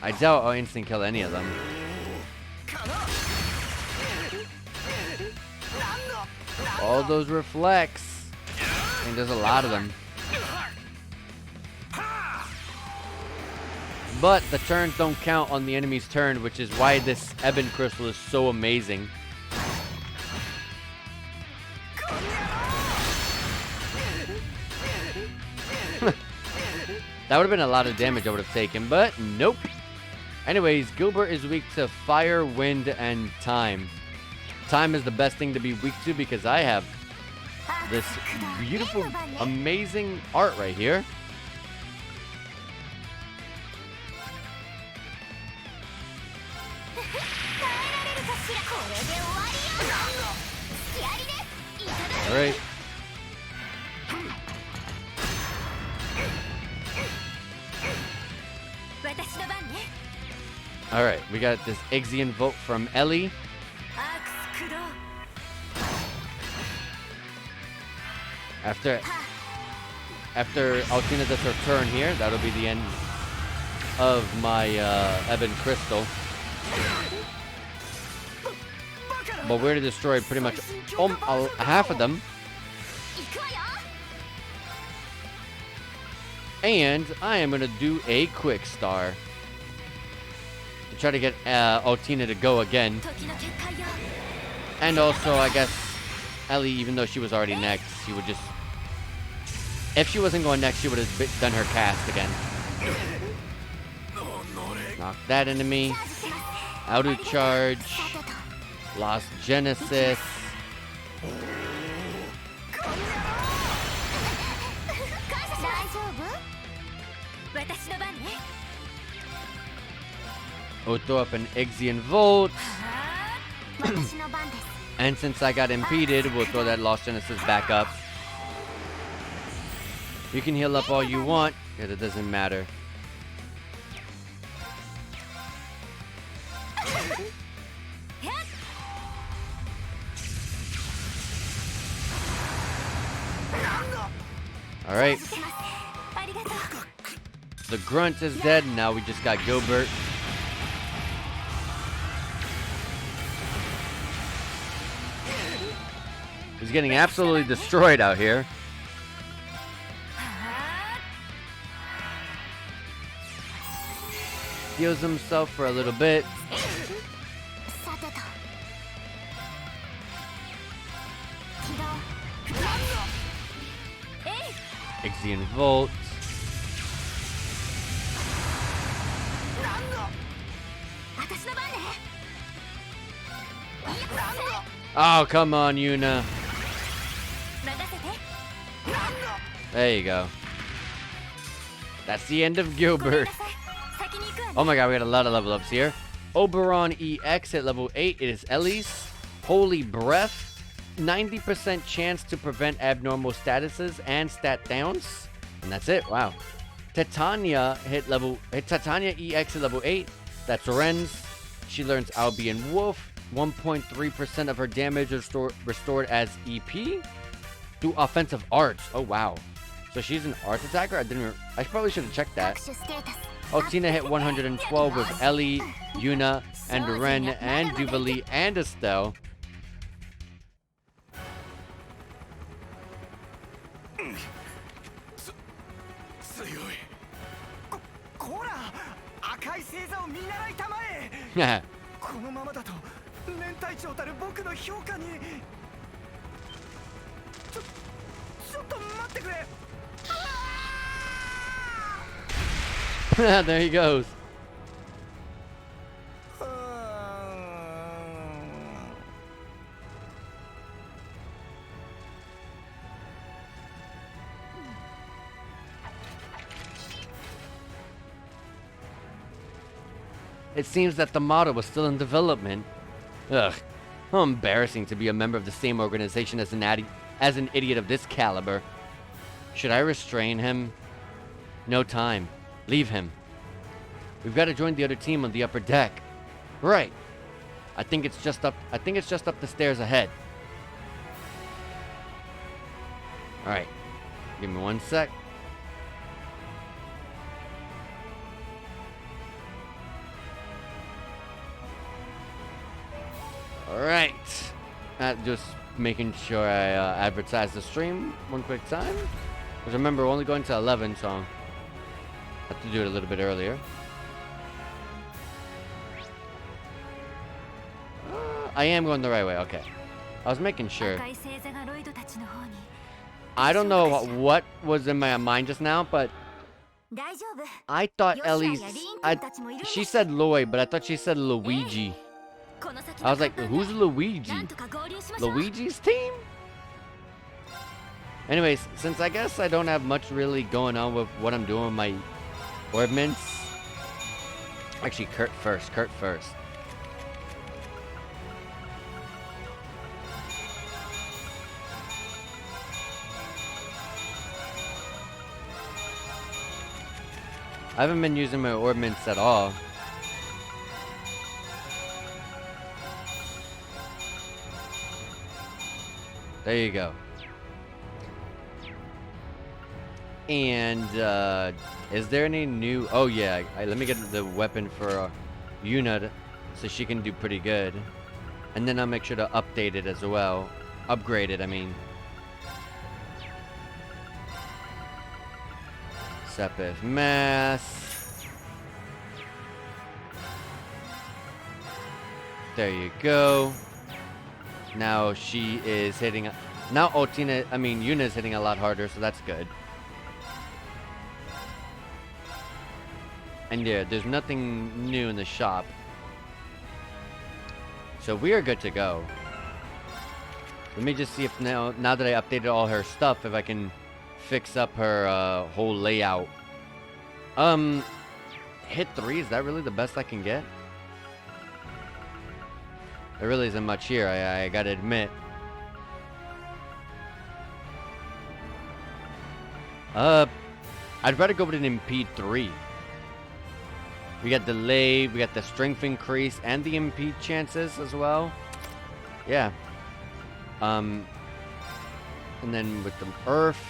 I doubt I'll instant kill any of them. All those reflects. And there's a lot of them. But the turns don't count on the enemy's turn, which is why this Ebon Crystal is so amazing. That would have been a lot of damage I would have taken, but nope. Anyways, Gilbert is weak to fire, wind, and time. Time is the best thing to be weak to because I have this beautiful, amazing art right here. All right. All right, we got this Ixian vote from Ellie. After Altina does her turn here, that'll be the end of my Ebon Crystal. But we're to destroy pretty much half of them. And I am going to do a quick star to try to get Altina to go again. And also, I guess, Ellie, even though she was already next, she would just... If she wasn't going next, she would have done her cast again. Knock that into me. Auto charge. Lost Genesis. We'll throw up an Ixian Volt. And since I got impeded, we'll throw that Lost Genesis back up. You can heal up all you want, because it doesn't matter. Alright. The Grunt is dead, now we just got Gilbert. He's getting absolutely destroyed out here. Heals himself for a little bit. Ixian Volt. Oh, come on, Yuna. There you go. That's the end of Gilbert. Oh my god, we got a lot of level ups here. Oberon EX at level 8. It is Ellie's. Holy Breath. 90% chance to prevent abnormal statuses and stat downs. And that's it. Wow. Titania Titania EX at level 8. That's Ren's. She learns Albion Wolf. 1.3% of her damage is restored as EP through offensive arts. Oh wow. So she's an arts attacker? I probably should have checked that. Altina hit 112 with Ellie, Yuna, and Ren, and Jubilee, and Estelle. Yeah. There he goes. It seems that the model was still in development. Ugh. How embarrassing to be a member of the same organization as an idiot of this caliber. Should I restrain him? No time. Leave him. We've got to join the other team on the upper deck. Right. I think it's just up the stairs ahead. All right. Give me 1 sec. All right. That just making sure I advertise the stream one quick time. Because remember, we're only going to 11, so I have to do it a little bit earlier. I am going the right way. Okay. I was making sure. I don't know what was in my mind just now, but I thought Ellie's... she said Lloyd, but I thought she said Luigi. I was like, who's Luigi? Luigi's team? Anyways, since I guess I don't have much really going on with what I'm doing with my ordnance. Actually, Kurt first. I haven't been using my ordnance at all. There you go. And is there any new... oh yeah, let me get the weapon for Yuna so she can do pretty good. And then I'll make sure to update it as well. Upgrade it, I mean. Sepith Mass. There you go. Now she is hitting... now Yuna is hitting a lot harder, so that's good. And yeah, there's nothing new in the shop. So we are good to go. Let me just see if now that I updated all her stuff, if I can fix up her whole layout. Hit 3, is that really the best I can get? There really isn't much here, I gotta admit. I'd rather go with an impede 3. We got delay, we got the strength increase, and the impede chances as well. Yeah. And then with the earth.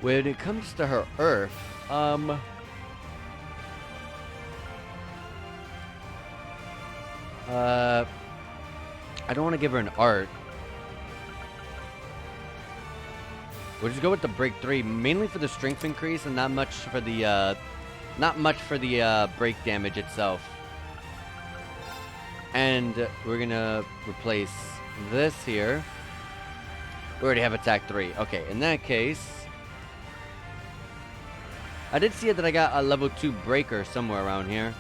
When it comes to her earth, I don't want to give her an art. We'll just go with the break 3, mainly for the strength increase and not much for the break damage itself. And we're gonna replace this here. We already have attack 3. Okay, in that case, I did see that I got a level 2 breaker somewhere around here.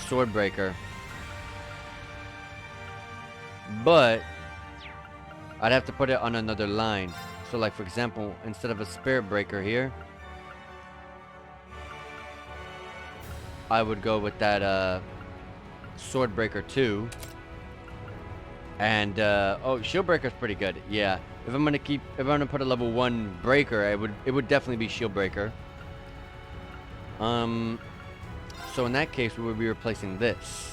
Sword breaker. But I'd have to put it on another line. So like, for example, instead of a spirit breaker here, I would go with that sword breaker 2. And oh, shield breaker's pretty good. Yeah. If I'm gonna put a level 1 breaker, it would definitely be shield breaker. So in that case, we would be replacing this.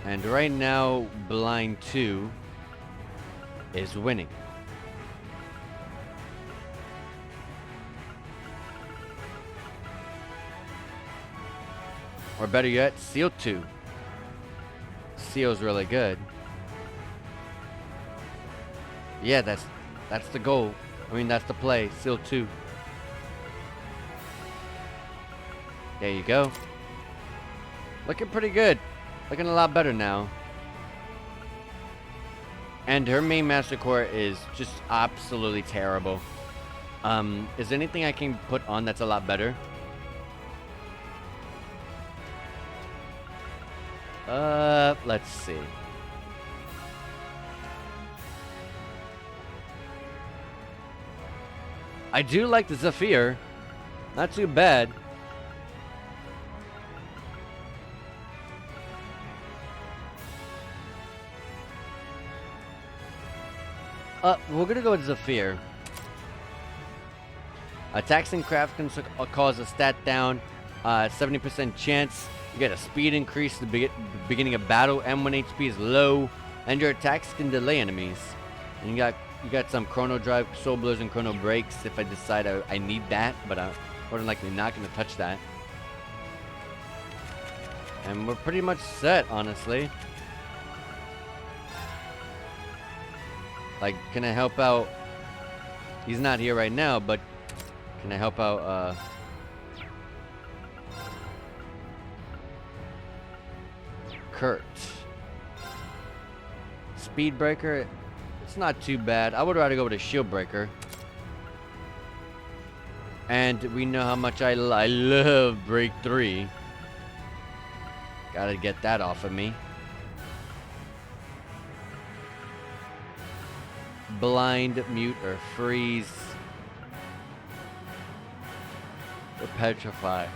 And right now, blind 2 is winning. Or better yet, seal 2. Seal's really good. Yeah, that's the goal. I mean, that's the play. Seal 2. There you go. Looking pretty good. Looking a lot better now. And her main master core is just absolutely terrible. Is there anything I can put on that's a lot better? Let's see. I do like the Zephyr. Not too bad. We're gonna go with Zephyr. Attacks and craft can cause a stat down. 70% chance. You get a speed increase at the beginning of battle, and when HP is low, and your attacks can delay enemies. And you got some Chrono Drive, Soul Blurs, and Chrono Breaks if I decide I need that, but I'm more than likely not going to touch that. And we're pretty much set, honestly. Like, can I help out? He's not here right now, but can I help out, Kurt? Speed Breaker, it's not too bad. I would rather go with a Shield Breaker. And we know how much I love Break 3. Gotta get that off of me. Blind, Mute, or Freeze. Or Petrify.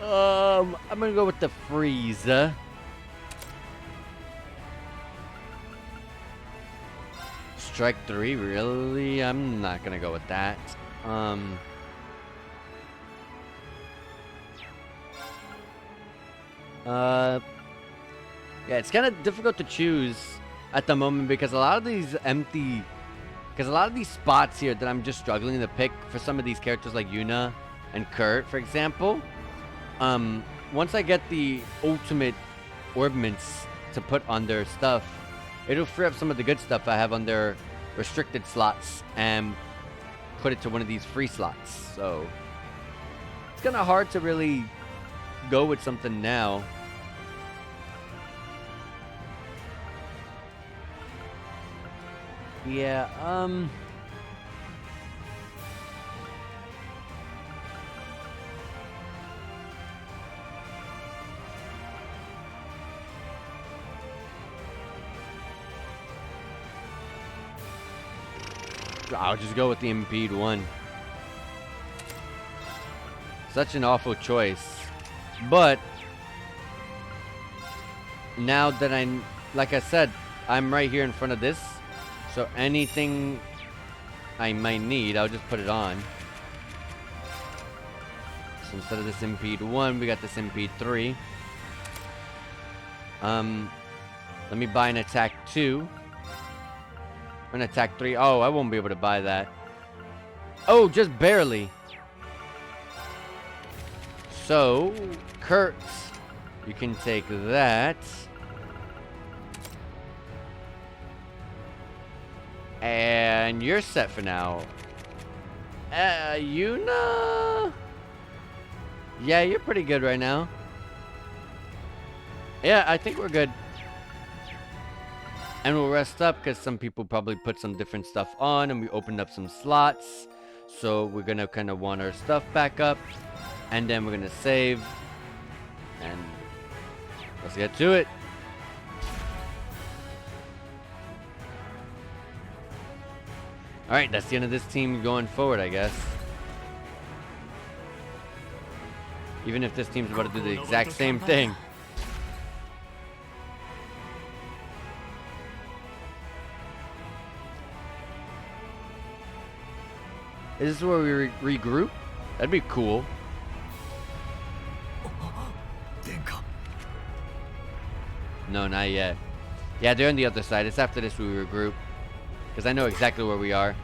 I'm gonna go with the Freeze. Strike 3, really? I'm not gonna go with that. Yeah, it's kind of difficult to choose at the moment because a lot of these spots here that I'm just struggling to pick for some of these characters like Yuna and Kurt, for example. Once I get the ultimate orbments to put on their stuff, it'll free up some of the good stuff I have on their restricted slots and put it to one of these free slots. So it's kind of hard to really go with something now. Yeah, I'll just go with the Impede 1. Such an awful choice. But now that like I said, I'm right here in front of this. So anything I might need, I'll just put it on. So instead of this Impede 1, we got this Impede 3. Let me buy an attack 2. An attack 3. Oh, I won't be able to buy that. Oh, just barely. So, Kurt, you can take that. And you're set for now. Yuna? Yeah, you're pretty good right now. Yeah, I think we're good. And we'll rest up because some people probably put some different stuff on and we opened up some slots. So we're going to kind of want our stuff back up. And then we're going to save. And let's get to it. Alright, that's the end of this team going forward, I guess. Even if this team's about to do the exact same thing. Is this where we regroup? That'd be cool. No, not yet. Yeah, they're on the other side. It's after this we regroup. Because I know exactly where we are.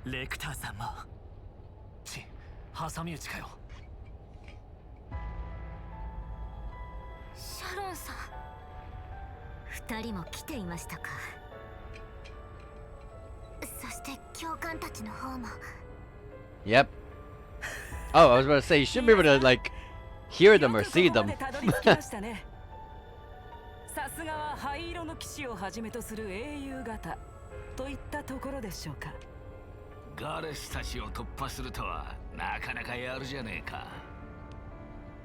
レクターさんも挟み撃ちかよ。シャロンさん、二人も来ていましたか。そして教官たちの方も。Yep. Oh, I was about to say, you should be able to, like, hear them or see them. さすがは灰色の騎士をはじめとする英雄方といったところでしょうか。ガレスたちを突破するとはなかなかやるじゃねえか。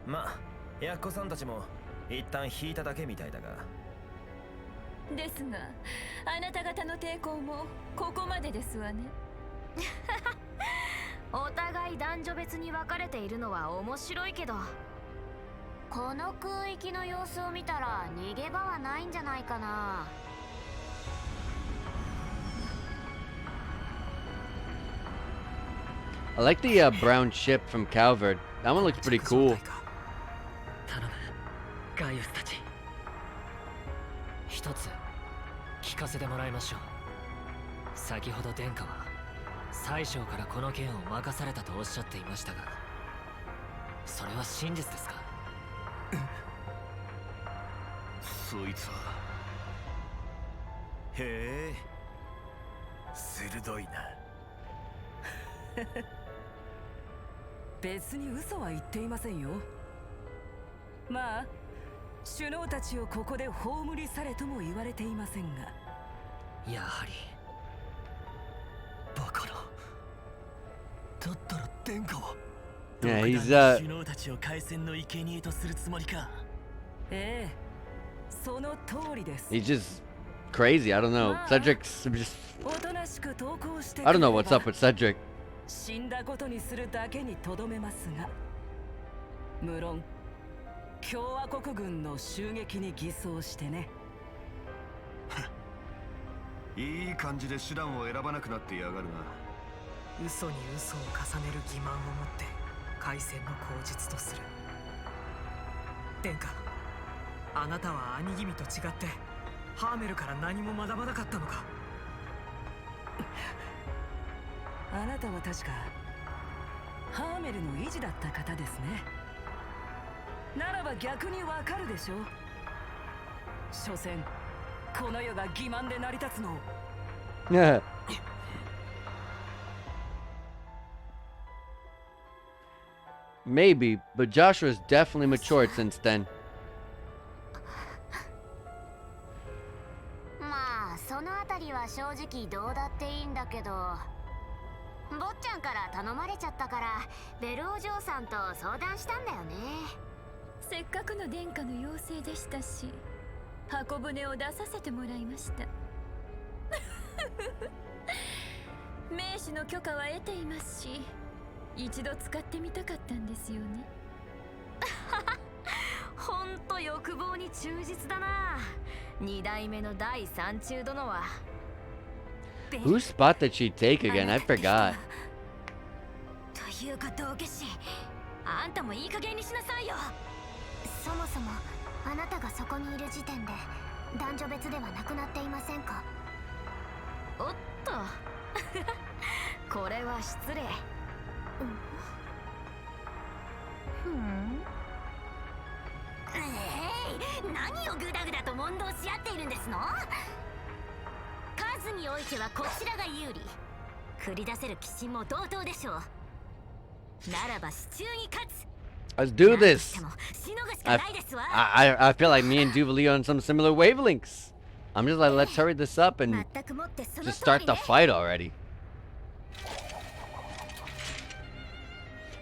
まあ、ヤッコさんたちも一旦引いただけみたいだが。ですが、あなた方の抵抗もここまでですわね。お互い男女別に分かれているのは面白いけど、この空域の様子を見たら逃げ場はないんじゃないかな。I like the brown ship from Calvert. That one looks pretty cool. 頼むガイウスたち一つ聞かせてもらいましょう。先ほど殿下は宰相からこの件を任されたとおっしゃっていましたが、それは真実ですか？そいつはへえ鋭いな。別に嘘は言っていませんよ。まあ首脳たちをここで葬り去れとも言われていませんが、やはりバカな。だったら殿下は Yeah, he's 首脳たちを海戦の生贄とするつもりか。ええ、その通りです。 He's just crazy. I don't know. Cedric's just. おとなしく投降して I don't know what's up with Cedric. 死んだことにするだけにとどめますが、無論共和国軍の襲撃に偽装してね。いい感じで手段を選ばなくなってやがるな。嘘に嘘を重ねる欺瞞をもって開戦の口実とする。殿下、あなたは兄君と違ってハーメルから何も学ばなかったのか？あなたは確かハーメルの維持だった方ですね。ならば逆にわかるでしょう。所詮この世が欺瞞で成り立つのを。Yeah. Maybe, but Joshua's definitely matured since then. まあそのあたりは正直どうだっていいんだけど、坊ちゃんから頼まれちゃったからベルお嬢さんと相談したんだよね。せっかくの殿下の要請でしたし、箱舟を出させてもらいました。名士の許可は得ていますし、一度使ってみたかったんですよね。ほんと欲望に忠実だな。二代目の第三中殿は。 Whose spot did she take again? I forgot. というか道化師、あんたもいい加減にしなさいよ。そもそもあなたがそこにいる時点で男女別ではなくなっていませんか？おっとこれは失礼。何をグダグダと問答し合っているんですの？数においてはこちらが有利。繰り出せる奇襲も同等でしょう。ならば手中に勝つ。 Let's do this. I feel like me and Jubilee are on some similar wavelengths. I'm just like, let's hurry this up and just start the fight already.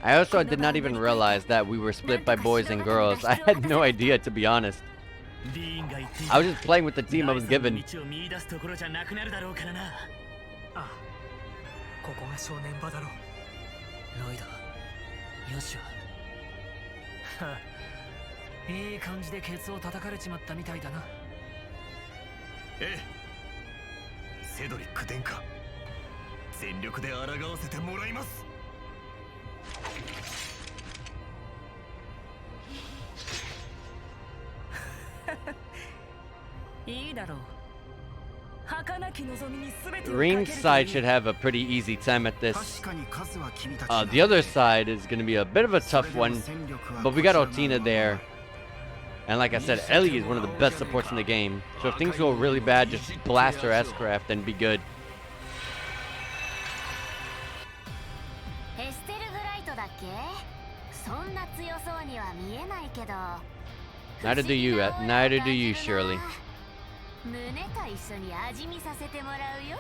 I also did not even realize that we were split by boys and girls. I had no idea, to be honest. I was just playing with the team I was given. ここが正念場だろう。ロイド、ヨシュア。いい感じでケツを叩かれちまったみたいだな。ええ、セドリック殿下、全力で抗わせてもらいます。いいだろう。 Ringside should have a pretty easy time at this. The other side is going to be a bit of a tough one, but we got Otina there. And like I said, Ellie is one of the best supports in the game. So if things go really bad, just blast her S-Craft and be good. Neither do you, neither do you, Shirley. 胸と一緒に味見させてもらうよ。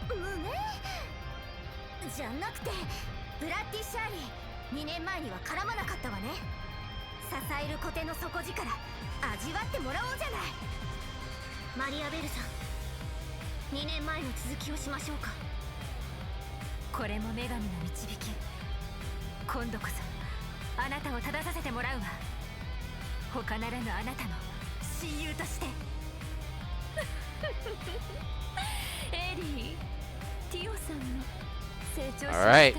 胸じゃなくてブラッディ・シャーリー、2年前には絡まなかったわね。支えるコテの底力味わってもらおうじゃない。マリアベルさん、2年前の続きをしましょうか。これも女神の導き。今度こそあなたを正させてもらうわ。他ならぬあなたの親友として。エリー、ティオさんも All right.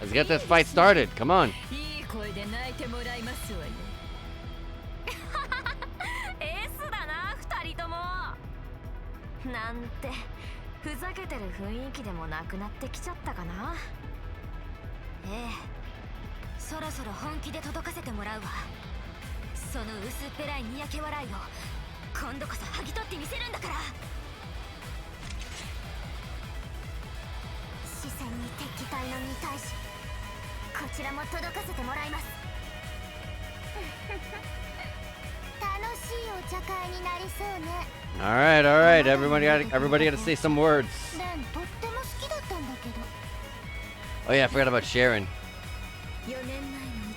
Let's get this fight started. Come on. いい声で泣いてもらいますわよ。エースだな、二人とも。なんてふざけてる雰囲気でもなくなってきちゃったかな。ええ、そろそろ本気で届かせてもらうわ。その薄っぺらいにやけ笑いを今度こそ剥ぎ取ってみせるんだから。視線に敵対のに対しこちらも届かせてもらいます。楽しいお茶会になりそうね。All right, all right. Everybody got to say some words. レンとっても好きだったんだけど。 Oh yeah, I forgot about Sharon. 4年前の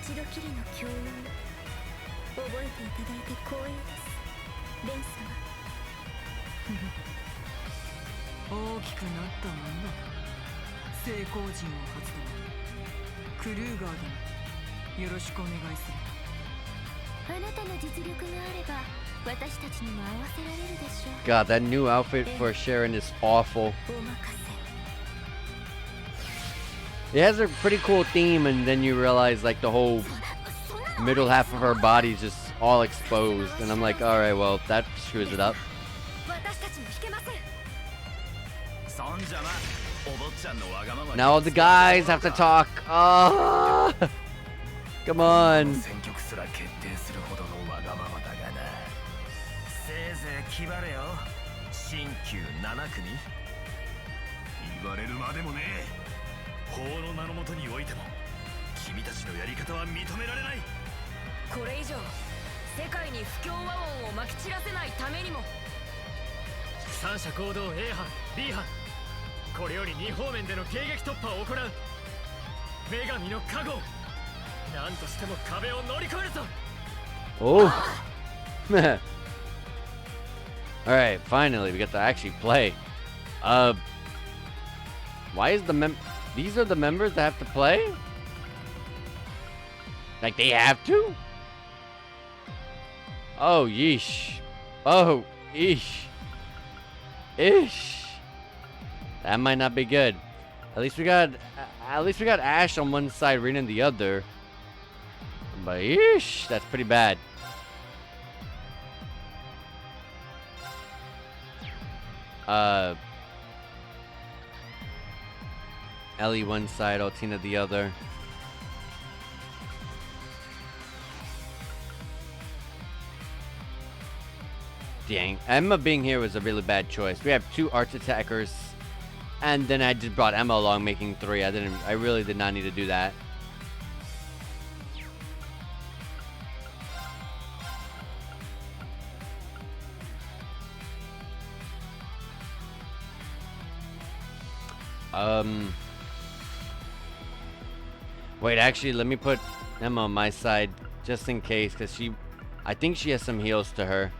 一度きりの共演覚えていただいて光栄です、レン様。大きくなったもんだ。成功人を発動。クルーガーでもよろしくお願いする。あなたの実力があれば私たちにも合わせられるでしょう。 God, that new outfit for Sharon is awful. お任せ。 It has a pretty cool theme, and then you realize like the whole middle half of her body is just all exposed, and I'm like, all right, well, that screws it up. 私たちも引けません。 Now all the guys have to talk. Oh, come on. せいぜい気張れよ、新旧7組。言われるまでもねえ。法の名のもとにおいても君たちのやり方は認められない。これ以上世界に不協和音をまき散らせないためにも。三者行動 A 班 B 班、これより2方面での迎撃突破を行う。女神の加護、何としても壁を乗り越えるぞ。 Oh. All right, finally we get to actually play. Why is these are the members that have to play? Like they have to? Oh, yeesh. Oh, yeesh. Ish. That might not be good. At least we got Ash on one side, Rena on the other. But yeesh, that's pretty bad. Ellie one side, Altina the other. Dang, Emma being here was a really bad choice. We have 2 arch attackers, and then I just brought Emma along, making 3. I really did not need to do that. Wait, actually, let me put Emma on my side just in case, because I think she has some heals to her.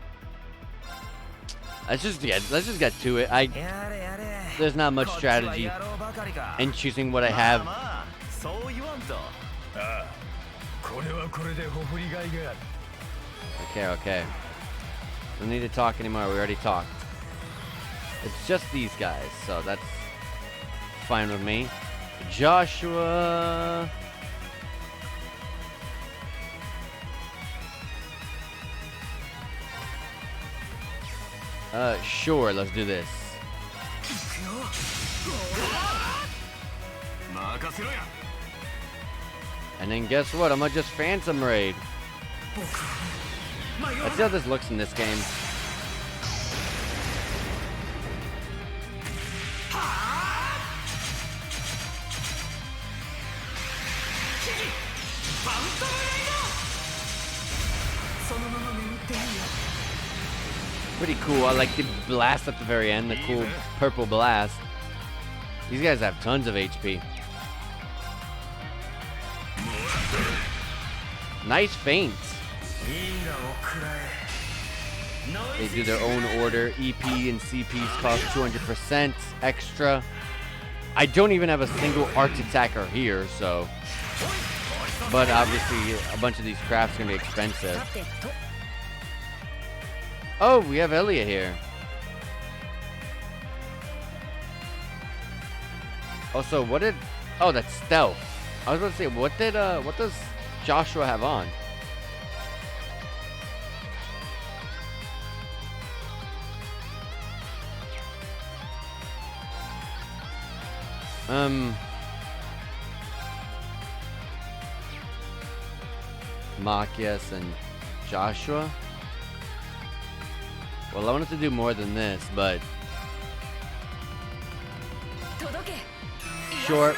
Let's just get to it. There's not much strategy in choosing what I have. Okay. Don't need to talk anymore. We already talked. It's just these guys, so that's fine with me. Joshua. Sure, let's do this. And then guess what? I'm gonna just Phantom Raid. Let's see how this looks in this game. Pretty cool. I like the blast at the very end, the cool purple blast. These guys have tons of HP. Nice feints. They do their own order. EP and CPs cost 200% extra. I don't even have a single arch attacker here, so. But obviously, a bunch of these crafts are gonna be expensive. Oh, we have Elliot here. Also, what did... Oh, that's stealth. I was about to say, what does Joshua have on? Machias and Joshua? Well, I wanted to do more than this, but... Sure.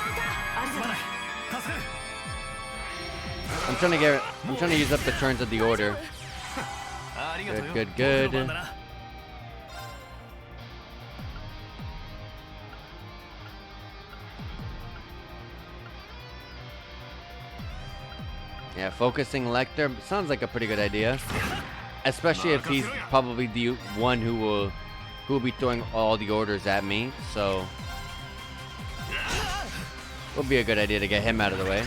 I'm trying to use up the turns of the order. Good. Yeah, focusing Lecter sounds like a pretty good idea. Especially if he's probably the one who will be throwing all the orders at me, so would be a good idea to get him out of the way.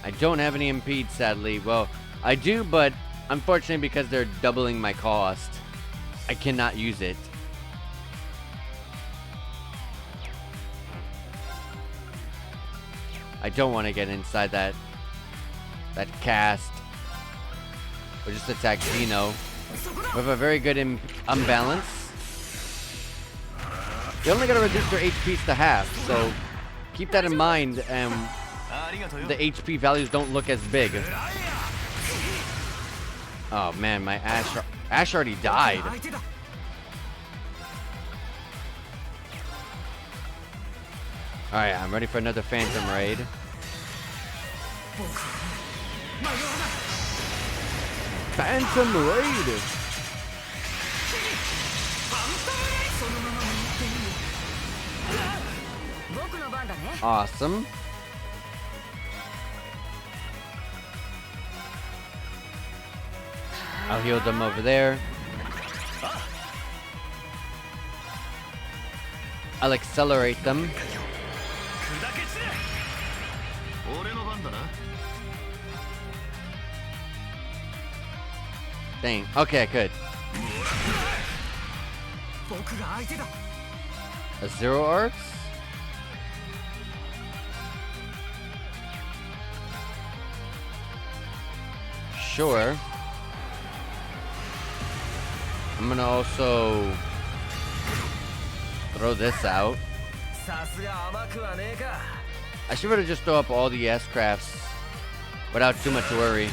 I don't have any impede, sadly. Well, I do, but unfortunately because they're doubling my cost, I cannot use it. I don't want to get inside that cast. Or just attack Zeno. We have a very good unbalance. You only gotta reduce their HPs to half, so keep that in mind, and the HP values don't look as big. Oh man, my Ash already died. Alright, I'm ready for another Phantom Raid. Phantom Raid! Awesome. I'll heal them over there. I'll accelerate them. Dang. Okay, good. A Zero Arcs? Sure. I'm gonna also throw this out. I should really just throw up all the S-crafts without too much worry.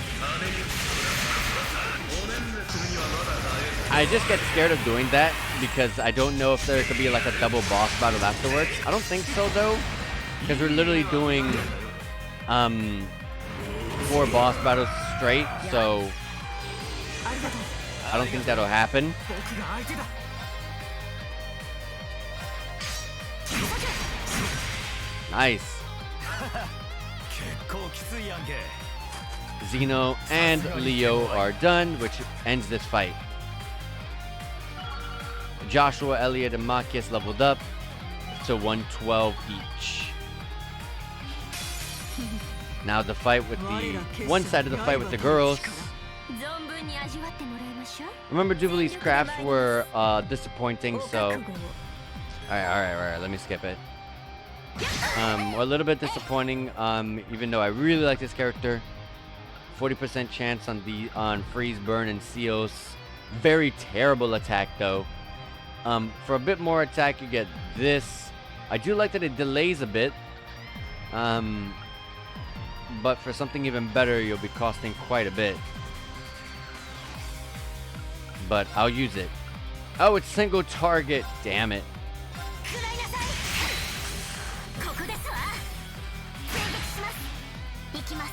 I just get scared of doing that because I don't know if there could be like a double boss battle afterwards. I don't think so though, because we're literally doing 4 boss battles straight, so I don't think that'll happen. Nice. Zeno and Leo are done, which ends this fight. Joshua, Elliot, and Machias leveled up to 112 each. Now the fight with the one side of the fight with the girls. Remember, Jubilee's crafts were disappointing, so alright, let me skip it. A little bit disappointing, even though I really like this character. 40% chance on freeze, burn, and seals. Very terrible attack though. For a bit more attack, you get this. I do like that it delays a bit. But for something even better, you'll be costing quite a bit. But I'll use it. Oh, it's single target. Damn it.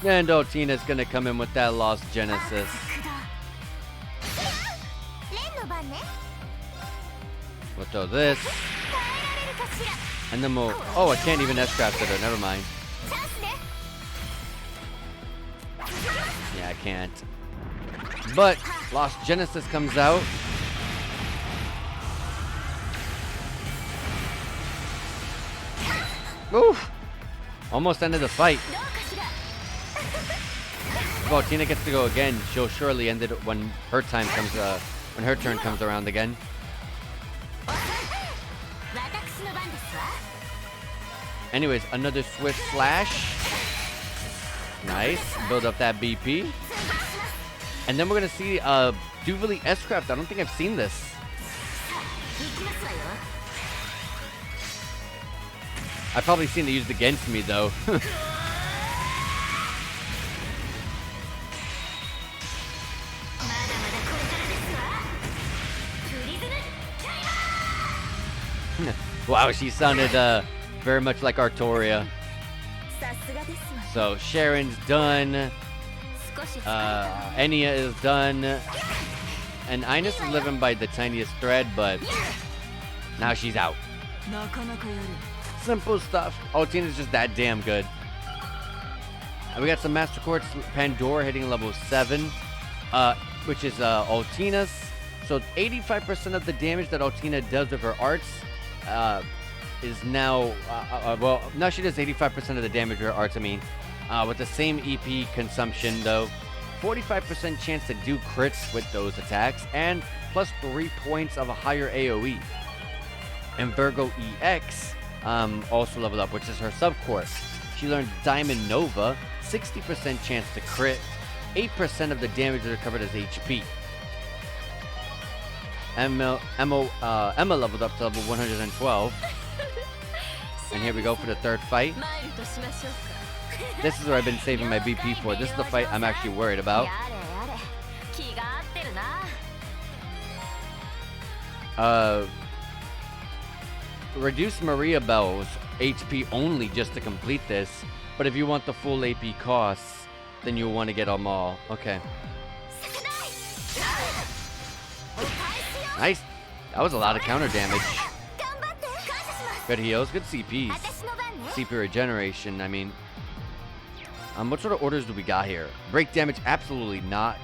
And Tina's gonna come in with that Lost Genesis. We'll throw this. And then we'll... Oh, I can't even S-craft it. Never mind. Yeah, I can't. But Lost Genesis comes out. Oof! Almost ended the fight. Well, Tina gets to go again. She'll surely end it when her time comes. When her turn comes around again. Anyways, another swift slash. Nice. Build up that BP. And then we're going to see Duvalie S-Craft. I don't think I've seen this. I've probably seen it used against me, though. Wow, she sounded very much like Artoria. So Sharon's done. Enya is done. And Ines is living by the tiniest thread, but now she's out. Simple stuff. Altina's just that damn good. We got some Master Quartz Pandora hitting level 7, which is Altina's. So 85% of the damage that Altina does with her arts is now, well, now she does 85% of the damage with her arts, with the same EP consumption though. 45% chance to do crits with those attacks, and plus 3 points of a higher AoE. And Virgo EX also leveled up, which is her subcourse. She learned Diamond Nova, 60% chance to crit, 8% of the damage is recovered as HP. Emma leveled up to level 112. And here we go for the third fight. This is where I've been saving my BP for. This is the fight I'm actually worried about. Reduce Maria Bell's HP only just to complete this. But if you want the full AP costs, then you'll want to get them all. Okay. Nice. That was a lot of counter damage. Good heals, good CPs. CP regeneration, what sort of orders do we got here? Break damage, absolutely not.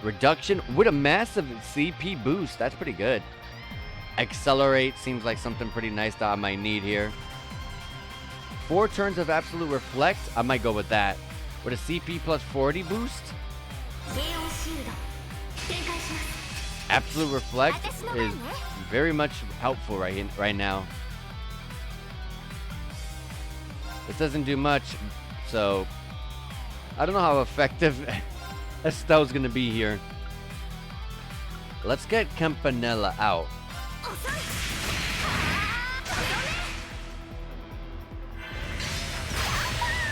Reduction with a massive CP boost. That's pretty good. Accelerate seems like something pretty nice that I might need here. 4 turns of absolute reflect. I might go with that. With a CP plus 40 boost. Absolute reflect is very much helpful right now. This doesn't do much, so I don't know how effective Estelle's gonna be here. Let's get Campanella out.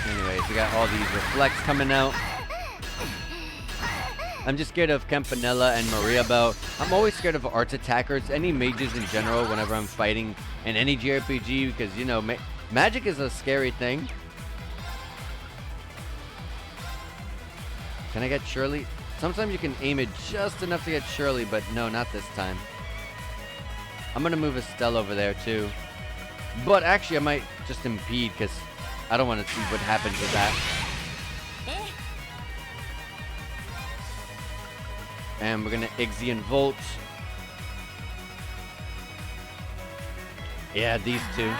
Anyways, we got all these reflects coming out. I'm just scared of Campanella and Maria Bell. I'm always scared of arts attackers, any mages in general, whenever I'm fighting in any JRPG, because, you know, magic is a scary thing. Can I get Shirley? Sometimes you can aim it just enough to get Shirley, but no, not this time. I'm going to move Estelle over there, too. But actually, I might just impede, because I don't want to see what happens with that. And we're gonna Ixion Volt. Yeah, these two.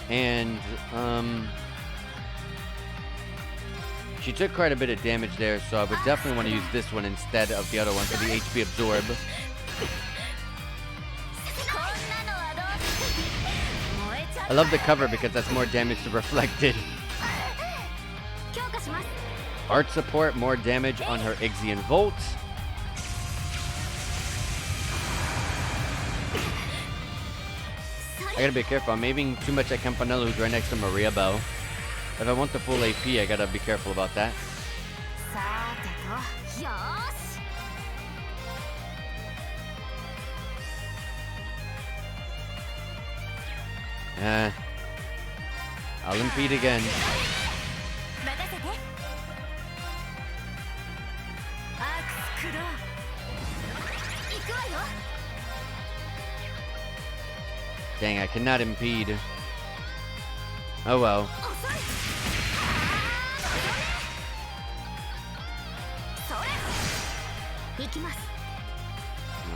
And she took quite a bit of damage there, so I would definitely want to use this one instead of the other one for the HP absorb. I love the cover because that's more damage to reflected. Art support, more damage on her Ixion Volt. I gotta be careful. I'm aiming too much at Campanella, who's right next to Maria Bell. If I want the full AP, I gotta be careful about that. I'll impede again. Dang, I cannot impede. Oh well.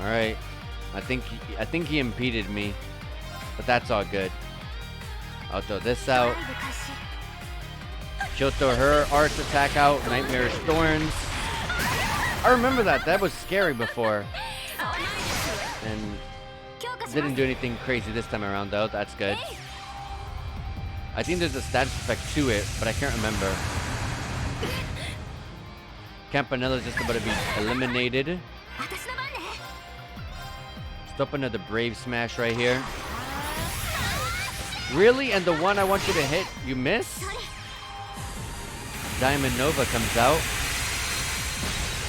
Alright. I think he impeded me. But that's all good. I'll throw this out. She'll throw her arts attack out. Nightmare Thorns. I remember that. That was scary before. And didn't do anything crazy this time around, though. That's good. I think there's a status effect to it, but I can't remember. Campanella's just about to be eliminated. Stop another Brave Smash right here. Really? And the one I want you to hit, you miss? Diamond Nova comes out.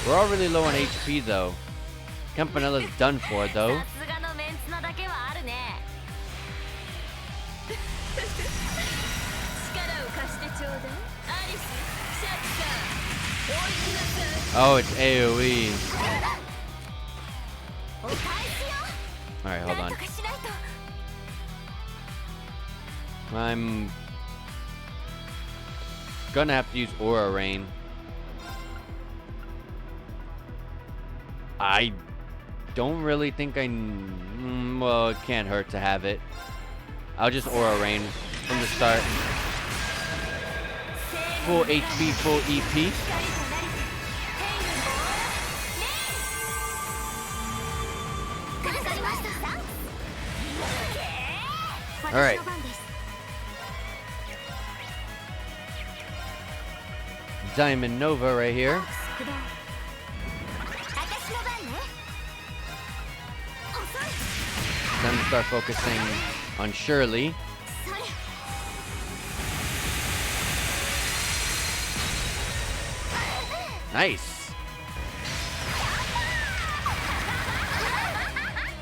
We're all really low on HP, though. Campanella's done for, though. Oh, it's AoE. Alright, hold on. I'm gonna have to use Aura Rain. I don't really think well, it can't hurt to have it. I'll just Aura Rain from the start. Full HP, full EP. All right. Diamond Nova right here. Time to start focusing on Shirley. Nice.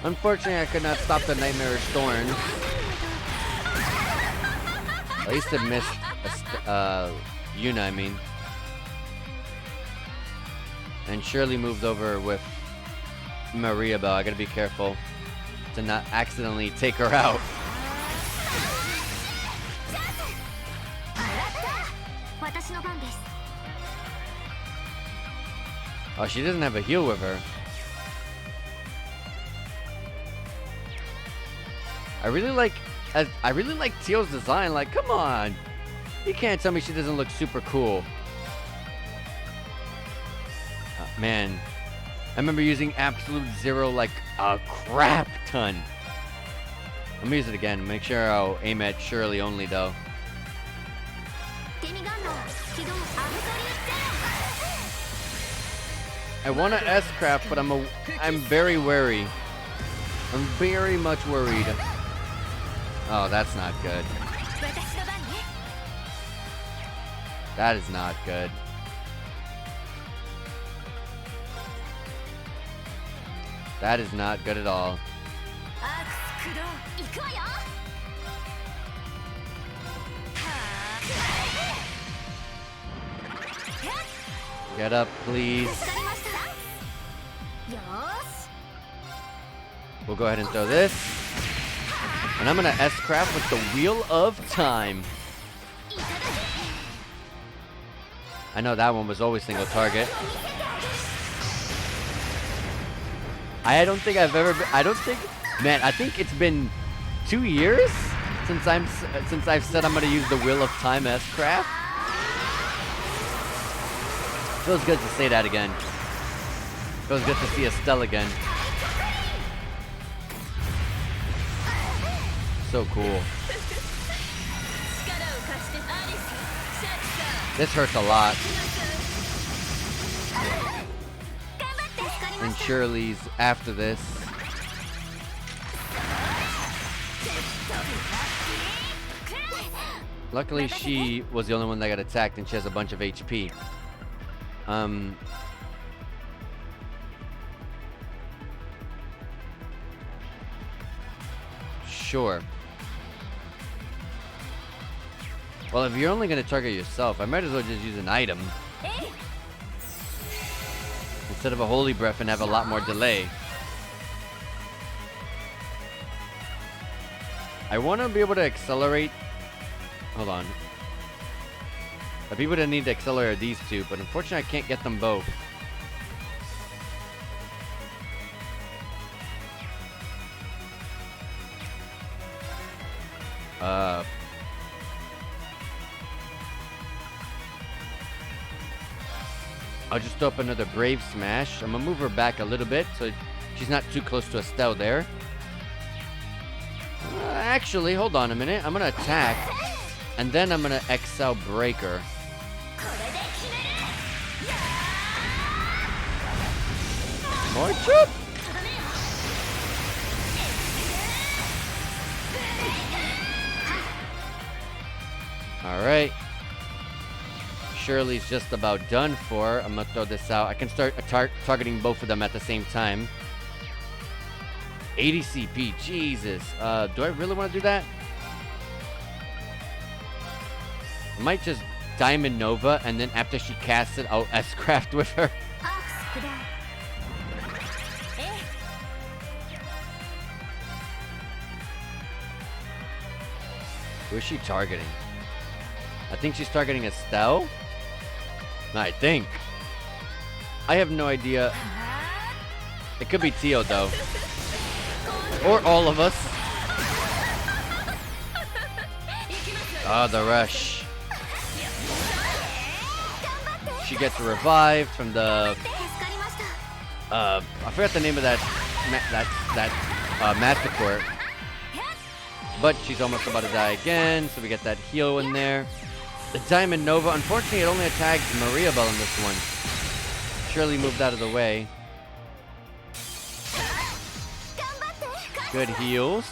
Unfortunately, I could not stop the Nightmarish Thorns. At least it missed Yuna, I mean. And Shirley moved over with Maria Bell. I gotta be careful to not accidentally take her out. Oh, she doesn't have a heal with her. I really like Teal's design. Like, come on. You can't tell me she doesn't look super cool. Man, I remember using Absolute Zero like a crap ton. I'm gonna use it again. Make sure I'll aim at Shirley only, though. I want to S-craft, but I'm very wary. I'm very much worried. Oh, that's not good. That is not good. That is not good at all. Get up, please. We'll go ahead and throw this. And I'm gonna S-craft with the Wheel of Time. I know that one was always single target. I don't think I've ever been, man, I think it's been 2 years since I've said I'm gonna use the Wheel of Time S-craft. Feels good to say that again. Feels good to see Estelle again. So cool. This hurts a lot. And Shirley's after this. Luckily, she was the only one that got attacked, and she has a bunch of HP. Sure. Well, if you're only going to target yourself, I might as well just use an item. Instead of a Holy Breath and have a lot more delay. I want to be able to accelerate. Hold on. The people that need to accelerate are these two, but unfortunately I can't get them both. I'll just throw up another Brave Smash. I'm gonna move her back a little bit so she's not too close to Estelle there. Actually, hold on a minute. I'm gonna attack, and then I'm gonna XL Breaker. More chip! Alright. Shirley's just about done for. I'm gonna throw this out. I can start targeting both of them at the same time. 80 CP, Jesus. Do I really want to do that? I might just Diamond Nova, and then after she casts it, I'll S-Craft with her. Who is she targeting? I think she's targeting Estelle? I think. I have no idea. It could be Tio, though. Or all of us. Ah, the rush. She gets revived from the... I forgot the name of that Master Court. But she's almost about to die again, so we get that heal in there. The Diamond Nova, unfortunately, it only attacked Maria Bell in this one. Shirley moved out of the way. Good heals.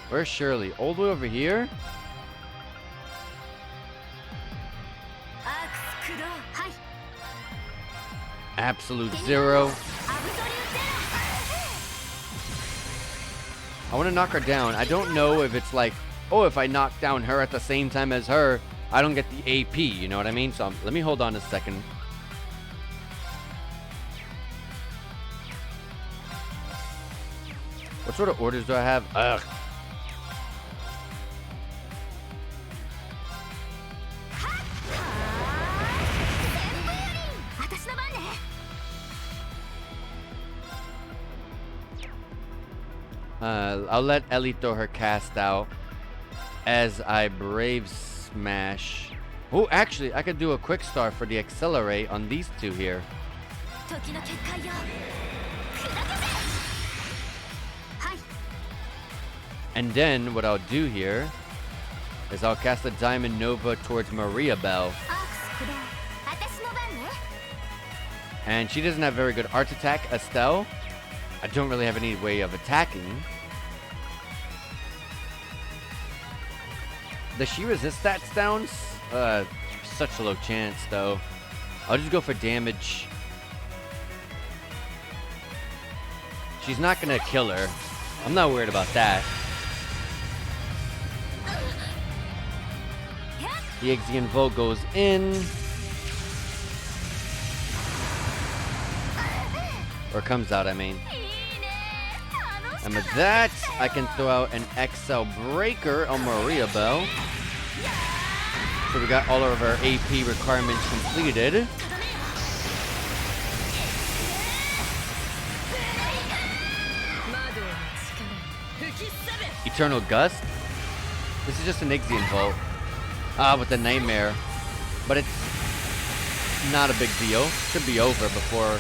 Where's Shirley? All the way over here? Absolute zero. I want to knock her down. I don't know if it's like, oh, if I knock down her at the same time as her, I don't get the AP, you know what I mean? So let me hold on a second. What sort of orders do I have? Ugh. I'll let Ellie throw her cast out as I Brave Smash. Oh, actually, I could do a quick start for the Accelerate on these two here. And then what I'll do here is I'll cast a Diamond Nova towards Maria Bell. And she doesn't have very good Art Attack, Estelle. I don't really have any way of attacking. Does she resist that stance? Such a low chance, though. I'll just go for damage. She's not gonna kill her. I'm not worried about that. The Ixion Volt goes in. Or comes out, I mean. And with that, I can throw out an XL Breaker on Maria Bell. So we got all of our AP requirements completed. Eternal Gust. This is just an Ixion Volt. With the Nightmare. But it's not a big deal. Should be over before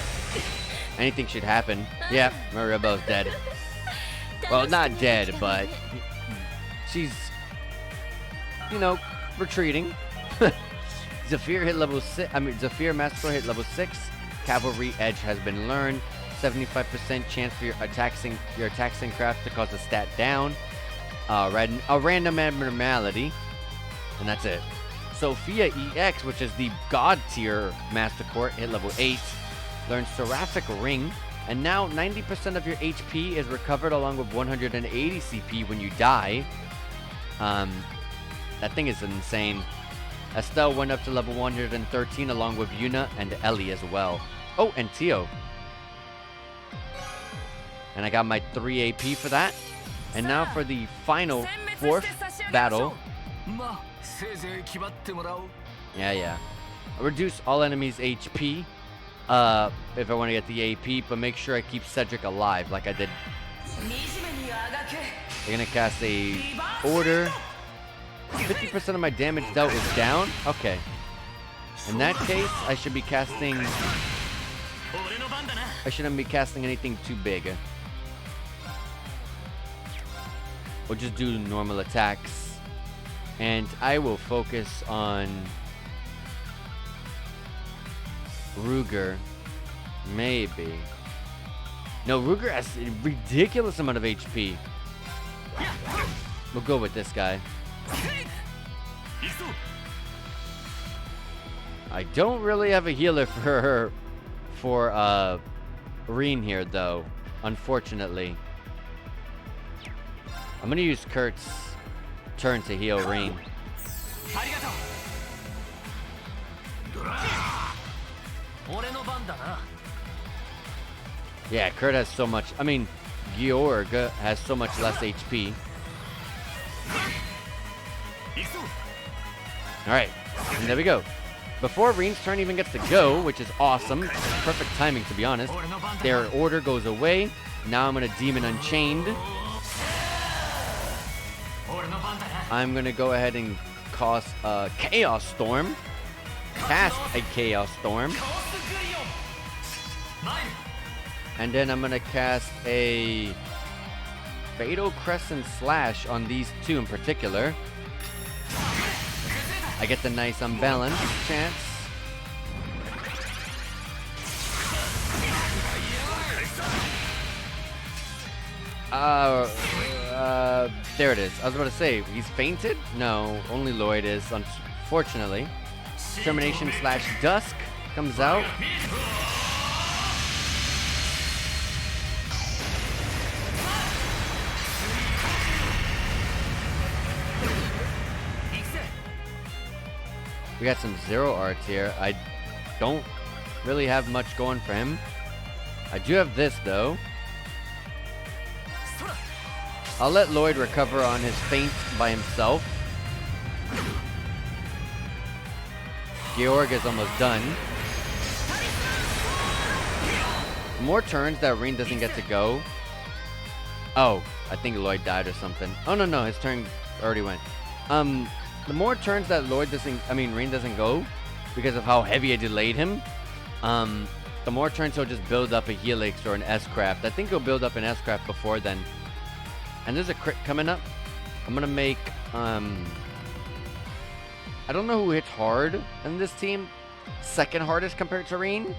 anything should happen. Yeah, Maria Bell's dead. Well, not dead, but she's, you know, retreating. Zephyr hit level 6. Zephyr Master hit level 6. Cavalry Edge has been learned. 75% chance for your attack sync craft to cause a stat down. A random abnormality, and that's it. Sophia EX, which is the God tier Master Court, hit level 8. Learns Seraphic Ring. And now 90% of your HP is recovered along with 180 CP when you die. That thing is insane. Estelle went up to level 113 along with Yuna and Ellie as well. Oh, and Tio. And I got my 3 AP for that. And now for the final 4th battle. Yeah. Reduce all enemies' HP. If I want to get the AP, but make sure I keep Cedric alive like I did. They're gonna cast a order. 50% of my damage dealt is down. Okay. In that case, I should be casting... I shouldn't be casting anything too big. We'll just do normal attacks. And I will focus on... Ruger. Maybe. No, Ruger has a ridiculous amount of HP. We'll go with this guy. I don't really have a healer for Reen here though, unfortunately. I'm gonna use Kurt's turn to heal Reen. Yeah, Kurt has so much. I mean, Georg has so much less HP. Alright, and there we go. Before Reen's turn even gets to go, which is awesome. Perfect timing, to be honest. Their order goes away. Now I'm going to Demon Unchained. I'm going to go ahead and cast a Chaos Storm. Cast a Chaos Storm. And then I'm going to cast a Fatal Crescent Slash on these two in particular. I get the nice unbalanced chance. There it is. I was about to say, he's fainted? No, only Lloyd is, unfortunately. Termination slash Dusk comes out. We got some Zero Arts here. I don't really have much going for him. I do have this, though. I'll let Lloyd recover on his feint by himself. Georg is almost done. More turns that Reen doesn't get to go. Oh, I think Lloyd died or something. Oh, no, his turn already went. The more turns that Reen doesn't go, because of how heavy I delayed him, the more turns he'll just build up a Helix or an S-Craft. I think he'll build up an S-Craft before then. And there's a crit coming up. I'm gonna make, I don't know who hits hard in this team. Second hardest compared to Reen.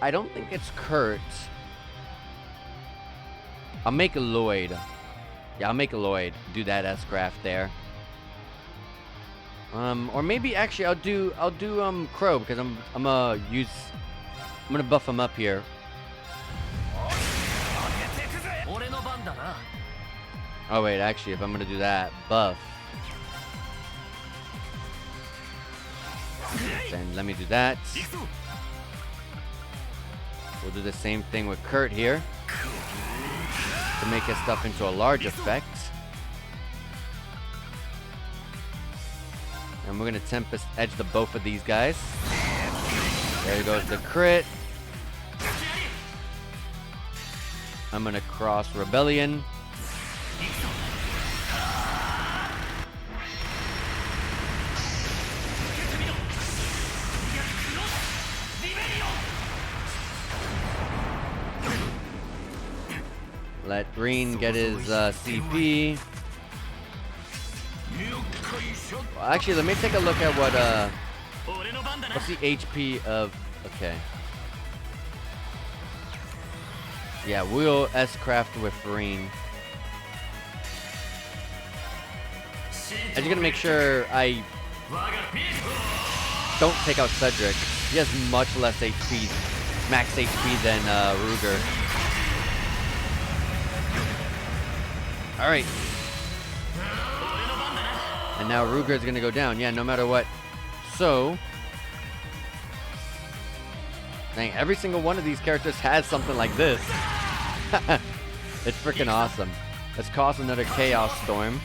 I don't think it's Kurt. I'll make Lloyd. Yeah, I'll make Lloyd do that S-Craft there. Or maybe actually I'll do Crow, because I'm gonna buff him up here. Oh wait, actually, if I'm gonna do that, buff. Then let me do that. We'll do the same thing with Kurt here to make his stuff into a large effect. And we're gonna Tempest Edge the both of these guys. There goes the crit. I'm gonna cross Rebellion. Let Reen get his CP. Well, actually, let me take a look at what's the HP of... Okay. Yeah, we'll S-Craft with Reen. I'm just gonna make sure I don't take out Cedric. He has much less HP, max HP than Ruger. Alright. And now Ruger is gonna go down. Yeah, no matter what. So... Dang, every single one of these characters has something like this. It's freaking awesome. Let's cause another Chaos Storm.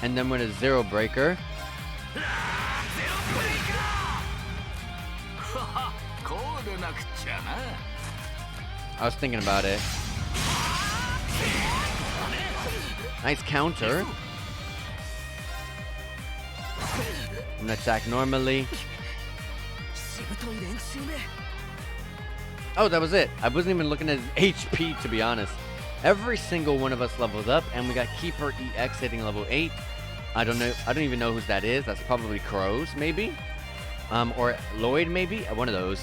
And then with a Zero Breaker. I was thinking about it. I'm gonna attack normally. Oh, that was it. I wasn't even looking at his HP, to be honest. Every single one of us leveled up, and we got Keeper EX hitting level 8. I don't know. I don't even know who that is. That's probably Crows, maybe. Or Lloyd, maybe. One of those.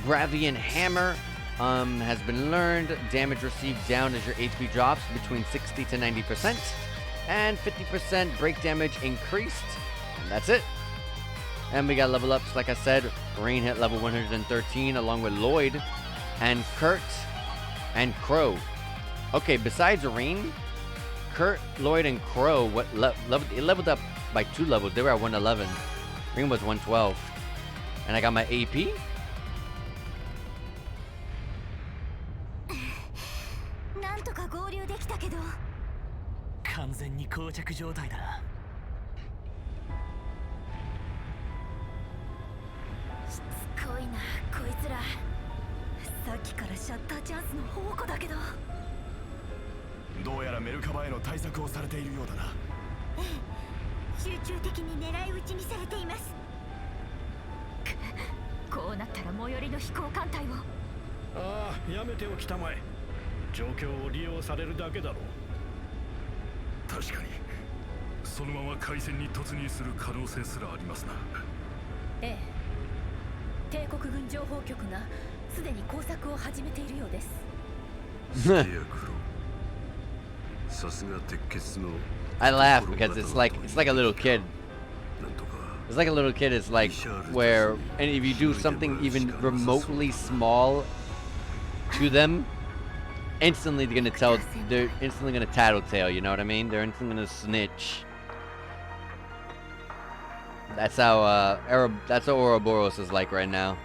Gravian Hammer has been learned. Damage received down as your HP drops between 60 to 90%. And 50% break damage increased. And that's it. And we got level ups, like I said. Rain hit level 113 along with Lloyd and Kurt and Crow. Okay, besides Rain, Kurt, Lloyd, and Crow, it leveled up by 2 levels. They were at 111. Rain was 112. And I got my AP. I laugh because it's like a little kid. It's like a little kid. It's like where, and if you do something even remotely small to them, instantly they're instantly gonna tattletale. You know what I mean? They're instantly gonna snitch. That's how Ouroboros is like right now.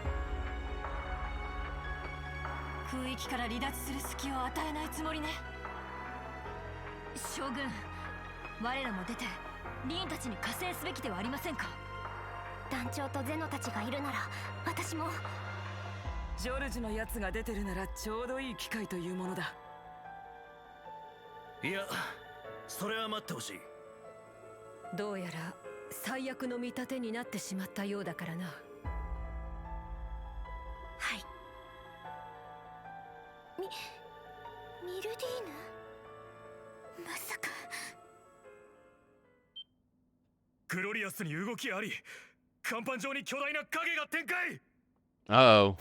Uh-oh.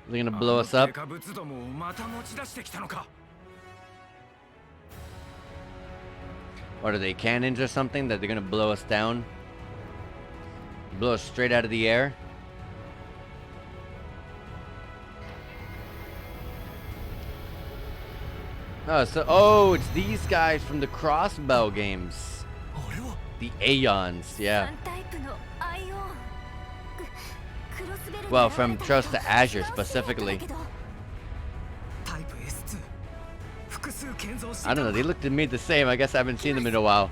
They're gonna blow us up. What are they, cannons or something that they're gonna blow us down? Blow us straight out of the air? Oh, it's these guys from the Crossbell games. The Aeons, yeah. Well, from Trust to Azure specifically. I don't know, they looked to me the same. I guess I haven't seen them in a while.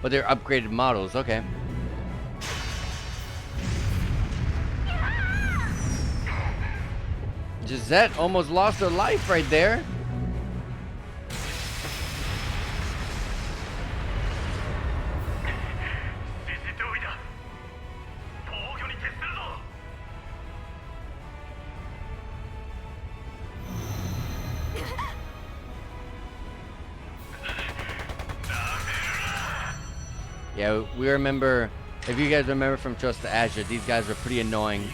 But they're upgraded models, okay. Gisette almost lost her life right there. Yeah, we remember, if you guys remember from Trust to Azure, these guys were pretty annoying.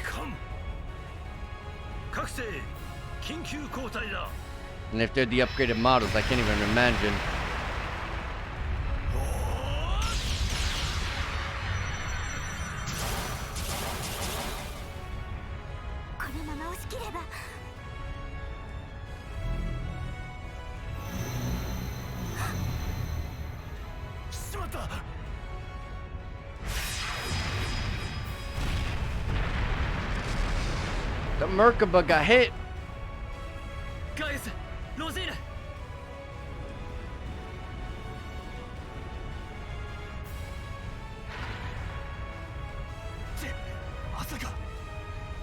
And if they're the upgraded models, I can't even imagine. The Merkaba got hit.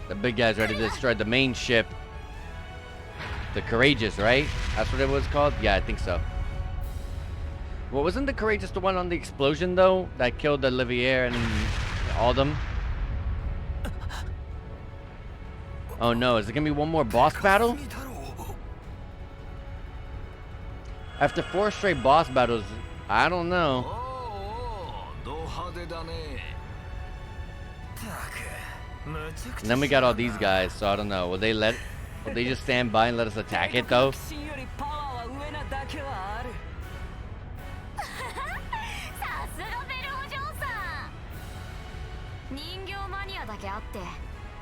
The big guy's ready to destroy the main ship. The Courageous, right? That's what it was called? Yeah, I think so. Well, wasn't the Courageous the one on the explosion, though? That killed Olivier and all them? Oh no, is there gonna be one more boss battle? After 4 straight boss battles, I don't know. And then we got all these guys, so I don't know. Will they just stand by and let us attack it, though?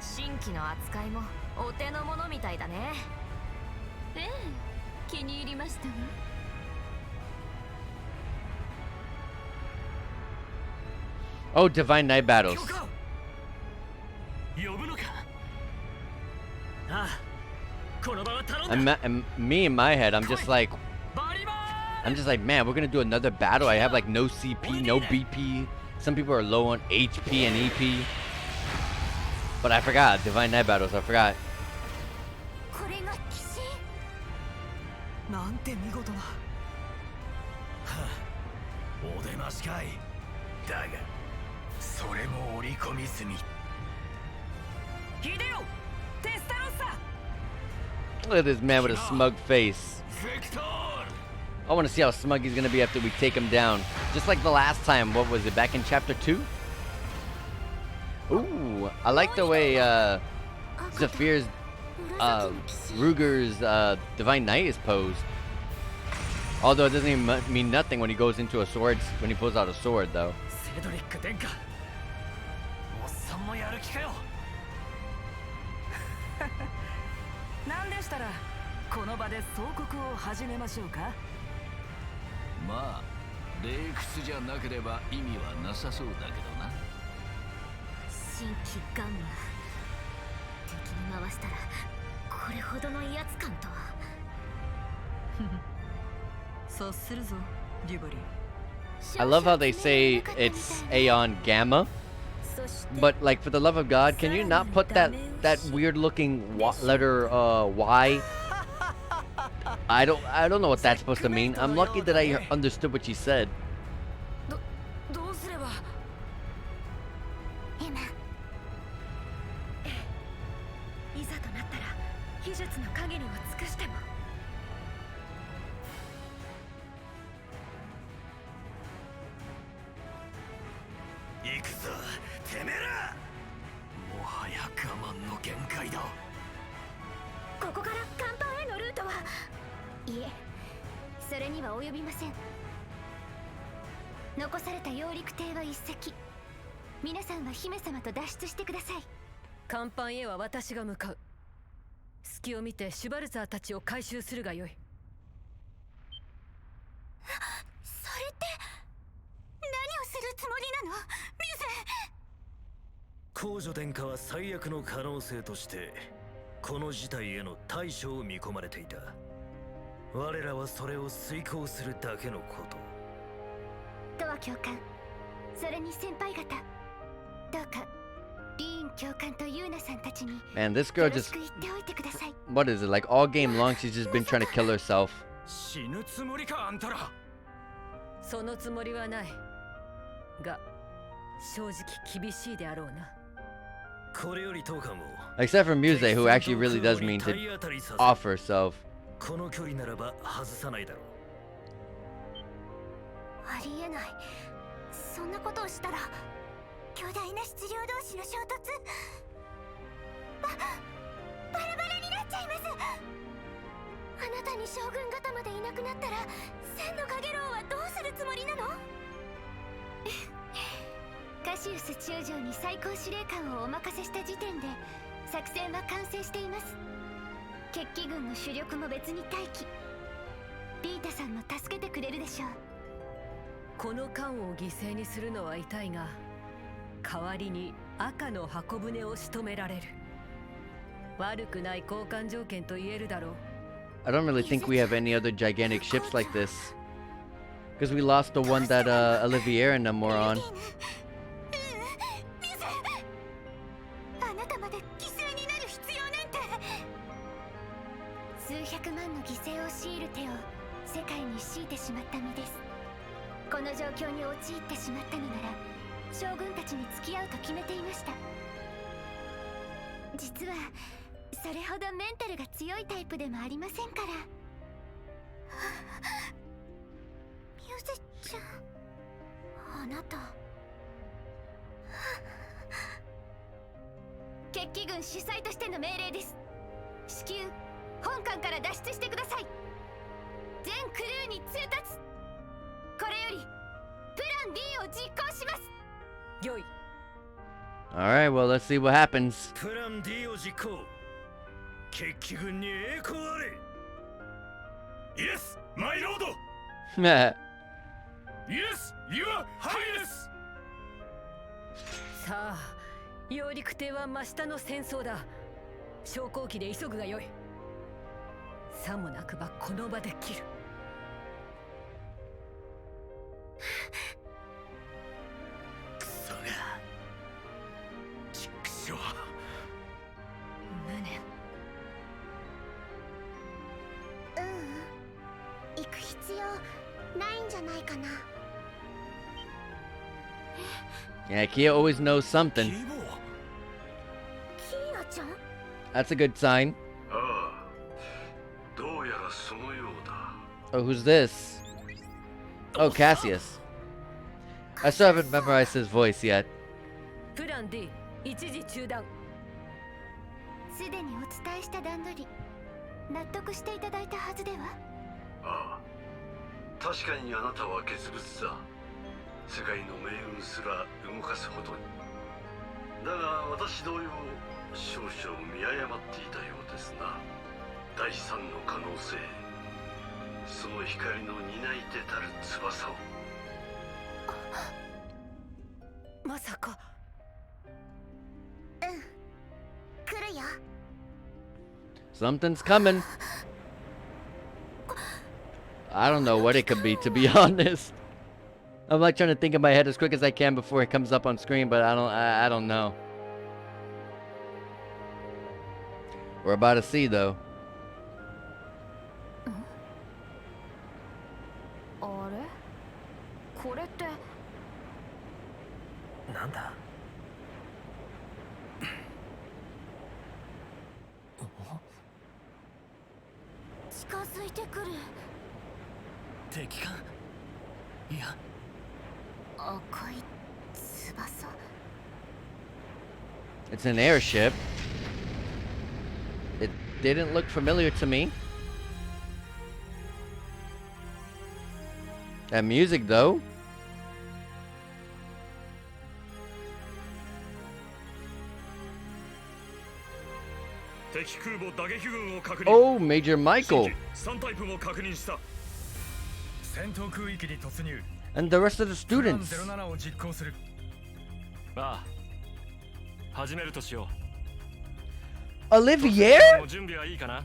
新規の扱いもお手の物みたいだね。ええ、気に入りましたわ。Oh, Divine Night Battles. Me in my head, I'm just like, man, we're gonna do another battle. I have like no CP, no BP. Some people are low on HP and EP. But I forgot, Divine Night Battles, I forgot. Look at this man with a smug face. I want to see how smug he's gonna be after we take him down. Just like the last time, what was it, back in chapter 2? Ooh, I like the way Zephyr's, Ruger's Divine Knight is posed. Although it doesn't even mean nothing when he goes into a sword, when he pulls out a sword, though. なんでしたらこの場で総国を始めましょうか。まあ、霊屈じゃなければ意味はなさそうだけどな。新規ガンマ敵に回したらこれほどの威圧感とは。察するぞ、デュボリー。 I love how they say it's Aeon Gamma, but like for the love of God, can you not put that weird looking letter Y? I don't know what that's supposed to mean. I'm lucky that I understood what she said. どうすれば。エマ、いざとなったら秘術の限りを尽くしても。行くぞ、てめえら。もはや我慢の限界だ。ここから甲板へのルートは。いえ、それには及びません。残された揚陸艇は一隻。皆さんは姫様と脱出してください。甲板へは私が向かう。隙を見てシュバルツァーたちを回収するがよい。それって何をするつもりなの、ミュゼ。公女殿下は最悪の可能性としてこの事態への対処を見込まれていた。我らはそれを遂行するだけのこと。トワ教官、それに先輩方、どうかリーン教官とユーナさんたちに Man, this girl よろ just しく言っておいてください。 what is it, like all game long she's just been trying to kill herself. 死ぬつもりか、あんたら。そのつもりはない。が、正直厳しいであろうな。これより当館を Except for Muse, who actually really does mean to off herself. この距離ならば外さないだろう。ありえない。そんなことをしたら巨大な質量同士の衝突。バラバラになっちゃいます。あなたに将軍方までいなくなったら千の影楼はどうするつもりなの。カシウス中将に最高司令官をお任せした時点で作戦は完成しています。決起軍の主力も別に待機。ビータさんも助けてくれるでしょう。この艦を犠牲にするのは痛いが、代わりに赤の箱舟を仕留められる。悪くない交換条件と言えるだろう。I don't really think we have any other gigantic ships like this. Because we lost the one that Olivier and them were on. あなたまで犠牲になる必要なんて。数百万の犠牲を強いる手を世界に強いてしまった身です。この状況に陥ってしまったのなら将軍たちに付き合うと決めていました。実はそれほどメンタルが強いタイプでもありませんから。ミュゼちゃん、あなた決起軍主催としての命令です。至急本艦から脱出してください。全クルーに通達。これよりプラン D を実行します。よい。 Alright, well, let's see what happens. プラン D を実行。決起軍に栄光あれ。イエス、マイロード。Meh. イエス、ユアハイネス。さあ、揚陸艇は真下の戦争だ。昇降機で急ぐがよい。さもなくばこの場で切る。クソが。ちくしょう。無念。行く必要ないんじゃないかな。Yeah, Kia always knows something. キーヤちゃん？ That's a good sign. ああ、どうやらそのようだ。 Oh, who's this? Oh, Cassius. I still haven't memorized his voice yet. プラン D 一時中断。すでにお伝えした段取り納得していただいたはずでは。ああ、確かにあなたは傑物だ。世界の命運すら動かすほどに。だが私同様少々見誤っていたようですな。第三の可能性、その光の担い手たる翼を。まさか。来るよ。 Something's coming. I don't know what it could be, to be honest. I'm like trying to think in my head as quick as I can before it comes up on screen, but I don't know. We're about to see, though. あれ？これってなんだ？近づいてくる。敵か？いや、赤い翼。 It's an airship. It didn't look familiar to me. That music, though. Oh, Major Michael. 3タイプも確認した。戦闘空域に突入。 And the rest of the students. 07を実行する。ああ、始めるとしよう。Olivier? 準備はいいかな？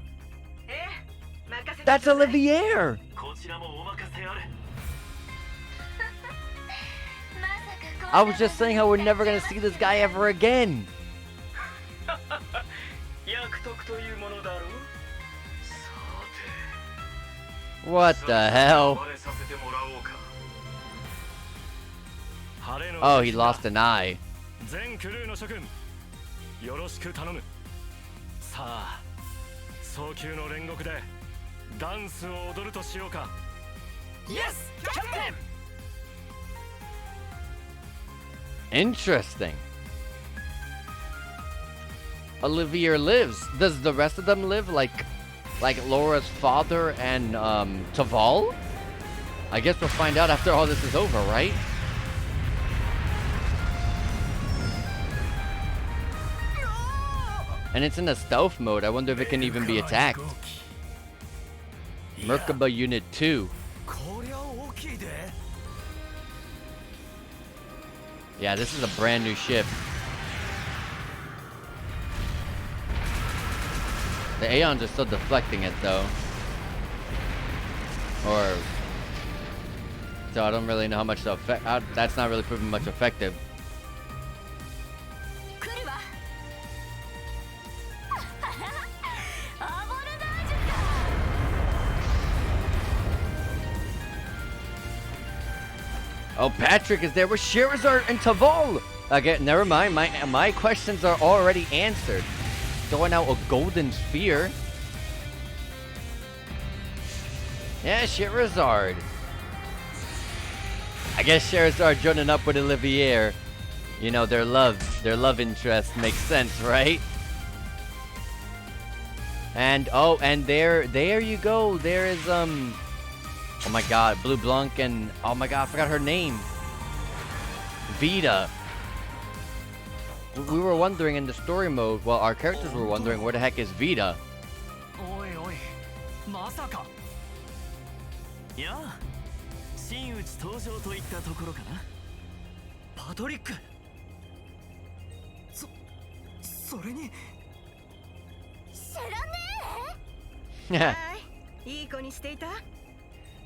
That's Olivier. こちらもお任せあれ。 I was just saying how we're never gonna see this guy ever again. 約束というものだろう。 What the hell? Oh, he lost an eye. 全クルーの諸君、よろしく頼む。さあ、早急の煉獄でダンスを踊るとしようか。 Yes, Captain! Interesting. Olivier lives. Does the rest of them live like Laura's father and Taval? I guess we'll find out after all this is over, right? And it's in a stealth mode. I wonder if it can even be attacked. Merkaba Unit 2. Yeah, this is a brand new ship. The Aeons are still deflecting it, though. Or... So I don't really know how much to affect... that's not really proving much effective. Oh, Patrick is there with Sherazard and Taval. Okay, never mind. My questions are already answered. Throwing out a golden sphere. Yeah, Sherazard. I guess Sherazard joining up with Olivier. You know, their love interest makes sense, right? And oh, and there you go. There is oh my God, Blue Blanc and oh my God, I forgot her name. Vita. We were wondering in the story mode. Well, our characters were wondering where the heck is Vita. Oi, oi, masaka. やあ、真打ち登場といったところかな。パトリック。それに。知らねえ。Yeah. いい子にしていた。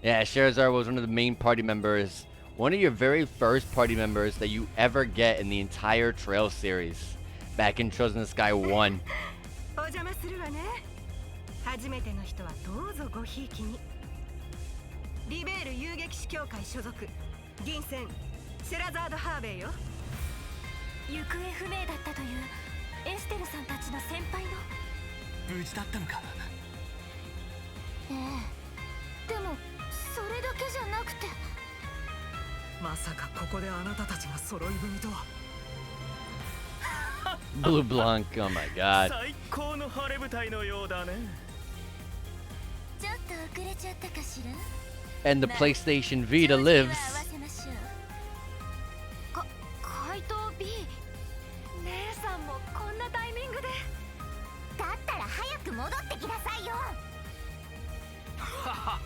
Yeah, Sherazard was one of the main party members. One of your very first party members that you ever get in the entire Trail series. Back in Chosen the Sky 1. お邪魔するわね。初めての人はどうぞごひいきに。リベール遊撃士協会所属銀線シェラザード・ハーベイよ。行方不明だったというエステルさんたちの先輩の。無事だったのか。ええ。でもそれだけじゃなくて。まさかここであなたたちが揃い踏みとは。Blue Blanc, oh my God. 最高の晴れ舞台のようだね。ちょっと遅れちゃったかしら。And the PlayStation Vita lives. 怪盗 B。姉さんもこんなタイミングで。だったら早く戻ってきなさいよ。はは。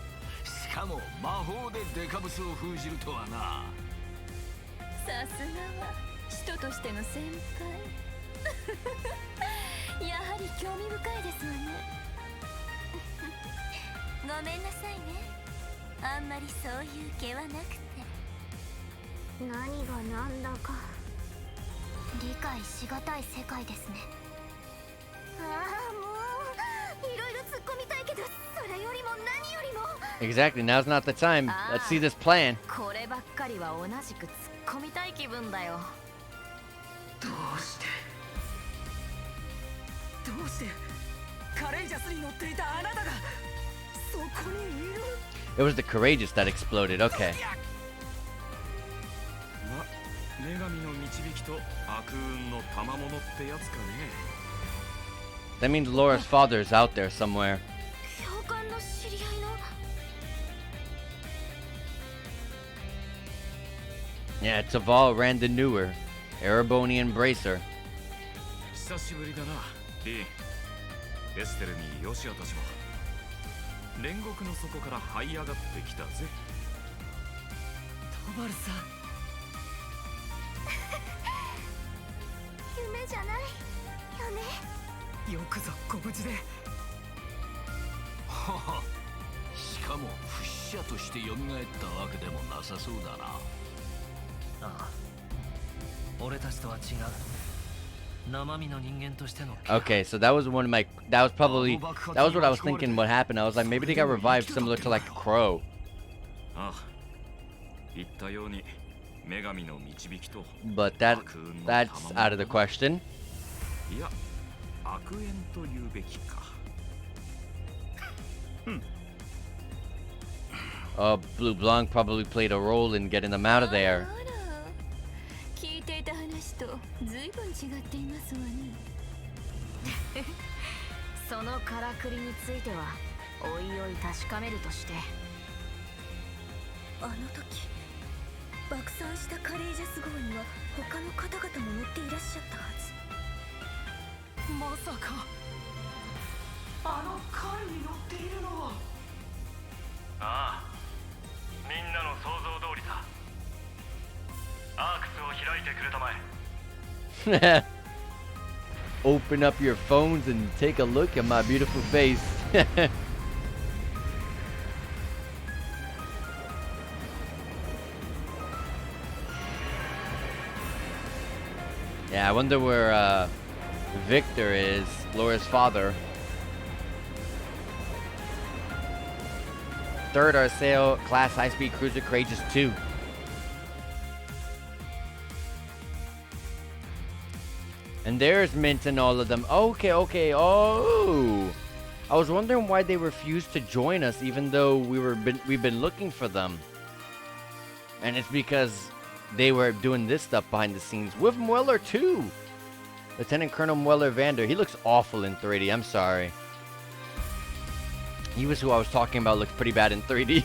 しかも魔法でデカブスを封じるとはな。さすがは人としての先輩。やはり興味深いですわね。ごめんなさいね。あんまりそういう気はなくて。何がなんだか理解しがたい世界ですね。ああ、もういろいろ突っ込みたいけど、それよりも何よりも。Exactly, now's not the time. Let's see this plan. こればっかりは同じく突っ込みたい気分だよ。どうしてカレイジャスに乗っていたあなたがそこにいる。 It was the Courageous that exploded, okay. 女神の導きと悪運の賜物ってやつかね。 That means Laura's father is out there somewhere. 教官の知り合いの。 Yeah, Taval ran the newer Erebonian Bracer. 久しぶりだな、リン。エステルにヨシアたちも煉獄の底から這い上がってきたぜ。トバルさん。夢じゃないよね。よくぞご無事で。はは。しかも不死者として蘇ったわけでもなさそうだな。ああ、俺たちとは違う。生身の人間としての。 Okay, so that was one of my. That was what I was thinking. What happened? I was like, maybe they got revived, similar to like a crow. ああ、言ったように女神の導きと。 But that's out of the question. いや、悪縁と言うべきか。Blue Blanc probably played a role in getting them out of there. 聞いていた話と随分違っていますわね。そのからくりについてはおいおい確かめるとして。あの時爆散したカレイジャス号には他の方々も乗っていらっしゃったはず。まさかあの貝に乗っているのは。ああ、みんなの想像通りさ。アークスを開いてくれたまえ。Open up your phones and take a look at my beautiful face. Yeah, I wonder where Victor is, Laura's father. Third Arceo class high-speed cruiser Courageous 2. And there's Mint in all of them. Okay, okay. Oh, I was wondering why they refused to join us, even though we've been looking for them. And it's because they were doing this stuff behind the scenes with Mueller too. Lieutenant Colonel Mueller Vander. He looks awful in 3D. I'm sorry. He was who I was talking about. Looks pretty bad in 3D.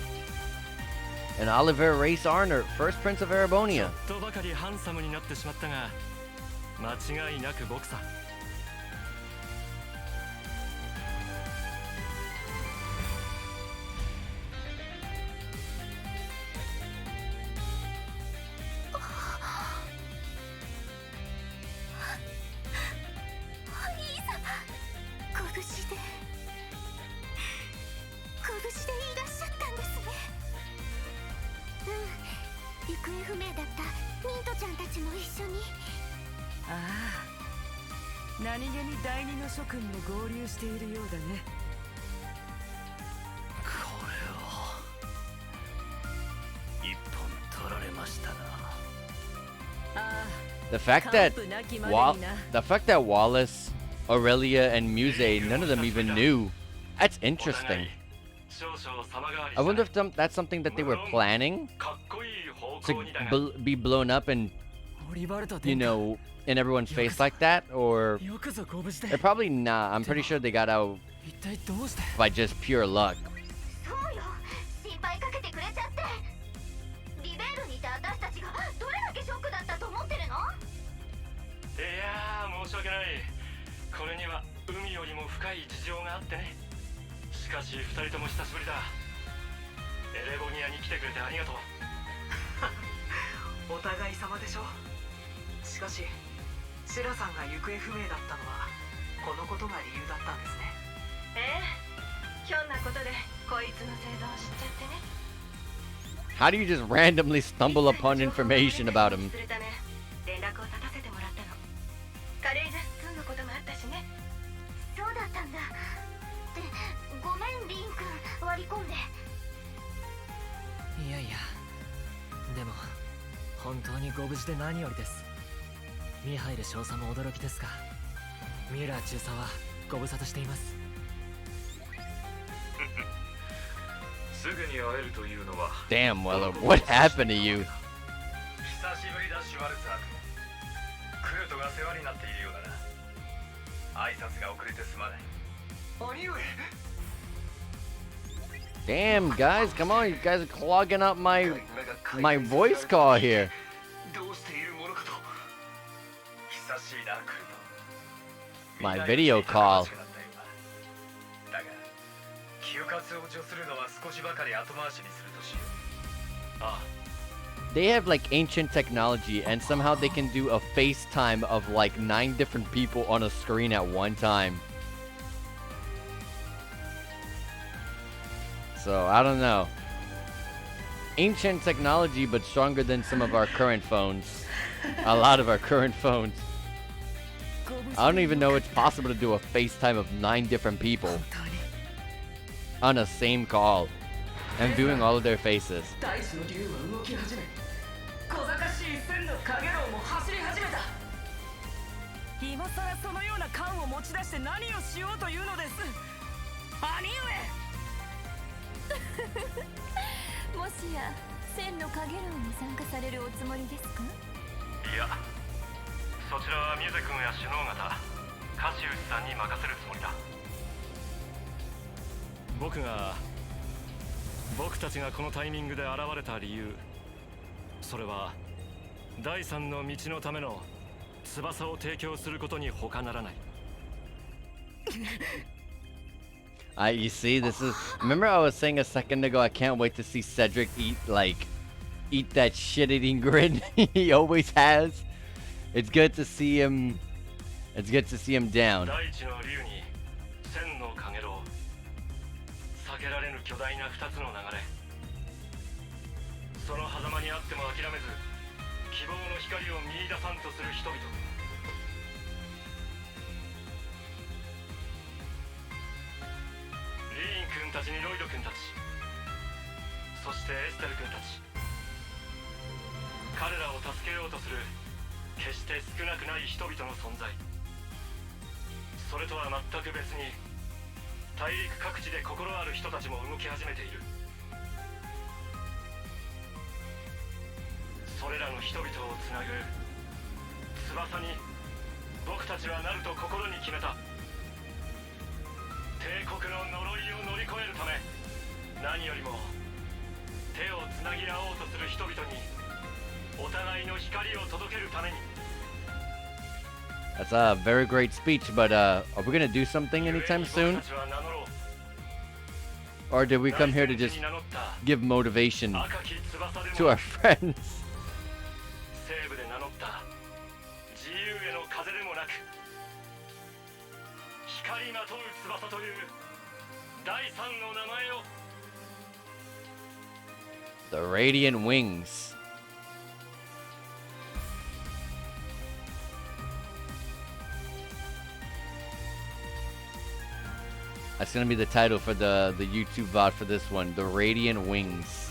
And Oliver Race Arner, first Prince of Erebonia. The fact that Wallace, Aurelia, and Muse, none of them even knew. That's interesting. I wonder if that's something that they were planning to be blown up and, you know, in everyone's face like that, or they're probably not. I'm pretty sure they got out by just pure luck. How do you just randomly stumble upon information about him? Damn, Weller, what happened to you? Damn, guys, come on, you guys are clogging up my voice call here. My video call. They have like ancient technology, and somehow they can do a FaceTime of like 9 different people on a screen at one time. So, I don't know. Ancient technology, but stronger than some of our current phones. A lot of our current phones. I don't even know it's possible to do a FaceTime of 9 different people on a same call and viewing all of their faces. You see, this is. Remember, I was saying a second ago, I can't wait to see Cedric eat that shit-eating grin he always has. It's good to see him. It's good to see him down. それとは全く別に大陸各地で心ある人たちも動き始めている。それらの人々をつなぐ翼に僕たちはなると心に決めた。帝国の呪いを乗り越えるため、何よりも手をつなぎ合おうとする人々にお互いの光を届けるために。 That's a very great speech, but are we gonna do something anytime soon? Or did we come here to just give motivation to our friends? 西部で名乗った自由への風でもなく、光まとう翼という第三の名前を。 The Radiant Wings. That's gonna be the title for the YouTube VOD for this one, The Radiant Wings.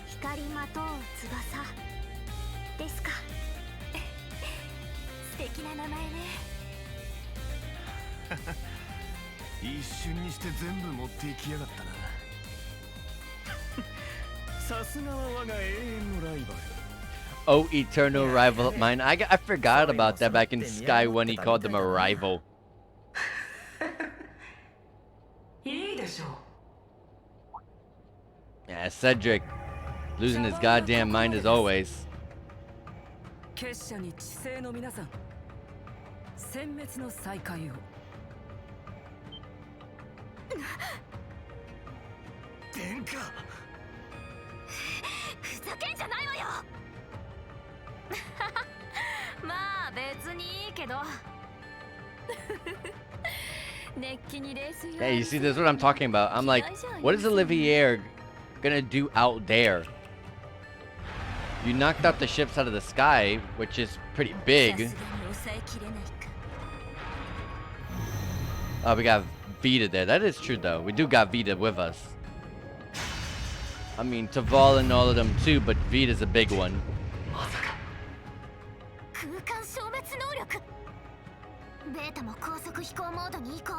光まとう翼ですか。素敵な名前ね。一瞬にして全部持っていきやがったな。さすがは我が永遠のライバル。 Oh, eternal rival of mine. I forgot about that back in Sky when he called them a rival. Yeah, Cedric losing his goddamn mind as always. 結社に知性の皆さん、殲滅の再開を。殿下。ふざけんじゃないわよ。まあ別にいいけど。熱気にレース。 Yeah, you see, this is what I'm talking about. I'm like, what is Olivier gonna do out there? You knocked out the ships out of the sky, which is pretty big. Oh, we got Vita there. That is true, though. We do got Vita with us. I mean, Taval and all of them too, but Vita's a big one. 空間消滅能力。ベータも高速飛行モードに移行。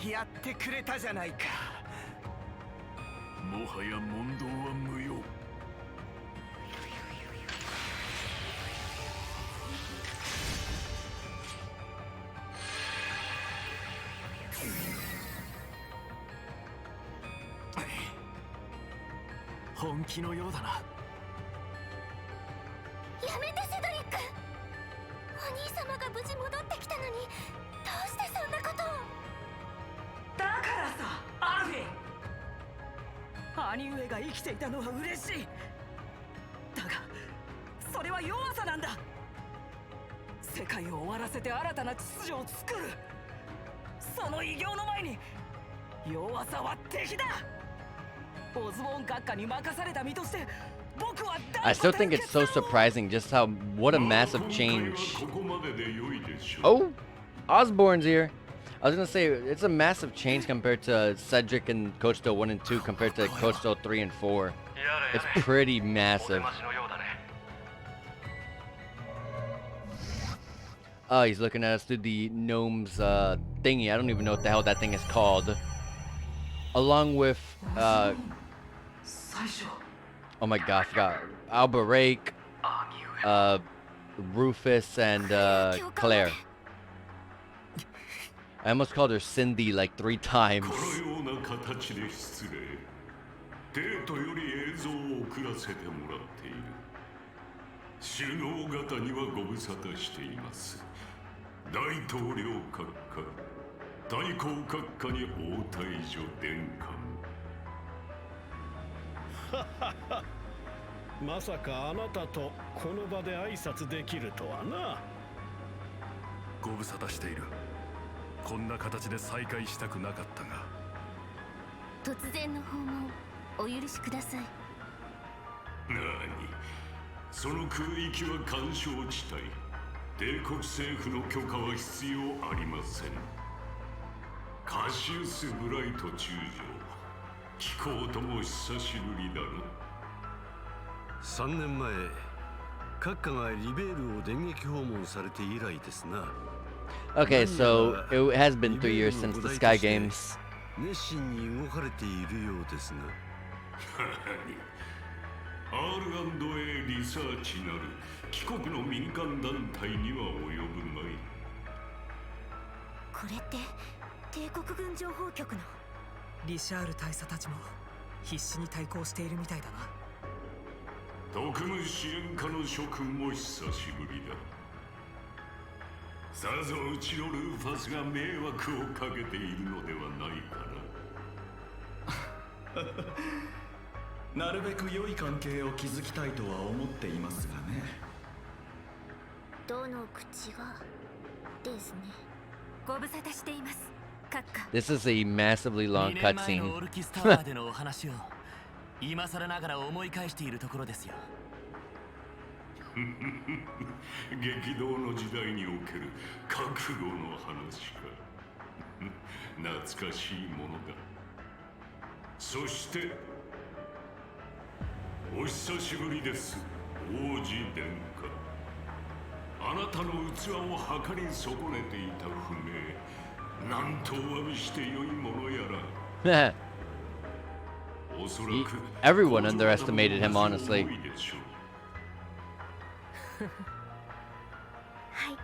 やってくれたじゃないか。もはや問答は無用。本気のようだな。やめてセドリック。お兄様が無事戻ってきたのに、どうしてそんなことを。だからさ、アルフィ。兄上が生きていたのは嬉しい。だがそれは弱さなんだ。世界を終わらせて新たな秩序を作る。その偉業の前に弱さは敵だ。オズボーン閣下に任された身として僕は I still think it's so surprising just what a massive change. Oh, Osborne's here. I was gonna say it's a massive change compared to Cedric and Coach Still 1 and 2 compared to Coach Still 3 and 4. It's pretty massive. Oh, he's looking at us through the gnome's thingy. I don't even know what the hell that thing is called. Along with oh my god, I forgot. Alberake, Rufus, and Claire. I almost called her Cindy like 3 times. 帝都より映像を送らせてもらっている。首脳方にはご無沙汰しています。大統領閣下、大公閣下に応対所殿下。まさかあなたとこの場で挨拶できるとはな。ご無沙汰している。こんな形で再会したくなかったが。突然の訪問お許しください。なに、その空域は干渉地帯。帝国政府の許可は必要ありません。カシウス・ブライト中将、聞こうとも久しぶりだな。3年前、閣下がリベールを電撃訪問されて以来ですな。Okay, so it has been 3 years since the Sky Games. 熱心に動かれているようですが。R&A リサーチなる帰国の民間団体には及ぶまい。これって帝国軍情報局のリシャール大佐たちも必死に対抗しているみたいだな。特務支援課の諸君も久しぶりだ。さぞうちのルーファスが迷惑をかけているのではないかな。なるべく良い関係を築きたいとは思っていますがね。どの口がですね。ご無沙汰しています。閣下。This is a massively long 2年前の cutscene. オルキスタワーでのお話を今更ながら思い返しているところですよ。激動の時代における覚悟の話か。懐かしいものだ。そしてお久しぶりです、王子殿下。あなたの器を計り損ねていた不明、なんとお詫びしてよいものやら。おそらく Everyone underestimated him, honestly. はい。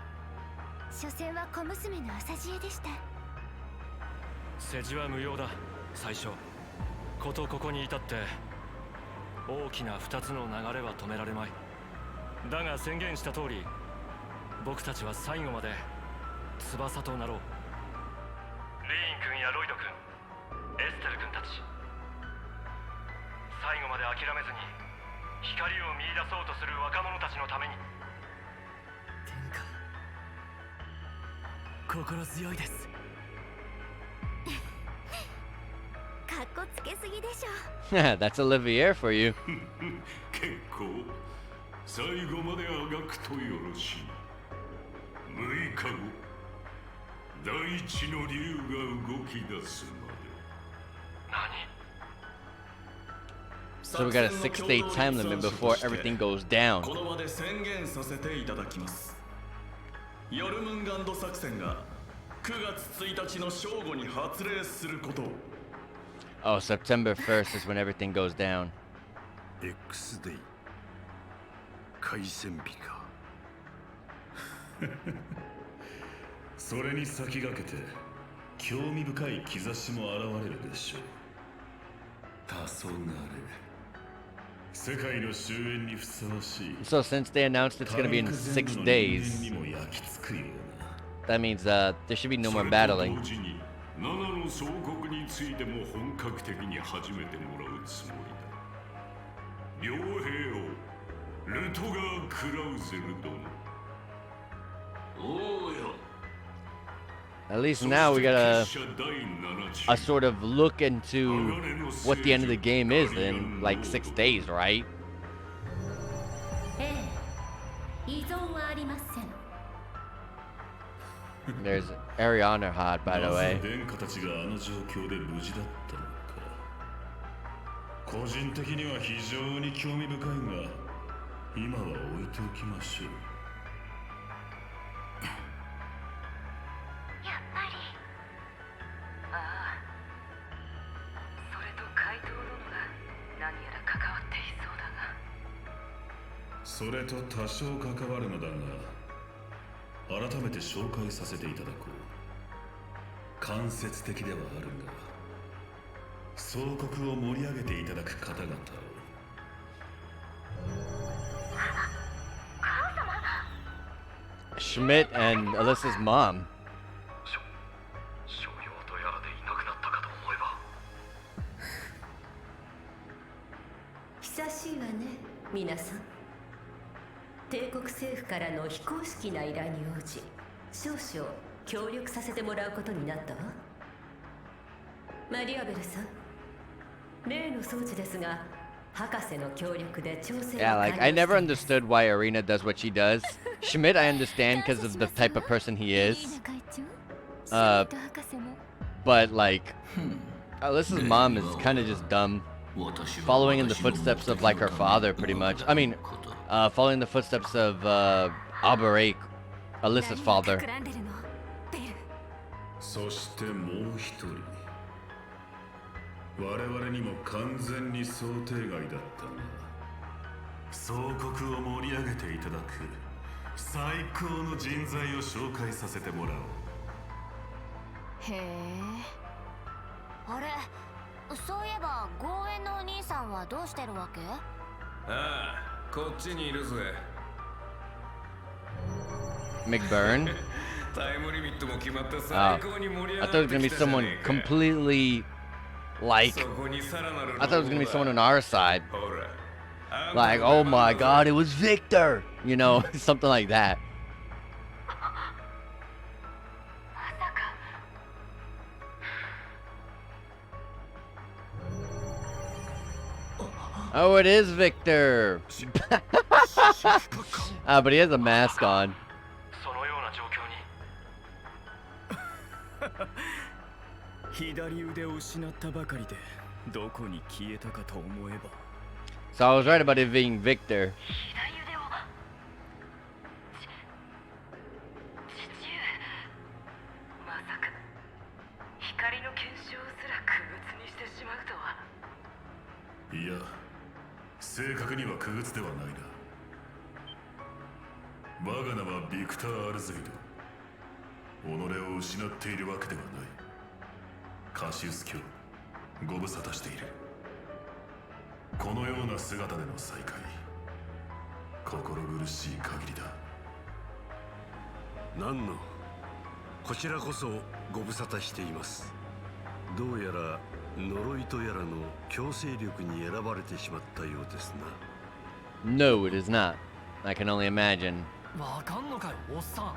所詮は小娘の朝知恵でした。世辞は無用だ。最初ことここに至って大きな2つの流れは止められまい。だが宣言した通り、僕たちは最後まで翼となろう。リーン君やロイド君、エステル君たち、最後まで諦めずに光を見出そうとする若者たちのために。心強いです。かっこつけすぎでしょ。That's Olivier for you. 結構最後まであがくとよろしい。6日後、大地の竜が動き出すまで。So we got a 6-day time limit before everything goes down. この場で宣言させていただきます。ヨルムンガンド作戦が9月1日の正午に発令すること。Oh, September 1st is when everything goes down. X デイ開戦日か。それに先駆けて興味深い兆しも現れるでしょう。黄昏世界の終焉にふさわしい。 So since they announced it's going to be in 6 days, that means there should be no more battling. 7の総国についても本格的に始めてもらうつもりだ。両兵をルトガー・クラウゼル殿。おうよ。 At least now we got a sort of look into what the end of the game is in like 6 days, right? 依存はありません。 There's Ariana Hot, by the way. 殿下たちがあの状況で無事だったのか。個人的には非常に興味深いが、今は置いておきましょう。やっぱり。ああ。それと怪盗殿が何やら関わっていそうだが。それと多少関わるのだが、改めて紹介させていただこう。間接的ではあるが、総国を盛り上げていただく方々を。Schmidt and Alyssa's mom. 商用とやらでいなくなったかと思えば。久しいわね、皆さん。帝国政府からの非公式な依頼に応じ、少々協力させてもらうことになったわ。マリアベルさん、例の装置ですが、博士の協力で調整を Yeah, like I never understood why Arena does what she does. Schmidt, I understand because of the type of person he is. But like, Alyssa's mom is kind of just dumb, following in the footsteps of like her father, pretty much. I mean, following the footsteps of Alberich, Alyssa's father. そしてもう一人。我々にも完全に想定外だったな。総国を盛り上げていただく最高の人材を紹介させてもらおう。へえ。あれ、そういえば豪園のお兄さんはどうしてるわけ？ああ、こっちにいるぜ。McBurn? Oh, I thought it was gonna be someone completely like. I thought it was gonna be someone on our side. Like, oh my god, it was Victor! You know, something like that. Oh, it is Victor! But he has a mask on. 左腕を失ったばかりでどこに消えたかと思えば So I was right about it being Victor. まさか光の結晶すら傀儡にしてしまうとは。いや、正確には傀儡ではないな。我が名はビクター・アルゼイド。己を失っているわけではない。カシウス卿、ご無沙汰している。このような姿での再会、心苦しい限りだ。何の、こちらこそご無沙汰しています。どうやら呪いとやらの強制力に選ばれてしまったようですな。No, it is not. I can only imagine. わかんのかよ、おっさん。あ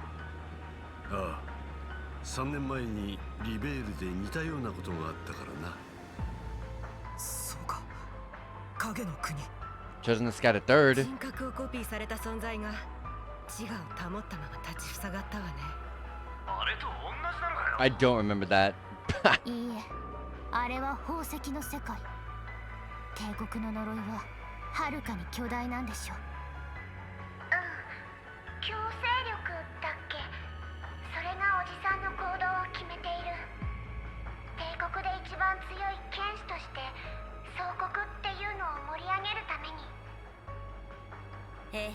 あ、3年前にリベールで似たようなことがあったからな。そうか、影の国。Chosen to scout a third. 人格をコピーされた存在が自我を保ったまま立ちふさがったわね。あれと同じなのかよ。 I don't remember that. いいえ、あれは宝石の世界。帝国の呪いははるかに巨大なんでしょう。強制力だっけ。それがおじさんの行動を決めている。帝国で一番強い剣士として総国っていうのを盛り上げるために。ええ、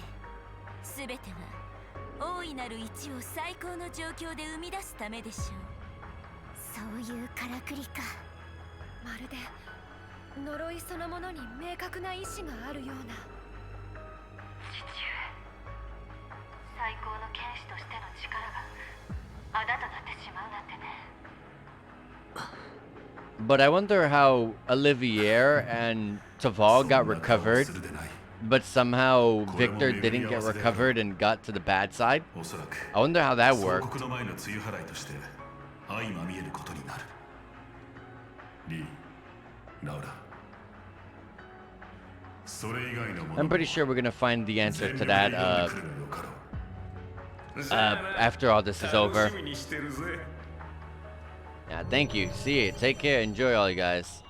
全ては大いなる一を最高の状況で生み出すためでしょう。そういうからくりか。まるで呪いそのものに明確な意志があるような。父上、最高の剣士としての力があだとなってしまうなんてね。 But I wonder how Olivier and Taval got recovered, but somehow Victor didn't get recovered and got to the bad side. I wonder how that worked. 相まみえることになる。リー、ラウラ。それ以外のもの。 I'm pretty sure we're gonna find the answer to that after all this is over. Yeah, thank you. See you. Take care. Enjoy, all you guys.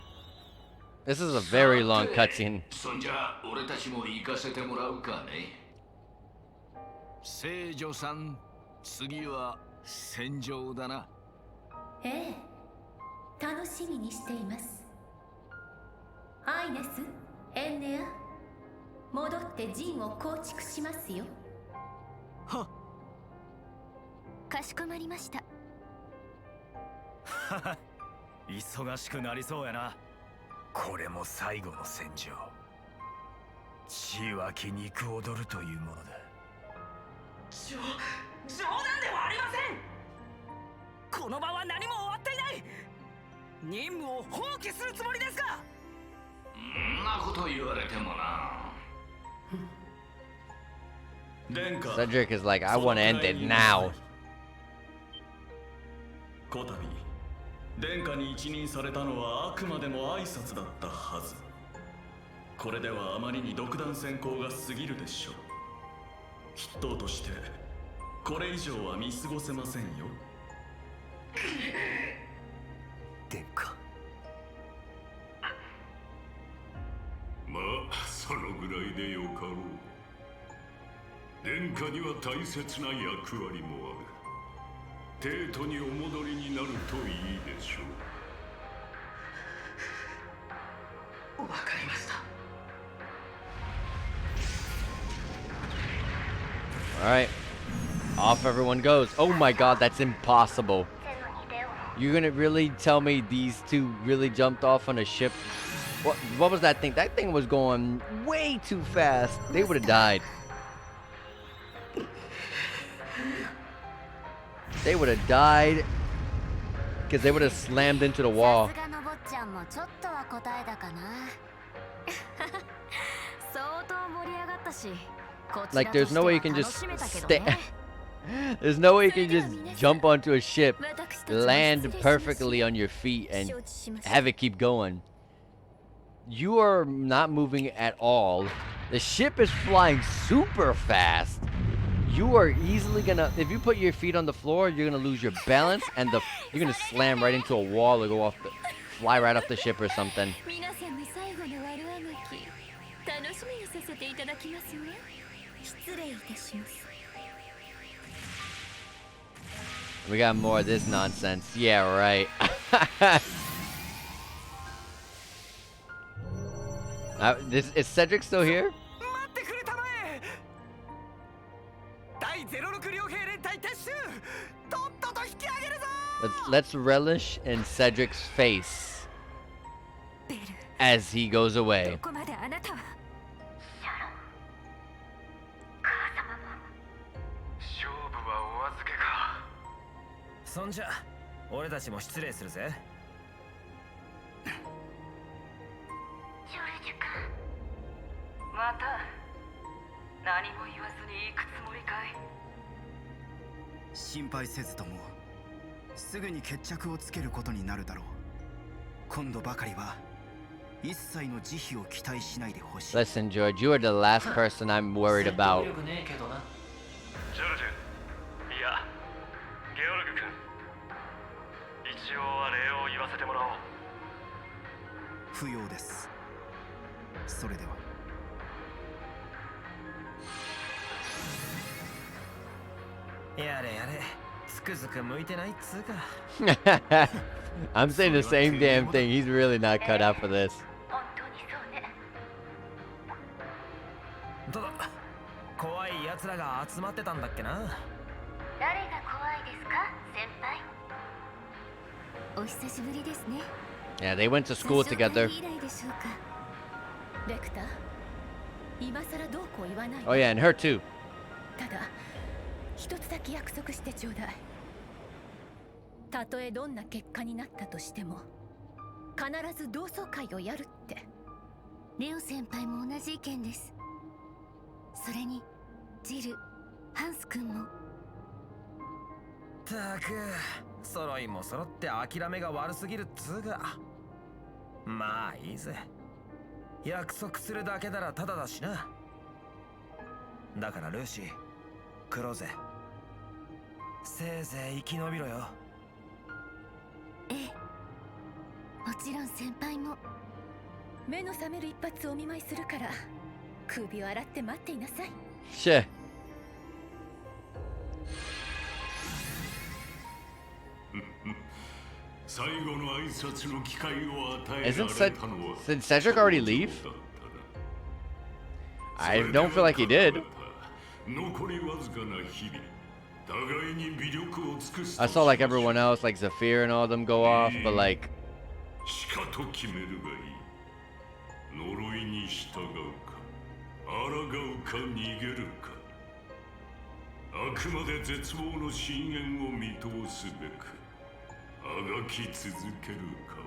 This is a very long cutscene. そんじゃ俺たちも行かせてもらうかね。聖女さん、次は戦場だな。ええ、楽しみにしています。アイネス、エンネア、戻って陣を構築しますよ。はっ。かしこまりました。はは、忙しくなりそうやな。これも最後の戦場。血湧き肉踊るというものだ。冗談ではありません。この場は何も終わっていない。任務を放棄するつもりですか。そんなこと言われてもな。Cedric is like, I want to end it now. こたび殿下に一任されたのはあくまでも挨拶だったはず。これではあまりに独断専行が過ぎるでしょう。筆頭としてこれ以上は見過ごせませんよ。殿下、いでよかろう。殿下には大切な役割もある。帝都にお戻りになるといいでしょう。わかりました。 Alright. Off everyone goes. Oh my god, that's impossible. You're gonna really tell me these two really jumped off on a ship? What was that thing? That thing was going way too fast. They would have died. They would have died because they would have slammed into the wall. Like, there's no way you can just there's no way you can just jump onto a ship, land perfectly on your feet, and have it keep going. You are not moving at all. The ship is flying super fast. You are easily gonna, if you put your feet on the floor, you're gonna lose your balance, and you're gonna slam right into a wall or go off the, fly right off the ship or something. We got more of this nonsense. Yeah, right. Is Cedric still here? Let's relish in Cedric's face as he goes away. そんじゃ俺たちも失礼するぜ。ジョルジュ君、また何も言わずに行くつもりかい？心配せずともすぐに決着をつけることになるだろう。今度ばかりは一切の慈悲を期待しないでほしい。 Listen, George, you are the last person I'm worried about. ジョルジュ、いや、ゲオルグ君、一応は礼を言わせてもらおう。不要です。それでは。やれやれ、つくづく向いてないっつうか。I'm saying the same damn thing. He's really not cut out for this. ただ、怖い奴らが集まってたんだっけな。誰が怖いですか、先輩？お久しぶりですね。 Yeah, they went to school together. レクター、今さらどうこう言わない。 Oh yeah, and her too. ただ一つだけ約束してちょうだい。たとえどんな結果になったとしても必ず同窓会をやるって。レオ先輩も同じ意見です。それにジル、ハンス君も。たく、揃いも揃って諦めが悪すぎるっつうが。まあいいぜ。約束するだけならただだしな。だからルーシー、クローゼ、せいぜい生き延びろよ。ええ、もちろん先輩も。目の覚める一発お見舞いするから首を洗って待っていなさい。Shit. Did Cedric already leave? I don't feel like he did. I saw like everyone else, like Zephyr and all of them go off, but like... 呪いに従うか、抗うか逃げるか。あくまで絶望の深淵を見通すべく、あがき続けるか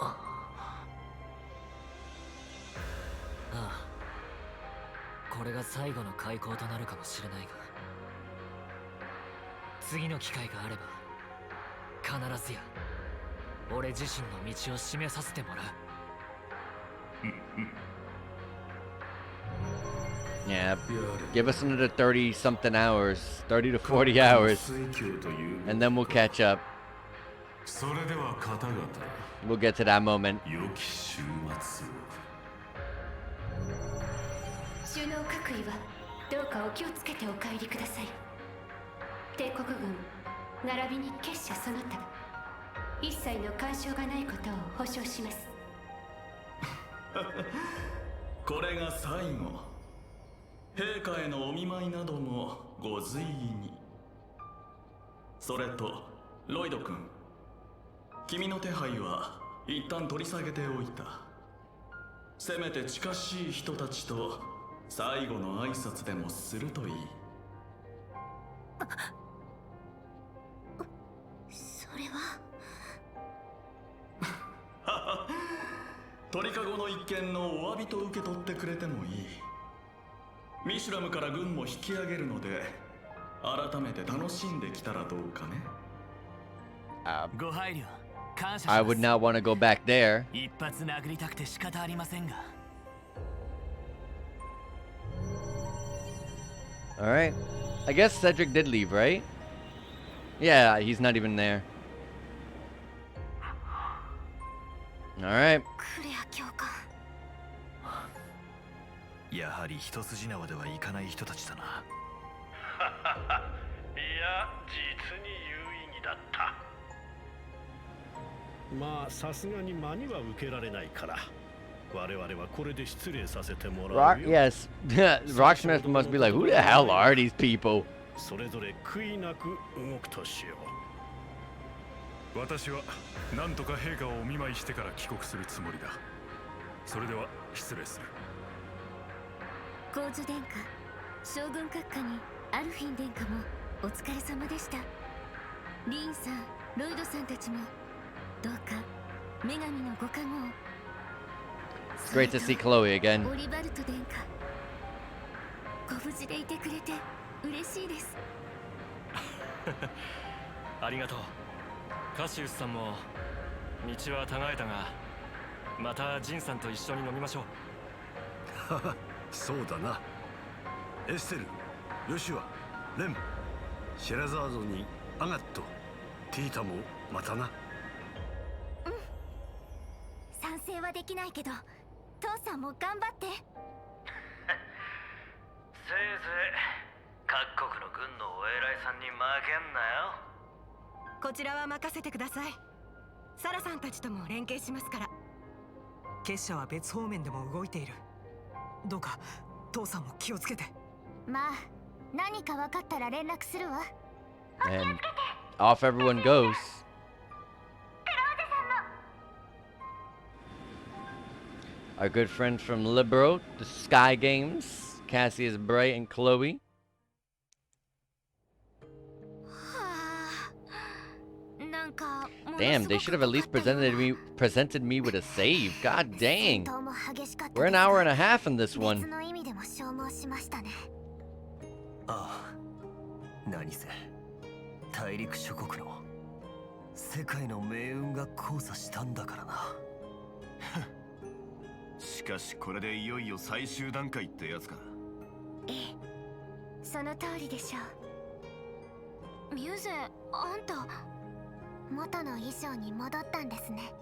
をな。ああ、これが最後の開口となるかもしれないが、次の機会があれば必ずや俺自身の道を示させてもらう。Yeah, give us another 30 something hours, 30 to 40 hours, and then we'll catch up. We'll get to that moment. 首脳各位はどうかお気をつけてお帰りください。帝国軍並びに結社その他一切の干渉がないことを保証します。これが最後。陛下へのお見舞いなどもご随意に。それとロイド君、君の手配は一旦取り下げておいた。せめて近しい人たちと最後の挨拶でもするといい。それは鳥かごの一件のお詫びと受け取ってくれてもいい。ミシュラムから軍も引き上げるので改めて楽しんできたらどうかね。ご配慮感謝します。 I would not want to go back there. 一発殴りたくて仕方ありませんが。Alright. I guess Cedric did leave, right? Yeah, he's not even there. Alright. クレア教官。やはり一筋縄ではいかない人たちだな。いや、実に有意義だった。まあ、さすがに間には受けられないから。我々はこれで失礼させてもらうよ。Yes. Rocksmith must be like, who the hell are these people? それぞれ悔いなく動くとしよう。私は何とか陛下をお見舞いしてから帰国するつもりだ。それでは失礼する。皇女殿下、将軍閣下にアルフィン殿下もお疲れ様でした。リーンさん、ロイドさんたちもどうか女神のご加護を。 It's great to see Chloe again. オリバルト殿下、ご無事でいてくれて嬉しいです。ありがとう。カシウスさんも道は違えたが、またジンさんと一緒に飲みましょう。そうだな。エステル、ヨシュア、レン、シェラザードにアガット、ティータもまたな。うん。賛成はできないけど、父さんも頑張って。せいぜい各国の軍のお偉いさんに負けんなよ。こちらは任せてください。サラさんたちとも連携しますから。結社は別方面でも動いている。どうか父さんも気をつけて。まあ、何か分かったら連絡するわ。 And off everyone goes. Our good friends from Libero, the Sky Games, Cassius Bright and Chloe. Damn, they should have at least presented me with a save. God dang. We're an hour and a half in this one. ああ、何せ大陸諸国の世界の命運が交差したんだからな。しかしこれでいよいよ最終段階ってやつか。ええ、その通りでしょう。ミューゼ、あんた元の衣装に戻ったんですね。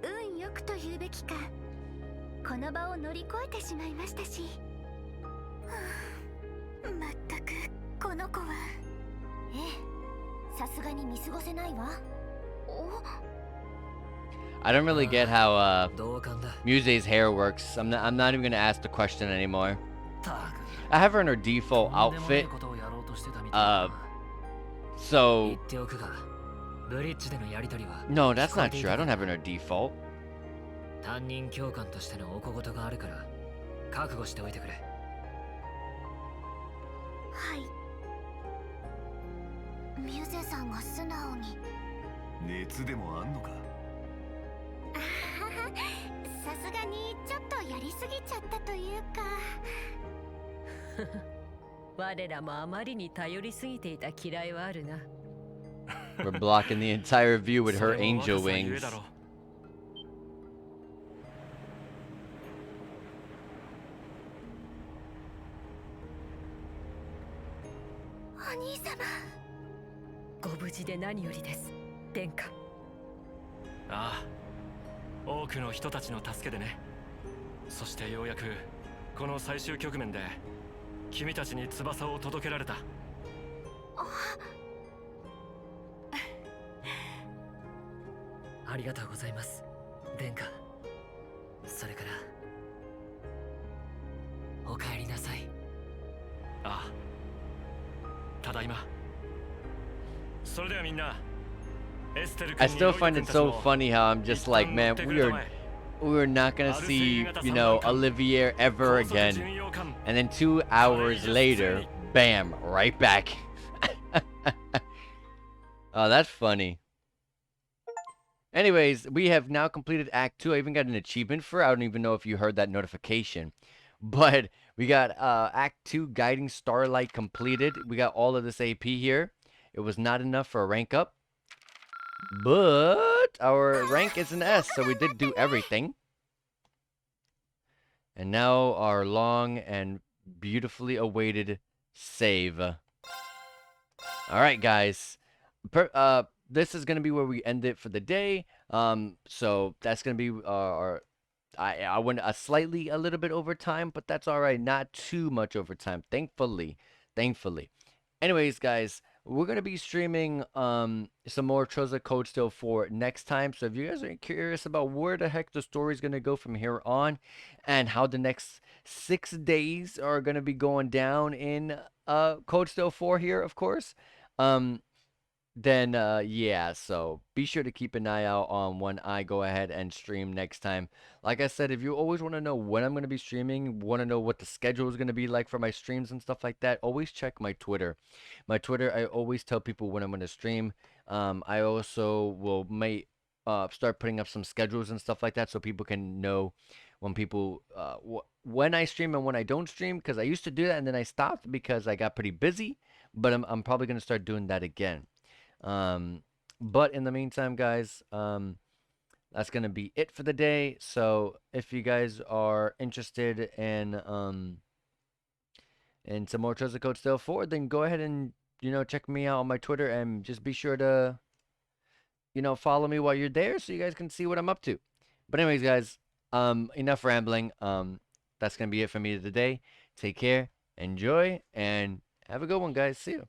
運よくと言うべきか、この場を乗り越えてしまいましたし。まったくこの子は。ええ、さすがに見過ごせないわ。お、 I don't really get how Muse's hair works. I'm not even gonna ask the question anymore. I have her in her default outfit. So no, that's not true. I don't have her in her default. 担任教官としてのお小言があるから覚悟しておいてくれ。はい。ミュゼさんが素直に。熱でもあんのか。さすがにちょっとやりすぎちゃったというか。我らもあまりに頼りすぎていた嫌いはあるな。We're blocking the entire view with her angel wings. お兄様。ご無事で何よりです、殿下。ああ、多くの人たちの助けでね。そしてようやくこの最終局面で君たちに翼を届けられた。ありがとうございます、殿下。それからお帰りなさい。ああ、ただいま。それではみんな、エステル I 君に still ロイド find 君 it たち so も funny how I'm just like, man, we're not gonna see, you know, Olivier ever again. And then 2 hours later, bam, right back. Oh, that's funny. Anyways, we have now completed Act 2. I even got an achievement for it. I don't even know if you heard that notification. But we got Act 2 Guiding Starlight completed. We got all of this AP here. It was not enough for a rank up. But our rank is an S, so we did do everything. And now our long and beautifully awaited save. Alright, guys. This is going to be where we end it for the day. So that's going to be our... I went a little bit over time, but that's alright. Not too much over time. Thankfully. Anyways, guys, we're going to be streaming some more Trails of Cold Steel 4 next time. So if you guys are curious about where the heck the story is going to go from here on and how the next 6 days are going to be going down in Cold Steel 4 here, of course, then yeah, so be sure to keep an eye out on when I go ahead and stream next time. Like I said, if you always want to know when I'm going to be streaming, want to know what the schedule is going to be like for my streams and stuff like that, always check my Twitter. My Twitter, I always tell people when I'm going to stream. I also will start putting up some schedules and stuff like that so people can know when when I stream and when I don't stream, because I used to do that and then I stopped because I got pretty busy, but I'm probably going to start doing that again. But in the meantime, guys, that's gonna be it for the day. So if you guys are interested in some more Treasure Code Still 4, then go ahead and, you know, check me out on my Twitter and just be sure to, you know, follow me while you're there so you guys can see what I'm up to. But anyways, guys, enough rambling. That's gonna be it for me today. Take care, enjoy, and have a good one, guys. See you.